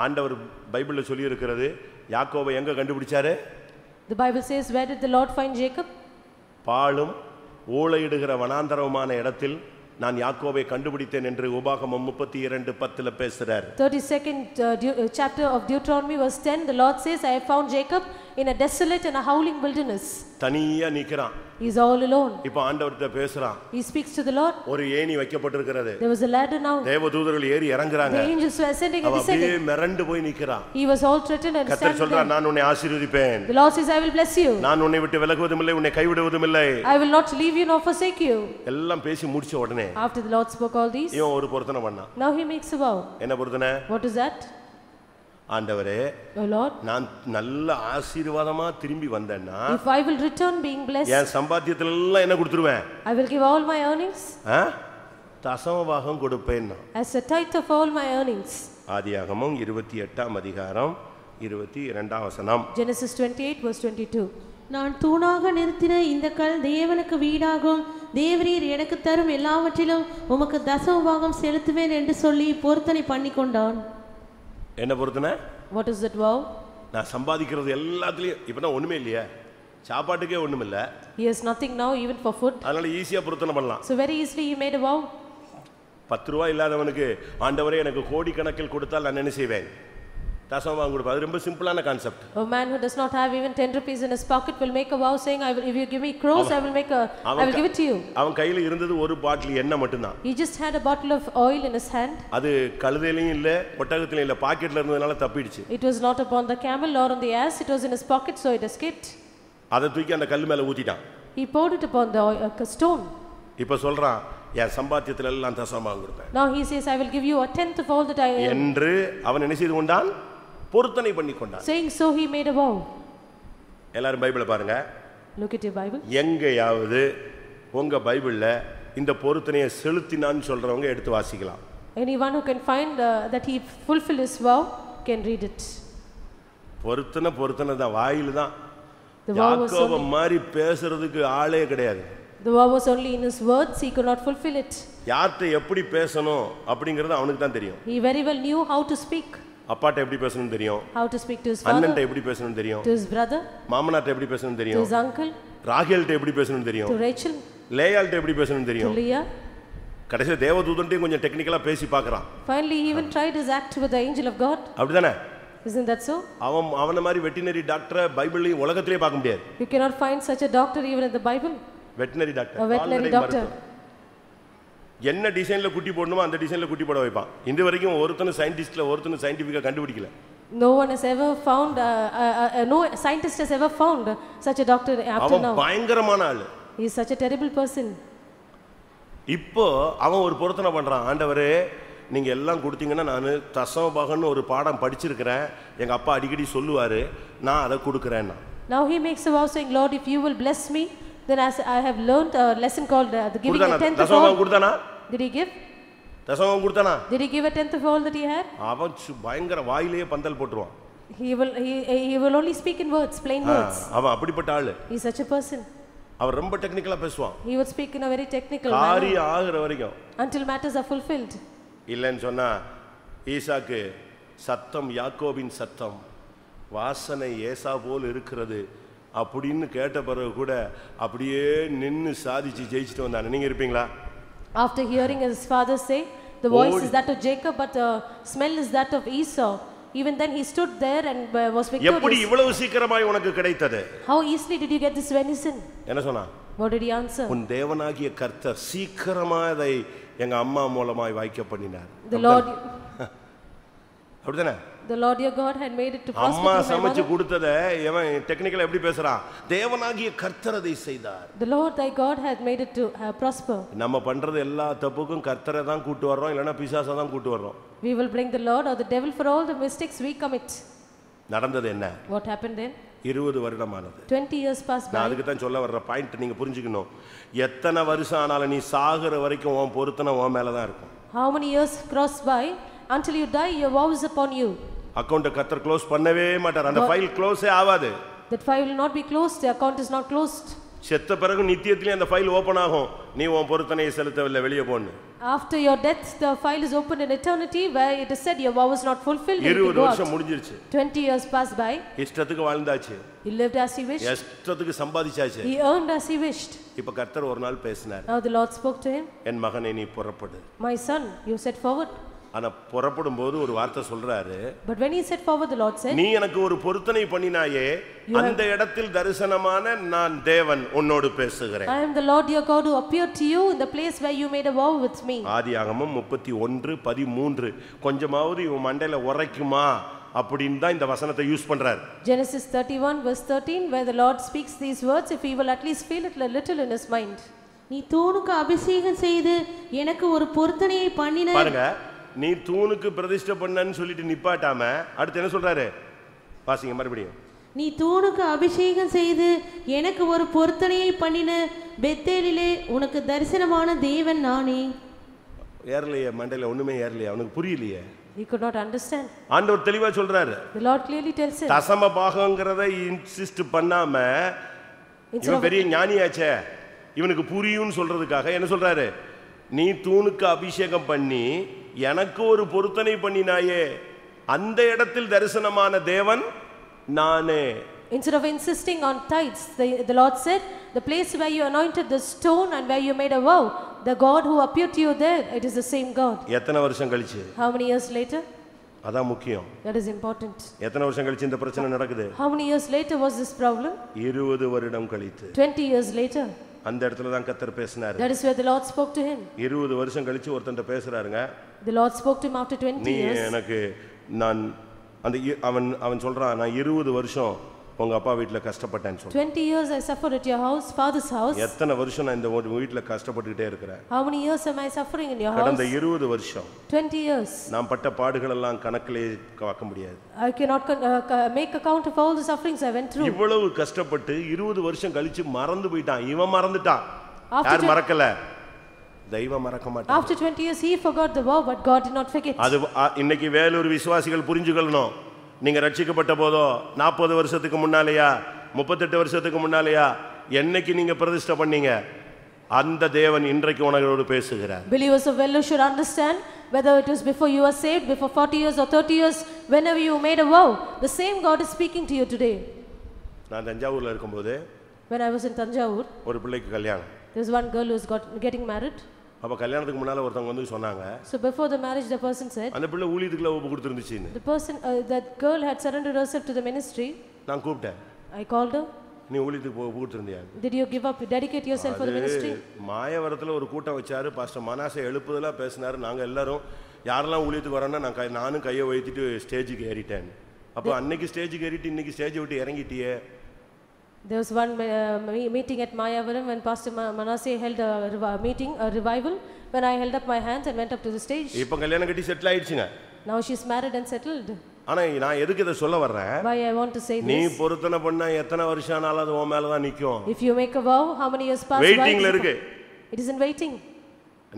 ஆண்டவர் பைபிள்ல சொல்லி இருக்கிறது யாக்கோபை எங்க கண்டுபிடிச்சாரு? The Bible says, where did the Lord find Jacob? பாலும் ஊளையிடுகிற வனாந்தரமான இடத்தில் நான் யாக்கோபை கண்டுபிடித்தேன் என்று உபாகமம் 32:10 பேசுறார். 32nd chapter of Deuteronomy verse 10, the Lord says, I have found Jacob in a desolate and a howling wilderness. தனியா நிக்கறான். He is all alone. இப்போ ஆண்டவர்ட்ட பேசுறான். He speaks to the Lord. ஒரு ஏணி வைக்கப்பட்டிருக்கிறது. There was a ladder now. தேவதூதர்கள் ஏறி இறங்குறாங்க. The angels were ascending and descending. அப்படியே மிரண்டு போய் நிக்கறான். He was all threatened and கர்த்தர் சொல்றார் நான் உன்னை ஆசீர்வதிப்பேன். The Lord says, I will bless you. நான் உன்னை விட்டு விலகுவதும் இல்லை உன்னை கைவிடுவதும் இல்லை. I will not leave you nor forsake you. எல்லாம் பேசி முடிச்ச உடனே After the Lord spoke all these, இவன் ஒரு பொருத்தனை பண்ணான். now he makes a vow. என்ன பொருத்தனை? What is that? ஆண்டவரே, O Lord, நான் நல்ல ஆசீர்வாதமா திரும்பி வந்தேன்னா if I will return being blessed, என் சம்பாத்தியத்துல எல்லாம் என்ன கொடுத்துருவேன்? I will give all my earnings. தசமபாகம் கொடுப்பேன். As a tithe of all my earnings. ஆதியாகமம் 28ஆம் அதிகாரம் 22ஆம் வசனம். Genesis 28 verse 22. நான் தூணாக நிறுத்தின இந்த கல் தேவனுக்கு வீடாகும், தேவரீர் எனக்கு தரும் எல்லாவற்றிலும் உமக்கு தசமபாகம் செலுத்துவேன் என்று சொல்லி பொருத்தனை பண்ணி கொண்டான். என்ன பொருத்தனை? What is that vow? நான் சம்பாதிக்கிறது எல்லாத்துலயும் இப்பதான் ஒண்ணுமே இல்லையே, சாப்பாட்டுக்கே ஒண்ணும் இல்ல. He has nothing now even for food. அதனால ஈஸியா பொருத்தனை பண்ணலாம். So very easily he made a vow. 10 ரூபாய் இல்லாதவனுக்கு ஆண்டவரே எனக்கு கோடி கணக்கில் கொடுத்தால் நான் என்ன செய்வேன்? தசமபாகம் கொடுப்பேன். அது ரொம்ப சிம்பிளான concept. A man who does not have even 10 rupees in his pocket will make a vow saying, if you give me crores, I will give it to you. அவன் கையில இருந்தது ஒரு பாட்டில் எண்ணெய் மட்டும்தான். He just had a bottle of oil in his hand. அது கழுதையிலயும் இல்ல ஒட்டகத்திலயும் இல்ல, பாக்கெட்ல இருந்ததனால தப்பிடுச்சு. It was not upon the camel or on the ass, it was in his pocket, so it escaped. அதை தூக்கி அந்த கல்லு மேல ஊத்திட்டான். He poured it upon the stone. இப்ப சொல்றான் என் சம்பாத்தியத்துல எல்லாம் தசமபாகம் கொடுப்பேன். Now he says, I will give you a tenth of all that I earn. என்று அவன் என்ன செய்து கொண்டான்? பொருத்தனை பண்ணி கொண்டான். Saying so he made a vow. எல்லாரும் பைபிளை பாருங்க. Look at your Bible. எங்கயாவது உங்க பைபிள்ல இந்த பொருத்தனையை செலுத்தினான்னு சொல்றவங்க எடுத்து வாசிக்கலாம். Anyone who can find that he fulfilled his vow can read it. பொருத்தனை தான், வாயில தான். The vow was யாக்கோபு மாதிரி பேசுறதுக்கு ஆளே கிடையாது. The vow was only in his words, he could not fulfill it. யார்கிட்ட எப்படி பேசணும் அப்படிங்கிறது அவனுக்கு தான் தெரியும். He very well knew how to speak. அப்பாட்ட எப்படி பேசணும் தெரியும். How to speak to his father. அண்ணன்ட்ட எப்படி பேசணும் தெரியும். To his brother. மாமனார்ட்ட எப்படி பேசணும் தெரியும். To his uncle. ராகேல்ட்ட எப்படி பேசணும் தெரியும். To Rachel. லேயாள்ட்ட எப்படி பேசணும் தெரியும். To Leah. கடைசில தேவதூதன்ட்டே கொஞ்சம் டெக்னிக்கலா பேசி பார்க்கறான். Finally he even tried his act with the angel of God. அப்படிதானே? Isn't that so? அவன மாதிரி வெட்டினரி டாக்டரை பைபிள்ல உலகத்திலே பார்க்க முடியாது. You cannot find such a doctor even in the Bible. Veterinary doctor. A veterinary doctor. என்ன டிசைன்ல குட்டி போடணுமோ அந்த டிசைன்ல குட்டி போட வைப்பான். இந்த வரைக்கும் ஒருத்தனும் சயின்டிஸ்ட்ல ஒருத்தனும் சயின்டிஃபிக்கா கண்டுபிடிக்கல. No one has ever found no scientist has ever found such a doctor up to now. அவன் பயங்கரமான ஆளு. He is such a terrible person. இப்போ அவன் ஒரு பொருத்தனை பண்றான். ஆண்டவரே நீங்க எல்லாம் கொடுத்தீங்கன்னா நான் தசமபாகம்னு ஒரு பாடம் படிச்சிருக்கிறேன், எங்க அப்பா அடிக்கடி சொல்லுவாரு, நான் அதை கொடுக்கறேன்னா. Now he makes a vow saying, Lord, if you will bless me, then as I have learned a lesson called the giving a tenth of all. கொடுத்தானா? Did he give? தசமபாகம் கொடுத்தானா? Did he give a tenth of all that he had? அவன் பயங்கர வாயிலேயே பந்தல் போட்டுருவான். He will only speak in words, plain words. அவன் அப்படிப்பட்ட ஆளு. He is such a person. அவர் ரொம்ப டெக்னிக்கலா பேசுவான். He would speak in a very technical manner. காரியம் ஆகுற வரைக்கும். Until matters are fulfilled. இல்லன்னு சொன்னா ஈசாக்கு சத்தம் யாக்கோபின் சத்தம் வாசனை ஏசா போல் இருக்கிறது அப்படின்னு கேட்ட பிறகு கூட அப்படியே நின்னு சாதிச்சு ஜெயிச்சிட்டு வந்தானே. நீங்க இருப்பீங்களா? After hearing his father say, the voice is that of Jacob, but the smell is that of Esau. Even then he stood there and was victorious. எப்படி இவ்வளவு சீக்கிரமாய் உனக்கு கிடைத்தது? How easily did you get this venison? என்ன சொன்னா? What did he answer? உன் தேவனாகிய கர்த்தர் சீக்கிரமாய் அதை எங்க அம்மா மூலமாய் வாய்க்க பண்ணினார். The Lord, அப்படிதானே? the Lord your God had made it to prosper. அம்மா சமைச்சு கொடுத்ததை இவன் டெக்னிக்கலா எப்படி பேசுறான்? தேவனாகிய கர்த்தர் அதை செய்தார். The Lord thy God had made it to prosper. நம்ம பண்றது எல்லா தப்புக்கும் கர்த்தரை தான் கூட்டி வர்றோம், இல்லனா பிசாசை தான் கூட்டி வர்றோம். We will bring the Lord or the devil for all the mistakes we commit. நடந்தது என்ன? What happened then? 20 வருடமானது. 20 years passed by. நான் அதுக்கு தான் சொல்ல வர்ற பாயிண்ட் நீங்க புரிஞ்சுக்கணும். எத்தனை வருஷம் ஆனாலும் நீ சாகுற வரைக்கும் உன் பொறுத்தனை உன் மேல தான் இருக்கும். How many years cross by until you die, your vow is upon you. Account கர்த்தர் க்ளோஸ் பண்ணவே மாட்டார். அந்த ஃபைல் க்ளோஸே ஆகாது. That file will not be closed. The account is not closed. செத்த பிறகு நித்தியத்திலே அந்த ஃபைல் ஓபன் ஆகும். நீ உன் பொறுத்தனையை செலுத்தவில்லை, வெளியே போன்னு. After your death, the file is opened in eternity, where it is said your vow was not fulfilled. 20 வருஷம் முடிஞ்சிருச்சு. 20 years passed by. இஷ்டத்துக்கு வாழ்ந்தாச்சு. He lived as he wished. இஷ்டத்துக்கு சம்பாதிச்சாச்சு. He earned as he wished. இப்ப கர்த்தர் ஒரு நாள் பேசினார். Now the Lord spoke to him. என் மகனே நீ புறப்படு. My son, you set forward. ஆனா புறப்படும் போது ஒரு வார்த்தை சொல்றாரு. But when he set forward, the Lord said, நீ எனக்கு ஒரு பொருத்தனை பண்ணினாயே, அந்த இடத்தில் தரிசனமான நான் தேவன் உன்னோடு பேசுகிறேன். I am the Lord your God who appeared to you in the place where you made a vow with me. ஆதியாகமம் 31:13 கொஞ்சமாவது இவன் மண்டையில உரைக்குமா அப்படினு தான் இந்த வசனத்தை யூஸ் பண்றார். Genesis 31:13, where the Lord speaks these words, if he will at least feel it a little in his mind. நீ தூணுக்கு அபிஷேகம் செய்து எனக்கு ஒரு பொருத்தனையை பண்ணின. பாருங்க, நீ தூணுக்கு பிரதிஷ்டை பண்ணன்னு சொல்லிட்டு நிப்பாட்டாம அடுத்து என்ன சொல்றாரு? வாசிங்க மறுபடியும். நீ தூணுக்கு அபிஷேகம் செய்து எனக்கு ஒரு பொருத்தனையை பண்ணின பெத்தேலிலே உனக்கு தரிசனமான தேவன் நானே. ஏறலையே, மண்டையில ஒண்ணுமே ஏறலையே, அவனுக்கு புரியலையே. He could not understand. ஆண்டவர் தெளிவா சொல்றாரு. The Lord clearly tells him. தசம பாகங்கறதை இன்சிஸ்ட் பண்ணாம இவன் பெரிய ஞானியாச்சே, இவனுக்கு புரியும்னு சொல்றதுக்காக என்ன சொல்றாரு? நீ தூணுக்கு அபிஷேகம் பண்ணி எனக்கு ஒரு பொருத்தனை பண்ணினாயே, அந்த இடத்தில் தரிசனமான தேவன் நானே. Instead of insisting on tithes, the Lord said, the place where you anointed the stone and where you made a vow, the God who appeared to you there, it is the same God. எத்தனை வருஷம் கழிச்சு? How many years later? அதான் முக்கியம். That is important. எத்தனை வருஷம் கழிச்சு இந்த பிரச்சனை நடக்குது? How many years later was this problem? 20 வருடம் கழித்து. 20 years later. அந்த இடத்துல தான் கர்த்தர் பேசினார். That is where the Lord spoke to him. 20 வருஷம் கழிச்சு ஒருத்தன்ட்ட பேசுறாருங்க. The Lord spoke to him after 20 years. நீ எனக்கு நான் அந்த அவன் சொல்றான், நான் 20 வருஷம் உங்க அப்பா வீட்ல கஷ்டப்பட்டேன்னு சொல்றான். 20 years I suffered at your house, father's house. எத்தனை வருஷம் நான் இந்த வீட்ல கஷ்டப்பட்டுட்டே இருக்கறேன்? How many years am I suffering in your house? கடந்த 20 வருஷம். 20 years. நான் பட்ட பாடுகள் எல்லாம் கணக்கிலே பார்க்க முடியாது. I cannot make account of all the sufferings I went through. இவ்வளவு கஷ்டப்பட்டு 20 வருஷம் கழிச்சு மறந்து போயிட்டான். இவன் மறந்துட்டான். யார் மறக்கல? தெய்வம் மறக்க மாட்டார். After 20 years he forgot the vow, but God did not forget. அது இன்னைக்கு வேலூர் விசுவாசிகள் புரிஞ்சுக்கணும். நீங்க ரட்சிக்கப்பட்ட போதோ 40 வருஷத்துக்கு முன்னாலயா 38 வருஷத்துக்கு முன்னாலயா என்னைக்கு நீங்க பிரதிஷ்டை பண்ணீங்க, அந்த தேவன் இன்றைக்கு உங்களோடு பேசுகிறார். Believers of Vellore should understand, whether it was before you were saved, before 40 years or 30 years, whenever you made a vow, the same God is speaking to you today. நான் தஞ்சாவூர்ல இருக்கும்போது, when I was in Tanjavur, ஒரு பிள்ளைக்கு கல்யாணம். there was one girl who was getting married. அப்ப கல்யாணத்துக்கு முன்னால ஒருத்தங்க வந்து சொன்னாங்க, so before the marriage the person said, அந்த பிள்ளை ஊழியத்துக்குள்ள ஒப்பு கொடுத்திருந்துச்சுன்னு. the person that girl had surrendered herself to the ministry. நான் கூப்பிட்டேன். I called her. நீ ஊழியத்துக்கு ஒப்பு கொடுத்திருந்தியா? did you give up, dedicate yourself for the ministry? மாயவரத்துல ஒரு கூட்டம் வச்சாரு. பாஸ்டர் மனாசே எழுப்புதலா பேசினாரு. நாங்க எல்லாரும் யாரெல்லாம் ஊழியத்துக்கு வரோன்னா நானும் கையை வைத்துட்டு ஸ்டேஜுக்கு ஏறிட்டேன். அப்ப அன்னைக்கு ஸ்டேஜுக்கு ஏறிட்டு இன்னைக்கு ஸ்டேஜை விட்டு இறங்கிட்டியே. There was one meeting at Mayavaram when Pastor Manasseh held a meeting, a revival, when I held up my hands and went up to the stage. இப்ப கல்யாணம் கட்டி செட்டில் ஆயிடுச்சுங்க. Now she is married and settled. ஆனா நான் எதுக்கு இத சொல்ல வர்றேன்? Why I want to say this? நீ பொருத்தனை பண்ணா எத்தனை வருஷம் ஆனாலும் அது உன் மேல தான் நிக்கும். If you make a vow, how many years pass by? வெயிட்டிங்ல இருக்கு. It is in waiting.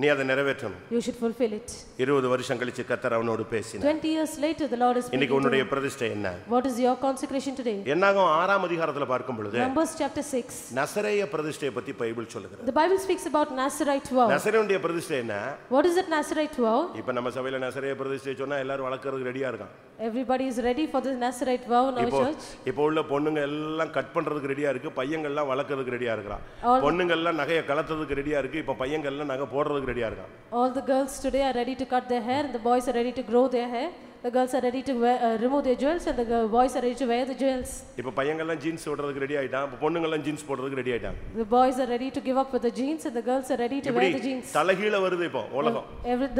நீ அதை நிறைவேற்றணும். You should fulfill it. 20 வருஷம் கழிச்சு கர்த்தர் அவனோடு பேசினார். 20 years later the Lord is speaking. இன்னைக்கு உன்னுடைய பிரதிஷ்டை என்ன? What is your consecration today? என்னாகும் 6ஆம் அதிகாரத்துல பார்க்கும் பொழுது Numbers chapter 6. நசரேய பிரதிஷ்டையை பத்தி பைபிள் சொல்லுகிறது. The Bible speaks about Nazirite vow. நசரேயுடைய பிரதிஷ்டை என்ன? What is that Nazirite vow? இப்ப நம்ம சபையில நசரேய பிரதிஷ்டை சொன்னா எல்லாரும் வளர்க்கறதுக்கு ரெடியா இருக்காங்க. Everybody is ready for the Nazirite vow in our church. இப்போ உள்ள பொண்ணுங்க எல்லாம் கட் பண்றதுக்கு ரெடியா இருக்கு, பையங்க எல்லாம் வளர்க்கறதுக்கு ரெடியா இருக்கறாங்க. பொண்ணுங்க எல்லாம் நகைய கலத்துறதுக்கு ரெடியா இருக்கு, இப்ப பையங்க எல்லாம் நகை போடுறதுக்கு ரெடியா இருக்காங்க. All the girls today are ready to cut their hair and the boys are ready to grow their hair. The girls are ready to remove their jewels and the boys are ready to wear the jewels. இப்ப பையங்க எல்லாம் jeans போடுறதுக்கு ready ஆயிட்டாங்க, இப்ப பொண்ணுங்க எல்லாம் jeans போடுறதுக்கு ready ஆயிட்டாங்க. The boys are ready to give up with the jeans and the girls are ready to wear the jeans. தலைகீழ வருது இப்போ உலகம்.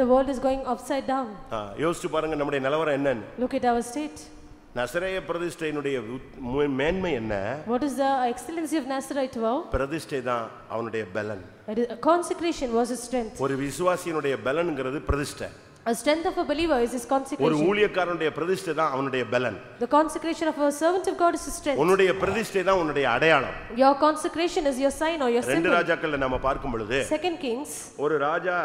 The world is going upside down. யோசிச்சு பாருங்க நம்முடைய நிலவரம் என்னன்னு. Look at our state. நசரேய பிரதிஷ்டையினுடைய மேன்மை என்ன? What is the excellency of Nazirite vow? பிரதிஷ்டை தான் அவனுடைய பலன். Consecration was his strength. ஒரு விசுவாசியினுடைய பலன்ங்கிறது பிரதிஷ்டை. A strength of a believer is his consecration. ஒரு ஊழியக்காரனுடைய பிரதிஷ்டை தான் அவனுடைய பலன். The consecration of a servant of God is his strength. உன்னுடைய பிரதிஷ்டை தான் உன்னுடைய அடையாளம். Your consecration is your sign or your symbol. ரெண்டு ராஜாக்கள்ல நாம பார்க்கும் பொழுது Second Kings, ஒரு ராஜா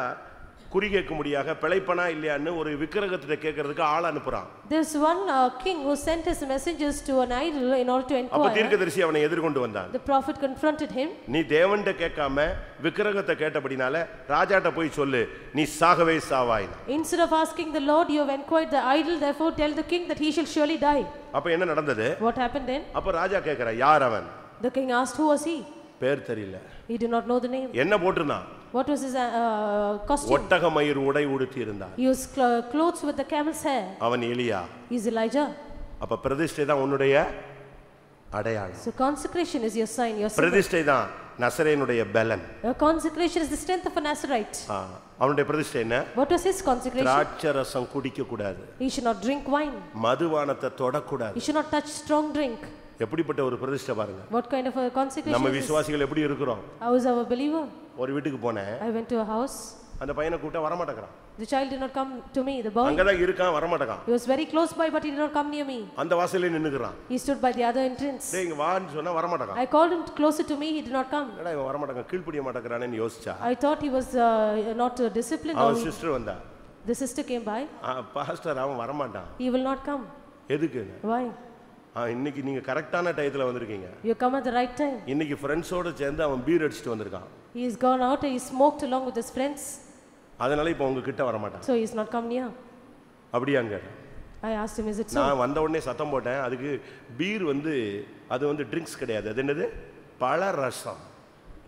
குறி கேட்கும்படியாக பிழைப்பனா இல்லையான்னு ஒரு விக்கிரகத்தை கேட்கிறதுக்கு ஆள் அனுப்புறான். There's one king who sent his messengers to an idol in order to அப்ப inquire. தீர்க்கதரிசி அவனை எதிர்கொண்டு வந்தான். The prophet confronted him. நீ தேவன்கிட்ட கேட்காம விக்கிரகத்தை கேட்டபடினால ராஜாட்ட போய் சொல்லு, நீ சாகவே சாவாய். Instead of asking the Lord, you have inquired the idol, therefore tell the king that he shall surely die. அப்ப என்ன நடந்தது? What happened then? அப்ப ராஜா கேக்குறா, யார் அவன்? The king asked, who was he? பேர் தெரியல. He did not know the name. என்ன போட்டுனான்? What was his costume? ஒட்டக மயிர் உடை உடுத்தி இருந்தான். He was clothes with the camel's hair. அவன் எலியா. He is Elijah. அப்ப பிரதிஷ்டை தான் உன்னுடைய அடையாளம். So consecration is your sign, your symbol. பிரதிஷ்டை தான் நசரேயனுடைய பலன். Consecration is the strength of a Nazirite. அவனுடைய பிரதிஷ்டை என்ன? What was his consecration? திராட்சரசம் குடிக்க கூடாது. He should not drink wine. மதுபானத்தை தொட கூடாது. He should not touch strong drink. எப்படிப்பட்ட ஒரு பிரதிஷ்டை பாருங்க. What kind of a consecration? நம்ம விசுவாசிகள் எப்படி இருக்கிறோம்? How is our believer? ஒரு வீட்டுக்கு போனேன். I went to a house. அந்த பையனை கூட்ட வர மாட்டேங்கறான். The child did not come to me, the boy. அங்க தான் இருக்கான், வர மாட்டேங்கான். He was very close by but he did not come near me. அந்த வாசல்ல நின்னுக்கறான். He stood by the other entrance. டேய் இங்க வான்னு சொன்னா வர மாட்டேங்கான். I called him closer to me, he did not come. என்னடா இவன் வர மாட்டேங்கான், கீழ்ப்படிய மாட்டேங்கறானேன்னு யோசிச்சா. I thought he was not disciplined. அவன் சிஸ்டர் வந்தா. The sister came by. Pastor அவன் வர மாட்டான். He will not come. எதுக்கு? Why? இன்னைக்கு நீங்க கரெக்ட்டான டைத்துல வந்திருக்கீங்க. You come at the right time. இன்னைக்கு ஃப்ரெண்ட்ஸோட சேர்ந்து அவன் பீர் அடிச்சிட்டு வந்திருக்கான். He has gone out and he smoked along with his friends. அதனால இப்போ உங்க கிட்ட வர மாட்டான். So he is not come near. அப்படியாங்க? I asked him, is it so? நான் வந்த உடனே சத்தம் போட்டேன். அதுக்கு பீர் அது ட்ரிங்க்ஸ் கிடையாது. அது என்னது? பழரசம்.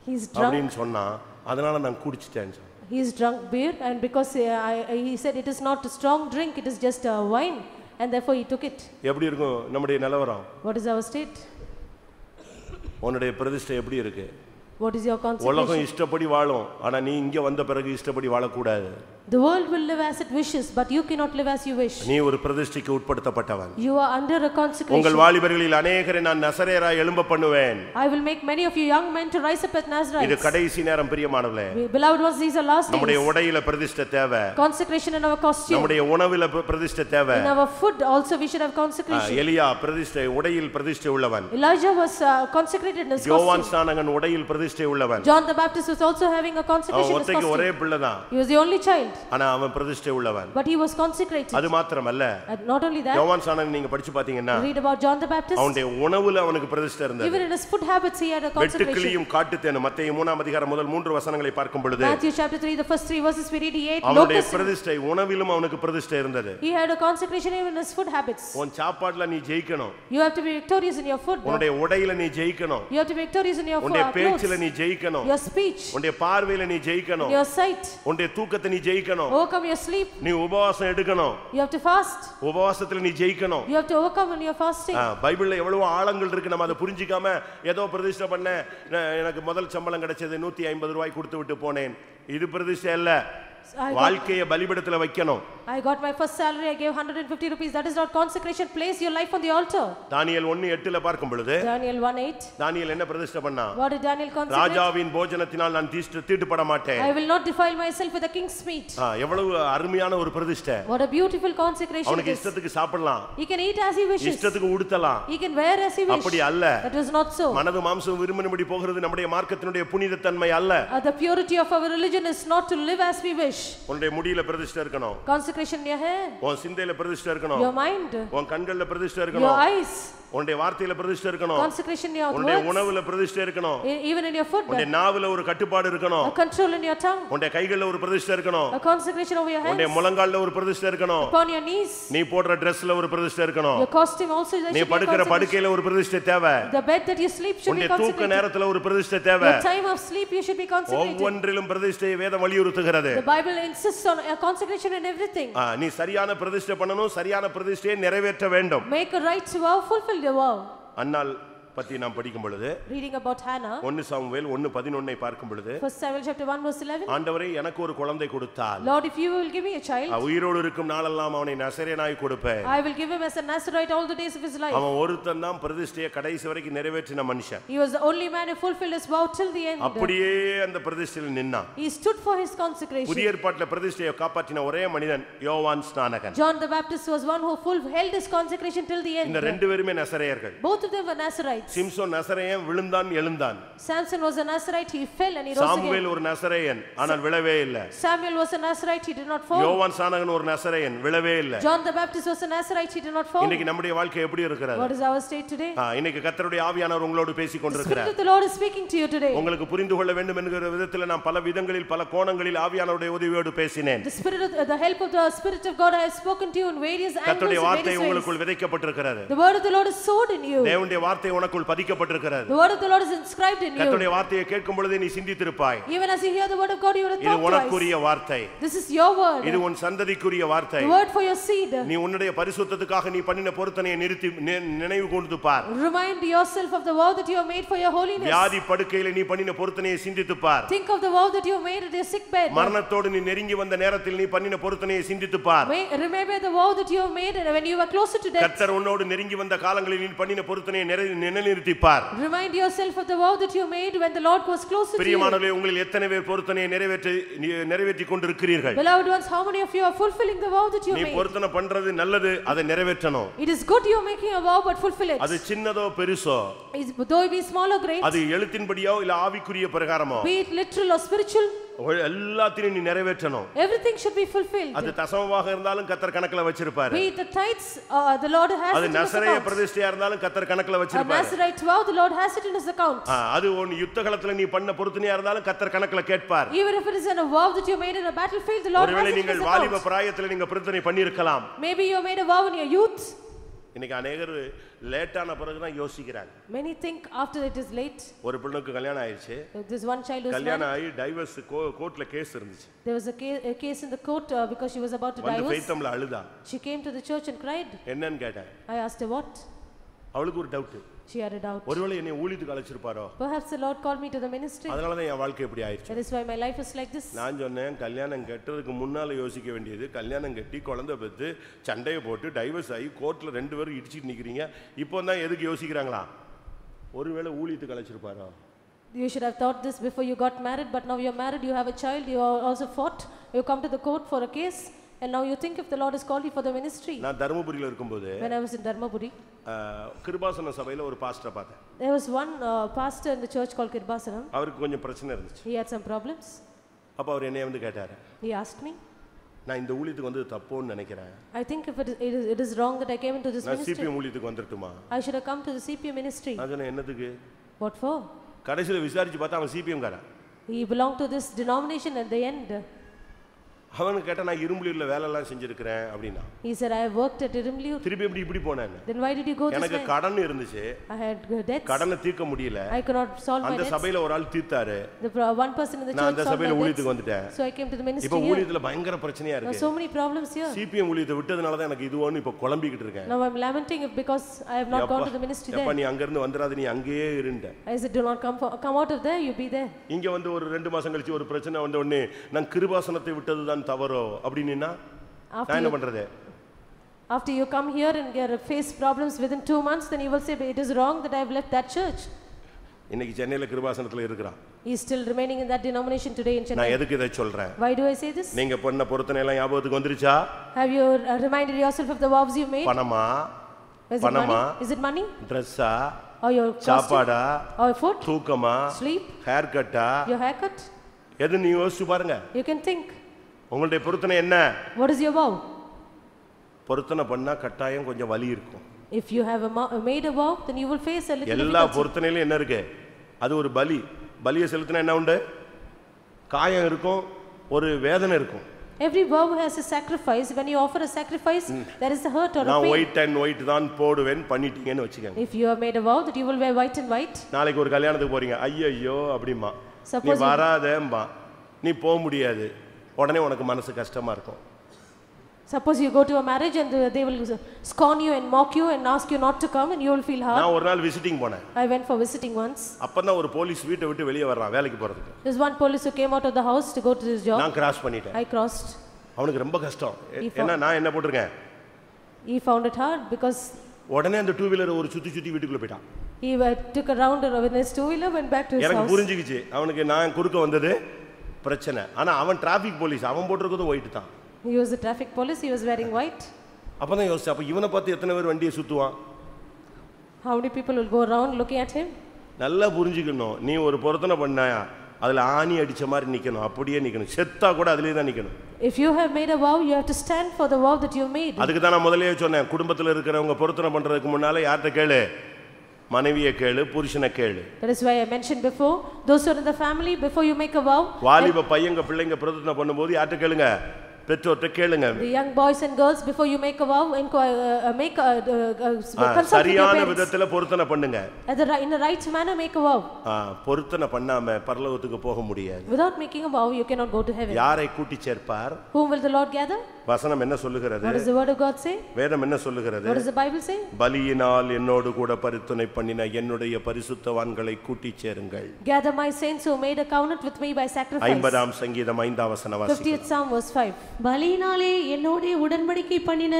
He is drunk. அப்படினு சொன்னா அதனால நான் குடிச்சிட்டேன். He is drunk beer and because he said it is not a strong drink, it is just a wine. And therefore he took it. எப்படி இருக்கும் நம்முடைய நிலவரம்? What is our state? உன்னுடைய பிரதிஷ்டை எப்படி இருக்கு? What is your consecration? உலகம் இஷ்டப்படி வாழும், ஆனா நீ இங்க வந்த பிறகு இஷ்டப்படி வாழ கூடாது. The world will live as it wishes, but you cannot live as you wish. நீ ஒரு பிரதிஷ்டைக்கு உட்படுத்தப்பட்டவன். You are under a consecration. உங்கள் வாலிபர்களில் அநேகரை நான் நசரேயராய் எழும்ப பண்ணுவேன். I will make many of you young men to rise up as Nazirites. இது கடைசி நேரம் பிரியமானவர்களே. Beloved ones, these are last days. நம்முடைய உடையில பிரதிஷ்டை தேவை. Consecration in our costume. நம்முடைய உணவில பிரதிஷ்டை தேவை. In our food also we should have consecration. எலியா பிரதிஷ்டை உடையில் பிரதிஷ்டை உள்ளவன். Elijah was consecrated in his costume. யோவான் ஸ்நானகன் உடையில் பிரதிஷ்டை உள்ளவன். John the Baptist was also having a consecration in his costume. ஒரே பிள்ளைதான். He was the only child. ஆனா அவன் பிரதிஷ்டை உள்ளவன். But he was consecrated. அது மாத்திரமல்ல. Not only that. யோவான் ஸ்நானகன் நீங்க படிச்சு பாத்தீங்கன்னா read about John the Baptist. அவனுடைய உணவுல அவனுக்கு பிரதிஷ்டை இருந்தது. Even in his food habits he had a consecration. வெட்டுக்கிளியும் காட்டுத்தேனும் மத்தேயு 3ஆம் அதிகாரம் முதல் 3 வசனங்களை பார்க்கும் பொழுது Matthew chapter 3 the first 3 verses we read he ate அவனுடைய locusts. பிரதிஷ்டை உணவிலும் அவனுக்கு பிரதிஷ்டை இருந்தது. He had a consecration even in his food habits. உன் சாப்பாட்டுல நீ ஜெயிக்கணும். You have to be victorious in your food. உன்னுடைய உடையில நீ ஜெயிக்கணும். You have to be victorious in your food. உன்னுடைய பேச்சில நீ ஜெயிக்கணும். Your speech. உன்னுடைய பார்வையில நீ ஜெயிக்கணும். Your sight. உன்னுடைய தூக்கத்தை நீ ஜெயிக்கணும். Overcome your sleep. நீ உபவாசம் எடுக்கணும். You have to fast. உபவாசத்துல நீ ஜெயிக்கணும். You have to overcome in your fasting. பைபிள்ல எவ்வளவு ஆழங்கள் இருக்கு, நம்ம அதை புரிஞ்சிக்காம ஏதோ பிரதிஷ்டை பண்ண எனக்கு முதல் சம்பளம் கிடைச்சது 150 ரூபாய் கொடுத்து விட்டு போனேன். இது பிரதிஷ்டை அல்ல. வாழ்க்கையை பலிபீடத்துல வைக்கணும். I got my first salary, I gave 150 rupees. That is not consecration. Place your life on the altar. தானியேல் 1:8ல பார்க்கும் பொழுது Daniel 1:8. தானியேல் என்ன பிரதிஷ்டை பண்ணா? What did Daniel consecrate? ராஜாவின் போஜனத்தினால் நான் தீட்டுப்பட மாட்டேன். I will not defile myself with the king's meat. எவ்வளவு அருமையான ஒரு பிரதிஷ்டை. What a beautiful consecration. அவனுக்கு இஷ்டத்துக்கு சாப்பிடலாம். He can eat as he wishes. இஷ்டத்துக்கு உடுத்தலாம். He can wear as he wishes. அப்படி அல்ல. That was not so. மனது மாம்சம் விரும்பினபடி போகிறது நம்முடைய மார்க்கத்தினுடைய புனிதத்தன்மை அல்ல. The purity of our religion is not to live as we wish. உன்னுடைய முடியில பிரதிஷ்டை இருக்கணும். Consecration in your hair. உன் சிந்தையில பிரதிஷ்டை இருக்கணும். Your mind. உன் கண்கள்ல பிரதிஷ்டை இருக்கணும். Your eyes. உன்னுடைய வார்த்தையில பிரதிஷ்டை இருக்கணும். Consecration in your words. உன்னுடைய உணவுல பிரதிஷ்டை இருக்கணும். Even in your food. உன்னுடைய நாவுல ஒரு கட்டுப்பாடு இருக்கணும். A control in your tongue. உன்னுடைய கைகள்ல ஒரு பிரதிஷ்டை இருக்கணும். A consecration over your hands. உன்னுடைய முழங்கால்ல ஒரு பிரதிஷ்டை இருக்கணும். Upon your knees. நீ போடுற Dressல ஒரு பிரதிஷ்டை இருக்கணும். Your costume also is. நீ படுக்கிற படுக்கையில ஒரு பிரதிஷ்டை தேவை. The bed that you sleep should be consecrated. தூக்க நேரத்துல ஒரு பிரதிஷ்டை தேவை. The time of sleep you should be consecrated. ஒவ்வொன்றிலும் பிரதிஷ்டையை வேதம் வலியுறுத்துகிறது. The Bible insists on a consecration in everything. நீ சரியான பிரதிஷ்டை பண்ணணும், சரியான பிரதிஷ்டையை நிறைவேற்ற வேண்டும். Make a right vow, fulfill the vow. அன்னாள் பத்தி நாம் படிக்கும் பொழுது reading about Hannah 1 சாமுவேல் 1:11 பார்க்கும் பொழுது First Samuel chapter 1 verse 11 ஆண்டவரே எனக்கு ஒரு குழந்தை கொடுத்தால் Lord, if you will give me a child, உயிரோடு இருக்கும் நாளெல்லாம் அவனை நசரேயனாய் கொடுப்பேன். I will give him as a Nazarite all the days of his life. அவன் ஒருத்தன் தான் பிரதிஷ்டையை கடைசி வரைக்கும் நிறைவேற்றின மனுஷன். He was the only man who fulfilled his vow till the end. அப்படியே அந்த பிரதிஷ்டையில் நின்னான். He stood for his consecration. புதிய ஏற்பாட்டில் பிரதிஷ்டையை காப்பாற்றின ஒரே மனிதன் யோவான் ஸ்நானகன். John the Baptist was one who held his consecration till the end. இந்த ரெண்டு பேருமே நசரேயர்கள். Both of them were Nazarites. Samson நசரேயன் விழுந்தான் எழுந்தான். Samson was a Nazarite, he fell and he rose again. Samuel ஒரு நசரேயன் ஆனால் விழவே இல்லை. Samuel was a Nazarite, he did not fall. யோவான் ஸ்நானகன் ஒரு நசரேயன் விழவே இல்லை. John the Baptist was a Nazarite, he did not fall. இன்னைக்கு நம்முடைய வாழ்க்கை எப்படி இருக்கிறது? What is our state today? இன்னைக்கு கர்த்தருடைய ஆவியானவர் உங்களோடு பேசிக் The கொண்டிருக்கிறார். Spirit of the Lord is speaking to you today. உங்களுக்கு புரிந்து கொள்ள வேண்டும் என்கிற விதத்தில் நான் பல விதங்களில் பல கோணங்களில் ஆவியானவருடைய உதவியோடு பேசினேன். The help of the Spirit of God I have spoken to you in various angles. கர்த்தருடைய வார்த்தை உங்களுக்குள் விதைக்கப்பட்டிருக்கிறது. The word of the Lord is sowed in you. தேவனுடைய வார்த்தை உனக்குள் பதிக்கப்பட்டிருக்கிறது. The word of the Lord is inscribed in you. கர்த்தருடைய வார்த்தையை கேட்கும் பொழுது நீ சிந்தித்திருப்பாய். Even as you hear the word of God, you will think twice. இது உனக்குரிய வார்த்தை. This is your word. இது உன் சந்ததிக்குரிய வார்த்தை. The word for your seed. நீ உன்னுடைய பரிசுத்தத்துக்காக நீ பண்ணின பொருத்தனையை நினைவு கூர்ந்து பார். Remind yourself of the vow that you have made for your holiness. வியாதி படுக்கையில நீ பண்ணின பொருத்தனையை சிந்தித்து பார். Think of the vow that you have made at your sick bed. மரணத்தோடு நீ நெருங்கி வந்த நேரத்தில் நீ பண்ணின பொருத்தனையை சிந்தித்து பார். Remember the vow that you have made when you were closer to death. கர்த்தர் உன்னோடு நெருங்கி வந்த காலங்களில் நீ பண்ணின பொருத்தனையை நினைநிறுத்தி பார். Remind yourself of the vow that you made when the Lord was closer to you. பிரியமானவர்களே, உங்களில் எத்தனை பேர் பொருத்தனையை நிறைவேற்றிக் கொண்டிருக்கிறீர்கள்? Beloved ones, how many of you are fulfilling the vow that you made? நீ பொருத்தனை பண்றது நல்லது, அதை நிறைவேற்றணும். It is good you are making a vow, but fulfill it. அது சின்னதோ பெருசோ, though it be small or great, அது எழுத்தின்படியோ இல்ல ஆவிக்குரிய பிரகாரமோ, be it literal or spiritual, எல்லாத்தையும் நீ நிறைவேற்றணும். Everything should be fulfilled. அது தசமமாக இருந்தாலும் கர்த்தர் கணக்குல வச்சிருப்பார். Be it the tithes, the Lord has it in his account. அது நசரேய பிரதிஷ்டையா இருந்தாலும் கர்த்தர் கணக்குல வச்சிருப்பார். A Nazarite vow, the Lord has it in his account. அது உன் யுத்தகளத்துல நீ பண்ண பொருத்தனையா இருந்தாலும் கர்த்தர் கணக்குல கேட்பார். Even if it is a vow that you made in a battlefield, the Lord has it in his account. ஒருவேளை நீங்கள் வாலிப பிராயத்துல நீங்க பொருத்தனை பண்ணிருக்கலாம். Maybe you made a vow in your youth. இன்னைக்கு अनेகர் லேட்டான பிறகு தான் யோசிக்கிறாங்க. Many think after it is late. ஒரு பொண்ணுக்கு கல்யாணம் ஆயிருச்சு. This one child was கல்யாணம் ஆகி டைவர்ஸ் கோர்ட்ல கேஸ் இருந்துச்சு. There was a case in the court because she was about to divorce. வந்து ஃபெய்த்தம்ல அழுதா. She came to the church and cried. என்னன்னு கேட்டேன். I asked her what. அவளுக்கு ஒரு doubt. She had a doubt. ஒருவேளை என்னை ஊழியத்துக்கு அழைச்சிருப்பாரோ? Perhaps the Lord called me to the ministry. அதனால தான் என் வாழ்க்கை இப்படி ஆயிருச்சு. That is why my life is like this. நான் சொன்னேன் கல்யாணம் கட்டறதுக்கு முன்னால யோசிக்க வேண்டியது கல்யாணம் கட்டி குழந்தை பெத்து சண்டைய போட்டு டைவர்ஸ் ஆகி கோர்ட்ல ரெண்டு பேரும் இடிச்சிட்டு நிக்கிறீங்க. இப்போ தான் எதுக்கு யோசிக்கறாங்களா? ஒருவேளை ஊழியத்துக்கு அழைச்சிருப்பாரோ? You should have thought this before you got married, but now you're married, you have a child, you also fought, you come to the court for a case. And now you think if the Lord has called you for the ministry. நான் தர்மபுரியில இருக்கும்போது when I was in Dharmaburi, கிருபாசன சபையில ஒரு பாஸ்டரை பார்த்தேன். There was one pastor in the church called Kirbasanam. அவருக்கு கொஞ்சம் பிரச்சனை இருந்துச்சு. He had some problems. அப்ப அவர் என்னைய வந்து கேட்டாரு. He asked me. நான் இந்த ஊழியத்துக்கு வந்து தப்போன்னு நினைக்கிறேன். I think if it is wrong that I came into this ministry. நான் சிபிஎம் ஊழியத்துக்கு வந்துட்டுமா? I should have come to the CPM ministry. நான் சொன்னேன் என்னதுக்கு? What for? கடைசில விசாரிச்சு பார்த்தா அவன் சிபிஎம் காரன். He belonged to this denomination at the end. அவனு கேட்டா நான் இரும்புலியூர்ல வேலை எல்லாம் செஞ்சிருக்கிறேன் அப்படினா. He said, I have worked at Irumliur. திருப்பி இப்படி போனேன். Then why did you go this way? எனக்கு கடன் இருந்துச்சு. I had debts. கடனை தீர்க்க முடியல. I could not solve my debts. அந்த சபையில ஒரு ஆள் தீர்த்தாரு. One person in the church நான் அந்த solved சபையில my ஊழியத்துக்கு debts. வந்துட்டேன். So I came to the ministry. இப்போ ஊழியத்துல பயங்கர பிரச்சனையா There are இருக்கு. so many problems here. CPM ஊழியத்தை விட்டதனால தான் எனக்கு இதுவோன்னு இப்போ குழம்பிக்கிட்டு இருக்கேன். Now I'm lamenting because I have not gone to the ministry there. அப்ப நீ அங்க இருந்து வந்தறாத, நீ அங்கேயே இருந்த. I said, do not come out of there, you be there. இங்க வந்து ஒரு 2 மாசம் கழிச்சு ஒரு பிரச்சனை வந்த உடனே நான் கிருபாசனத்தை விட்டதுதான் தவறோ அப்படினா நான் என்ன பண்றது? After you come here and face problems within 2 months, then you will say it is wrong that I have left that church. இன்னைக்கு சென்னையில கிருபாசனத்துல இருக்கறான். He is still remaining in that denomination today in Chennai. நான் எதுக்கு இத சொல்றேன்? Why do I say this? நீங்க பண்ண பொருத்தனை எல்லாம் ஞாபகத்துக்கு வந்துருச்சா? Have you reminded yourself of the vows you made? பணமா? Is it money? Dressa? Or your சாப்பாடா? Or food? தூக்கமா? Sleep? ஹேர் கட்டா? Your haircut? எது நீ யோசிச்சு பாருங்க. You can think. உங்களுடைய பொருத்தனை என்ன? What is your vow? பொருத்தனை பண்ணா கட்டாயம் கொஞ்சம் வலி இருக்கும். If you have made a vow, then you will face a little difficulty. எல்லா பொருத்தனையிலும் என்ன இருக்கு? அது ஒரு பலி. பலியை செலுத்தினா என்ன உண்டு? காயம் இருக்கும், ஒரு வேதனை இருக்கும். Every vow has a sacrifice. When you offer a sacrifice, there is a hurt or a pain. நான் white and white தான் போடுவேன் பண்ணிட்டீங்கன்னு வெச்சுக்கங்க. If you have made a vow that you will wear white and white. நாளைக்கு ஒரு கல்யாணத்துக்கு போறீங்க. ஐயோ அப்படிமா. நீ வராதேம்பா. நீ போக முடியாது. உடனே உனக்கு மனசு கஷ்டமா இருக்கும். Suppose you go to a marriage and they will scorn you and mock you and ask you not to come and you will feel hard. நான் ஒரு நாள் விசிட்டிங் போனேன். I went for visiting once. அப்பதான் ஒரு police வீட்டை விட்டு வெளிய வர்றான் வேலைக்கு போறதுக்கு. There's one police who came out of the house to go to his job. நான் கிராஸ் பண்ணிட்டேன். I crossed. அவனுக்கு ரொம்ப கஷ்டம். ஏன்னா நான் என்ன போட்டுருக்கேன்? He found it hard because உடனே அந்த டூ வீலர் ஒரு சுத்தி வீட்டுக்குள்ள போய்ட்டான். He took a round with his two wheeler, went back to his house. எனக்கு புரிஞ்சிக்கிச்சு. அவனுக்கு நான் குறுக்க வந்தது பிரச்சனை. ஆனா அவன் டிராஃபிக் போலீஸ். அவன் போட்டுருக்கிறது ஒயிட் தான். He was a traffic police, he was wearing white. அப்பதான் யோசிச்சேன், அப்ப இவனை பார்த்து எத்தனை பேர் வண்டியை சுத்துவான்? How many people will go around looking at him? நல்லா புரிஞ்சுக்கணும். நீ ஒரு பொருத்தனை பண்ணாயா, அதுல ஆணி அடிச்ச மாதிரி நிக்கணும், அப்படியே நிக்கணும். செத்தா கூட அதிலே தான் நிக்கணும். If you have made a vow, you have to stand for the vow that you made. அதுக்கு தான் நான் முதல்லயே சொன்னேன், குடும்பத்துல இருக்கிறவங்க பொருத்தனை பண்றதுக்கு முன்னால யார்ட்ட கேளு? மனைவியை கேளு, புருஷனை கேளு. That is why I mentioned before, those who are in the family, before you make a vow. வாலிப பையங்க பிள்ளைங்க பொருத்தனை பண்ணும்போது யார்ட்ட கேளுங்க? பெற்றோர்ட்ட கேளுங்க. The young boys and girls, before you make a vow, consult சரியான விதத்துல பொருத்தனை பண்ணுங்க. In the right manner make a vow. பொருத்தனை பண்ணாம பரலோகத்துக்கு போக முடியாது. Without making a vow, you cannot go to heaven. யாரை கூட்டி சேர்ப்பார்? Whom will the Lord gather? வசனம் என்ன சொல்லுகிறது? What does the word of God say? வேதம் என்ன சொல்லுகிறது? What does the Bible say? பலியினால் என்னோடு கூட பொருத்தனை பண்ணின என்னுடைய பரிசுத்தவான்களை கூட்டி சேருங்கள். Gather my saints who made a covenant with me by sacrifice. 50ஆம் சங்கீதம் 5ஆம் வசனம் வாசிங்க. 50th Psalm verse 5. பலியினாலே என்னோடே உடன்படிக்கை பண்ணின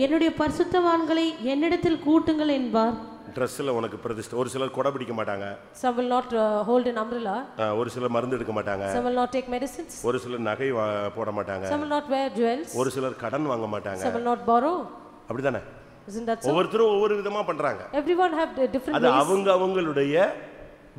என்னுடைய பரிசுத்தவான்களை என்னிடத்தில் கூட்டுங்கள் என்பார். ட்ரெஸ்ல உனக்கு பிரதிஷ்டை. ஒரு சிலர் கொடை பிடிக்க மாட்டாங்க. Some will not hold an umbrella. ஒரு சிலர் மருந்து எடுக்க மாட்டாங்க. Some will not take medicines. ஒரு சிலர் நகை போட மாட்டாங்க. Some will not wear jewels. ஒரு சிலர் கடன் வாங்க மாட்டாங்க. Some will not borrow. அப்படிதானே? Isn't that so? ஒவ்வொருத்தரும் ஒவ்வொரு விதமா பண்றாங்க. Everyone have different ways. அது அவங்களுடைய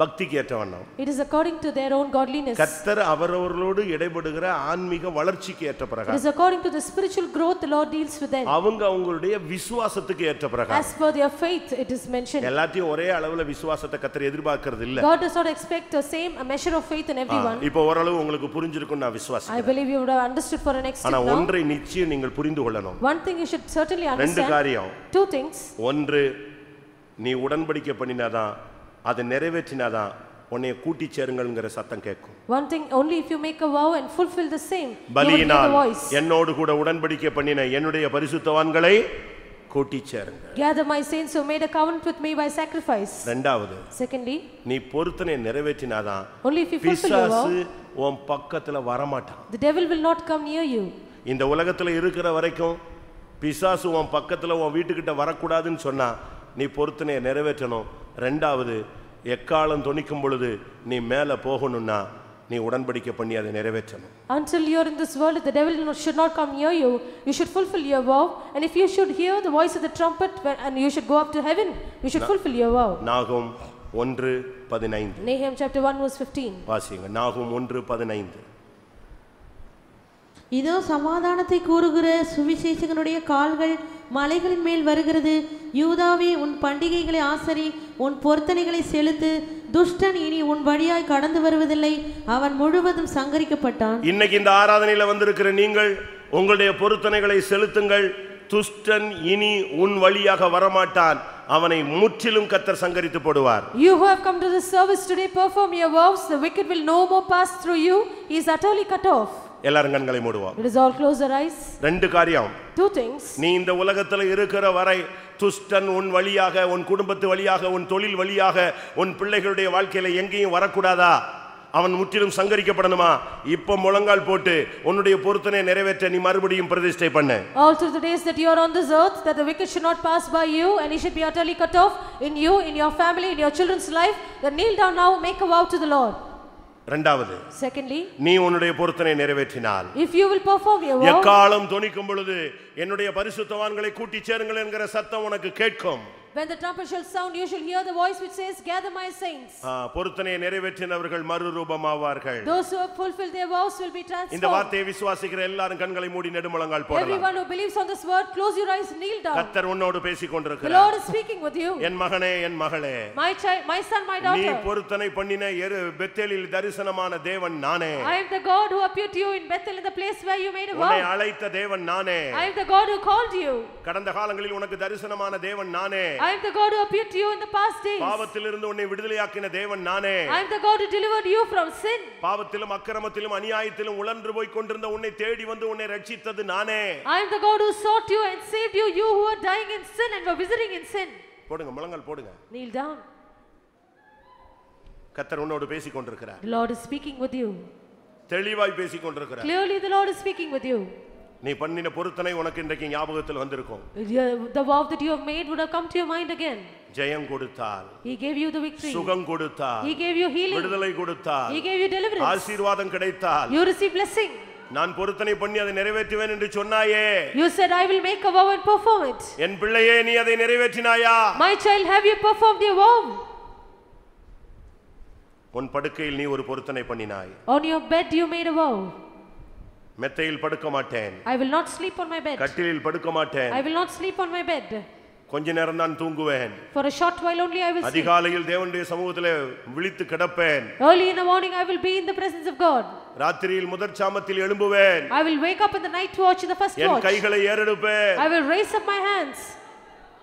பக்திக்கு ஏற்ற வண்ணம். It is according to their own godliness. கர்த்தர் அவரவர்களோடு இடைபடுகிற ஆன்மீக வளர்ச்சிக்கு ஏற்ற பிரகாரம். It is according to the spiritual growth the Lord deals with them. அவங்களுடைய விசுவாசத்துக்கு ஏற்ற பிரகாரம். As per their faith it is mentioned. எல்லாத்தையும் ஒரே அளவுல விசுவாசத்தை கர்த்தர் எதிர்பார்க்கிறது இல்ல. God does not expect the same a measure of faith in everyone. இப்போ ஓரளவு உங்களுக்கு புரிஞ்சிருக்கும் நான் விசுவாசிக்கிறேன். I believe you would have understood for an extent now. ஆனா ஒன்றை நிச்சயம் நீங்கள் புரிந்து கொள்ளணும். One thing you should certainly understand. ரெண்டு காரியம். Two things. ஒன்று, நீ உடன்படிக்கை பண்ணினாதான் அதை நிறைவேற்றினாதான் உன்னை கூட்டி சேருங்கள்ங்கற சத்தம் கேட்கும். One thing, only if you make a vow and fulfill the same, பலியினால் என்னோடு கூட உடன்படிக்கை பண்ணின என்னுடைய பரிசுத்தவான்களை கூட்டி சேருங்க. Gather my saints who made a covenant with me by sacrifice. இரண்டாவது, secondly, நீ பொருத்தனை நிறைவேற்றினாதான் only if you fulfill your vow, பிசாசு உன் பக்கத்துல வர மாட்டான். the devil will not come near you. இந்த உலகத்துல இருக்கிற வரைக்கும் பிசாசு உன் பக்கத்துல உன் வீட்டுக்கிட்ட வரக்கூடாதுன்னு சொன்னா நீ பொருத்தனை நிறைவேற்றணும். இரண்டாவது, எக்காலம் தொனிக்கும் பொழுது நீ மேலே போகணும்னா நீ உடன்படிக்கை பண்ணி அதை நிறைவேற்றணும். Until you are in this world, the devil should not come near you. You should fulfill your vow, and if you should hear the voice of the trumpet and you should go up to heaven, you should fulfill your vow. நாகும் 1:15. Nahum chapter 1 verse 15. வாசிங்க. நாகும் 1:15. இதோ சமாதானத்தை கூறுகிற சுவிசேஷகனுடைய கால்கள் மலைகளின் மேல் வருகிறது. யூதாவே, உன் பண்டிகைகளை ஆசரி, உன் பொருத்தனைகளை செலுத்து. துஷ்டன் இனி உன் வழியாய் கடந்து வருவதில்லை, அவன் முழுவதும் சங்கரிக்கப்பட்டான். இன்னைக்கு இந்த ஆராதனையில வந்திருக்கிற நீங்கள் உங்களுடைய பொருத்தனைகளை செலுத்துங்கள். துஷ்டன் இனி உன் வழியாக வரமாட்டான், அவனை முற்றிலும் கர்த்தர் சங்கரித்து போடுவார். You who have come to this service today, perform your vows. The wicked will no more pass through you. He is utterly cut off. எல்லாரும் கண்களை மூடுவோம். It is all close your eyes. ரெண்டு காரியம். Two things. நீ இந்த உலகத்துல இருக்கிற வரை துஷ்டன் உன் வழியாக, உன் குடும்பத்து வழியாக, உன் தொழில் வழியாக, உன் பிள்ளைகளுடைய வாழ்க்கையில எங்கேயும் வரக்கூடாதா? அவன் முற்றிலும் சங்கரிக்கப்படணுமா? இப்ப முழங்கால் போட்டு உன்னுடைய பொருத்தனை நிறைவேற்ற நீ மறுபடியும் பிரதிஷ்டை பண்ணு. All through the days that you are on this earth, that the wicked should not pass by you, and he should be utterly cut off in you, in your family, in your children's life. Then kneel down now, make a vow to the Lord. இரண்டாவது, Secondly, நீ உன்னுடைய பொருத்தனை நிறைவேற்றினால், if you will perform your vow, எக்காலம் தொனிக்கும் பொழுது என்னுடைய பரிசுத்தவான்களை கூட்டி சேருங்கள் என்கிற சத்தம் உனக்கு கேட்கும். when the trumpet shall sound, you shall hear the voice which says, gather my saints. பொருத்தனையை நிறைவேற்றினவர்கள் மறுரூபமாவார்கள். Those who have fulfilled their vows will be இந்த transformed. வார்த்தையை விசுவாசிக்கிற எல்லாரும் கண்களை மூடி நெடுமுழங்கால் போடலாம். Everyone who believes on this word, close your eyes, kneel down. கர்த்தர் உன்னோடு பேசிக் The கொண்டிருக்கிறார். Lord is speaking with you. என் மகனே, என் மகளே, My child, my son, my நீ daughter. பொருத்தனை பண்ணின பெத்தேலில் தரிசனமான தேவன் நானே. I am the God who appeared to you in Bethel, in the place where you made a உன்னை vow. அழைத்த தேவன் நானே. I am the God who called you. கடந்த காலங்களில் உனக்கு தரிசனமான தேவன் நானே. I am the God who appeared to you in the past days. பாவத்திலிருந்து உன்னை விடுதலையாக்கின தேவன் நானே. I am the God who delivered you from sin. பாவத்திலும் அக்கிரமத்திலும் அநியாயத்திலும் உழன்று போய் கொண்டிருந்த உன்னை தேடி வந்து உன்னை ரட்சித்தது நானே. I am the God who sought you and saved you, you who were dying in sin and were visiting in sin. போடுங்க, முழங்கால் போடுங்க. Kneel down. கர்த்தர் உன்னோடு பேசிக் கொண்டிருக்கிறார். The Lord is speaking with you. தெளிவாய் பேசிக் கொண்டிருக்கிறார். Clearly the Lord is speaking with you. நீ பண்ணின பொருத்தனை உனக்கு இன்றைக்கு ஞாபகத்தில் வந்திருக்கும். The vow that you have made would have come to your mind again. ஜெயம் கொடுத்தார், He gave you the victory. சுகம் கொடுத்தார், He gave you healing. விடுதலை கொடுத்தார், He gave you deliverance. ஆசீர்வாதம் கிடைத்தார். You received blessing. நான் பொருத்தனை பண்ணி அதை நிறைவேற்றுவேன் என்று சொன்னாயே. You said, I will make a vow and perform it. என் பிள்ளையே, நீ அதை நிறைவேற்றினாயா? My child, have you performed your vow? உன் படுக்கையில் நீ ஒரு பொருத்தனை பண்ணினாய். On your bed you made a vow. மெத்தையில் படுக்க மாட்டேன், I will not sleep on my bed. கட்டிலில் படுக்க மாட்டேன், I will not sleep on my bed. கொஞ்ச நேரம் தான் தூங்குவேன், For a short while only I will sleep. அதிகாலையில் தேவனுடைய சமூகத்திலே விழித்து கிடப்பேன், Early in the morning I will be in the presence of God. ராத்திரியில் முதற் சாமத்தில் எழும்புவேன், I will wake up in the night watch, in the first N watch. கைகளை ஏறெடுப்பேன். I will raise up my hands.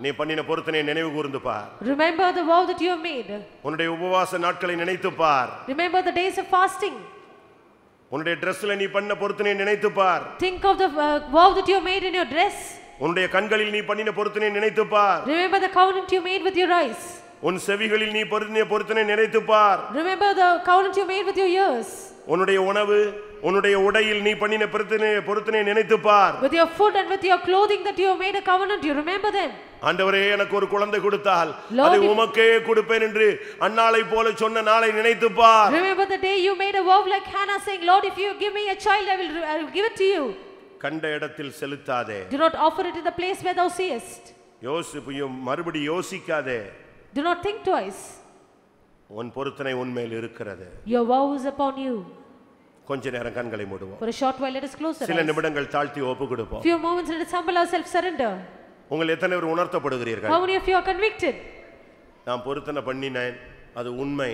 நீ பண்ணின பொருத்தனை நினைவு கூர்ந்து பார். Remember the vow that you have made. உன்னுடைய உபவாச நாட்களை நினைத்து பார். Remember the days of fasting. உன்னுடைய Dressல நீ பண்ண பொருத்தனை நினைத்து பார். Think of the vow that you have made in your dress. உன்னுடைய கண்களில் நீ பண்ணின பொருத்தனை நினைத்து பார். Remember the covenant you made with your eyes. உன் செவிகளில் நீ பண்ணின பொருத்தனை நினைத்து பார். Remember the covenant you made with your ears. உன்னுடைய உணவு, உன்னுடைய உடையில் நீ பண்ணின பொருத்தனை நினைத்து பார். With your food and with your clothing that you have made a covenant, you remember them. ஆண்டவரே, எனக்கு ஒரு குழந்தை கொடுத்தால் Lord, அதை உமக்கே கொடுப்பேன் என்று அன்னாளை போல சொன்ன நாளை நினைத்து பார். Remember the day you made a vow like Hannah, saying, Lord, if you give me a child, I will give it to you. கண்ட இடத்தில் செலுத்தாதே. Do not offer it in the place where thou seest. மறுபடி யோசிக்காதே. Do not think twice. உன் பொருத்தனை உன்மேல் இருக்கிறது. Your vow is upon you. கொஞ்ச நேரம் கண்களை மூடுவோம். For a short while let us close our சில eyes. நிமிடங்கள் தாழ்த்தி ஒப்பு கொடுப்போம். Few moments let us humble ourselves, surrender. உங்கள் எத்தனை பேர் உணர்த்தப்படுகிறீர்கள்? How many of you are convicted? நான் பொருத்தனை பண்ணினேன், அது உண்மை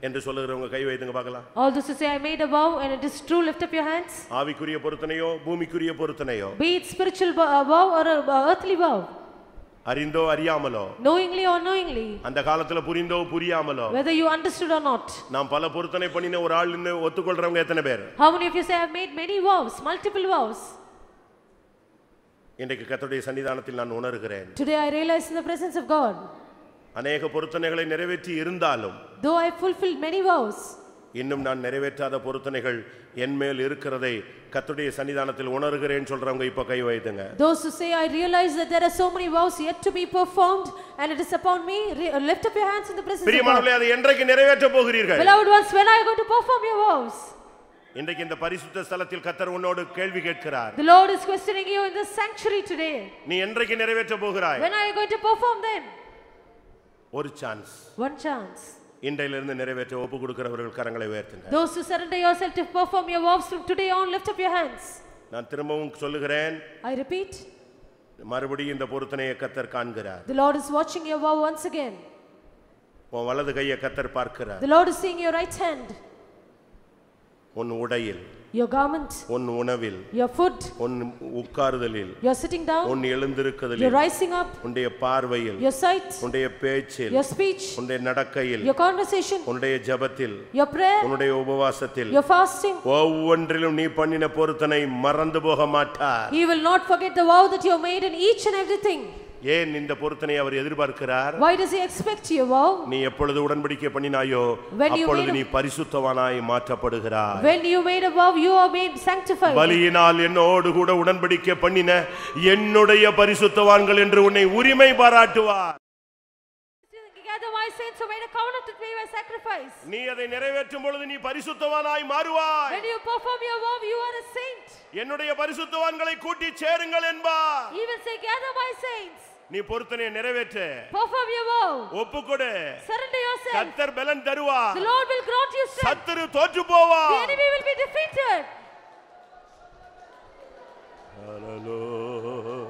என்று சொல்லுகிறவங்க கை வைத்துங்க பார்க்கலாம். All those who say I made a vow and it is true, lift up your hands. ஆவிக்குரிய பொருத்தனையோ பூமிக்குரிய பொருத்தனையோ, Be it spiritual vow or a earthly vow, அறிந்தோ அறியாமலோ, knowingly or unknowingly, அந்த காலத்துல புரிந்தோ புரியாமலோ, whether you understood or not. நாம் பல பொருத்தனை பண்ணின ஒரு ஆள் நின்னு ஒத்துக்கொள்றவங்க எத்தனை பேர்? How many of you say I have made many vows, multiple vows? இன்றைக்கு கர்த்தருடைய சன்னிதானத்தில் நான் உணர்கிறேன். Today I realize in the presence of God, அநேக பொருத்தனைகளை நிறைவேற்றி இருந்தாலும், though I fulfilled many vows, இன்னும் நான் நிறைவேற்றாத பொருத்தனைகள் என் மேல் இருக்கிறதை கர்த்தருடைய சன்னிதானத்தில் உணர்கிறேன் சொல்றவங்க இப்ப கை வைத்துங்க. Those who say I realize that there are so many vows yet to be performed and it is upon me, lift up your hands in the presence of God. பிரியமானவர்களே, அதை என்றைக்கு நிறைவேற்ற போகிறீர்கள்? Beloved ones, when are you going to perform your vows? இன்றைக்கு இந்த பரிசுத்த ஸ்தலத்தில் கர்த்தர் உன்னோடு கேள்வி கேட்கிறார். The Lord is questioning you in this sanctuary today. நீ என்றைக்கு நிறைவேற்ற போகிறாய்? When are you going to perform them? ஒரு சான்ஸ். One chance. இன்றையிலிருந்து நிறைவேற்ற ஒப்பு கொடுக்கிறவர்கள் கரங்களை உயர்த்துங்க. Those who surrender yourself to perform your vows from today on, lift up your hands. நான் திரும்பவும் சொல்லுகிறேன், I repeat, மறுபடியும் இந்த பொருத்தனையை கர்த்தர் காண்கிறார். the Lord is watching your vow once again. உன் வலது கையை கர்த்தர் பார்க்கிறார். The Lord is seeing your right hand, உன் உடையில், your garment, உன் உணவில், your food, உன் உட்கார்தலில், your sitting down, உன் எழுந்திருக்குதலில், your rising up, உன்னுடைய பார்வையில், your sight, உன்னுடைய பேச்சில், your speech, உன்னுடைய நடக்கையில், your conversation, உன்னுடைய ஜெபத்தில், your prayer, உன்னுடைய உபவாசத்தில், your fasting. ஒவ்வொன்றிலும் நீ பண்ணின பொருத்தனை மறந்து போக மாட்டார். He will not forget the vow that you have made in each and everything. ஏன் இந்த பொருத்தனை அவர் எதிர்பார்க்கிறார்? Why does he expect your vow? நீ எப்பொழுது உடன்படிக்கை பண்ணினாயோ அப்பொழுது நீ பரிசுத்தவானாய் மாற்றப்படுகிறாய். When you made a vow, you are made sanctified. பலியினால் என்னோடு கூட உடன்படிக்கை பண்ணின என்னுடைய பரிசுத்தவான்கள் என்று உன்னை உரிமை பாராட்டுவார். Together my saints who made a covenant with me by sacrifice. நீ அதை நிறைவேற்றும் பொழுது நீ பரிசுத்தவானாய் மாறுவாய். When you perform your vow, you are a saint. என்னுடைய பரிசுத்தவான்களை கூட்டி சேருங்கள் என்பார். He will say, gather my saints. நீ பொருத்தனையை நிறைவேற்று, perform your vow, ஒப்புக்கொடு, surrender yourself. கர்த்தர் பலன் தருவார். The Lord will grant you strength. சத்துரு தோற்று போவார். The enemy will be defeated. Hallelujah.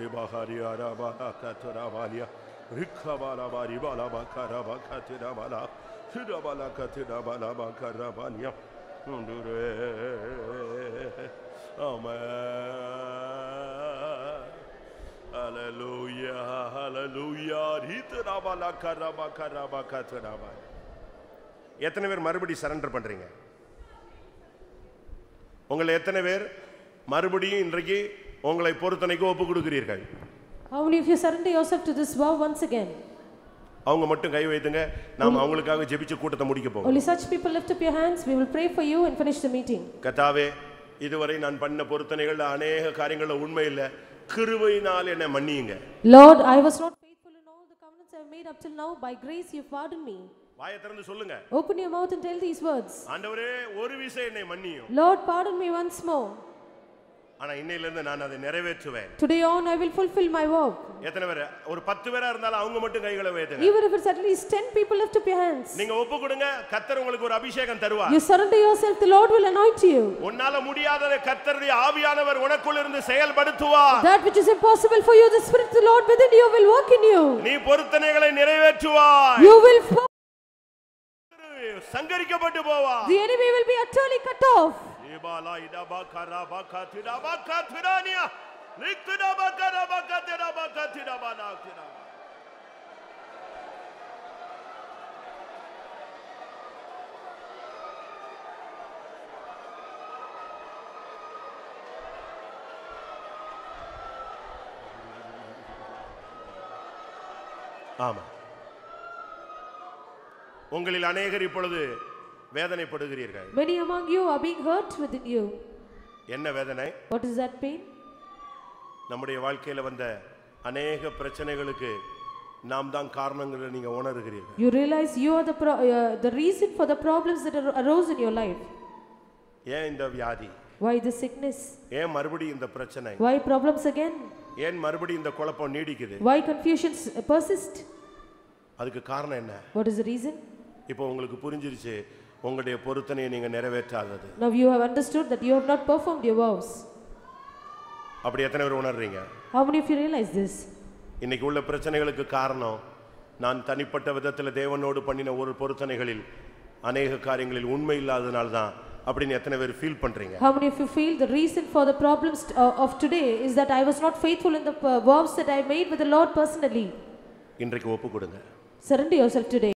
Ribaharia rabala kataravalia, rikabala baribala bakara bakatira bala, hidabala katira bala bakaravania. Amen. Hallelujah, hallelujah. Hitarabala karaba karaba katarava. எத்தனை பேர் மறுபடி surrender பண்றீங்க? உங்களை எத்தனை பேர் மறுபடியும் இன்றைக்கு உங்களை பொருத்தனைக்கு ஒப்பு கொடுக்கிறீர்கள்? How many of you surrender yourself to this vow once again? அவங்க மட்டும் கை வைத்துங்க, நாம் அவங்களுக்காக ஜெபிச்சு கூட்டத்தை முடிக்க போறோம். Only such people lift up your hands. We will pray for you and finish the meeting. கர்த்தாவே, இதுவரை நான் பண்ண பொருத்தனைகள்ல अनेक காரியங்கள்ல உண்மை இல்ல, கிருபையினால் என்னை மன்னியுங்க. Lord, I was not faithful in all the covenants I have made up till now. By grace you pardon me. வாயை திறந்து சொல்லுங்க. Open your mouth and tell these words. ஆண்டவரே, ஒரு விசை என்னை மன்னியும். Lord, pardon me once more. ஆனா இன்னையிலிருந்து நான் அதை நிறைவேற்றுவேன். Today on I will fulfill my vow. எத்தனை பேர்? ஒரு 10 பேரா இருந்தாலும் அவங்க மட்டும் கைகளை வைத்துங்க. Even if it's at least 10 people, lift up your hands. நீங்க ஒப்பு கொடுங்க, கர்த்தர் உங்களுக்கு ஒரு அபிஷேகம் தருவார். You surrender yourself, the Lord will anoint you. உன்னால முடியாததை கர்த்தருடைய ஆவியானவர் உனக்குள்ள இருந்து செயல்படுத்துவார். That which is impossible for you, the Spirit of the Lord within you will work in you. நீ பொருத்தனைகளை நிறைவேற்றுவாய். You will சங்கரிக்கப்பட்டு Powai. The enemy will be utterly cut off. இபாலா இதபா கரபா கதிரபா கதிரானியா லிக்தபா கரபா கதிரபா கதிரபா நாக்திரா. ஆமா, உங்களில் அநேகர் இப்பொழுது வேதனைப்படுகிறீர்கள். Many among you are being hurt within you. என்ன வேதனை? What is that pain? நம்முடைய வாழ்க்கையில வந்த அநேக பிரச்சனைகளுக்கு நாம் தான் காரணங்களை நீங்க உணர்கிறீர்கள். You realize you are the reason for the problems that arose in your life. ஏன் இந்த வியாதி? Why the sickness? ஏன் மறுபடியும் இந்த பிரச்சனை? Why problems again? ஏன் மறுபடியும் இந்த குழப்பம் நீடிக்குது? Why confusions persist? அதுக்கு காரணம் என்ன? What is the reason? இப்போ உங்களுக்கு புரிஞ்சிருச்சு, உங்களுடைய பொருத்தனையை நீங்க நிறைவேற்றாதது. Now you have understood that you have not performed your vows. அப்படி எத்தனை பேர் உணர்றீங்க? How many of you realize this? இன்னைக்கு உள்ள பிரச்சனைகளுக்கு காரணம் நான் தனிப்பட்ட விதத்தில் தேவனோடு பண்ணின ஒரு பொருத்தனைகளில் அநேக காரியங்களில் உண்மை இல்லாதனால தான் அப்படின்னு எத்தனை பேர் ஃபீல் பண்றீங்க? How many of you feel the reason for the problems of today is that I was not faithful in the vows that I made with the Lord personally? இன்றைக்கு ஒப்பு கொடுங்க. Surrender yourself today.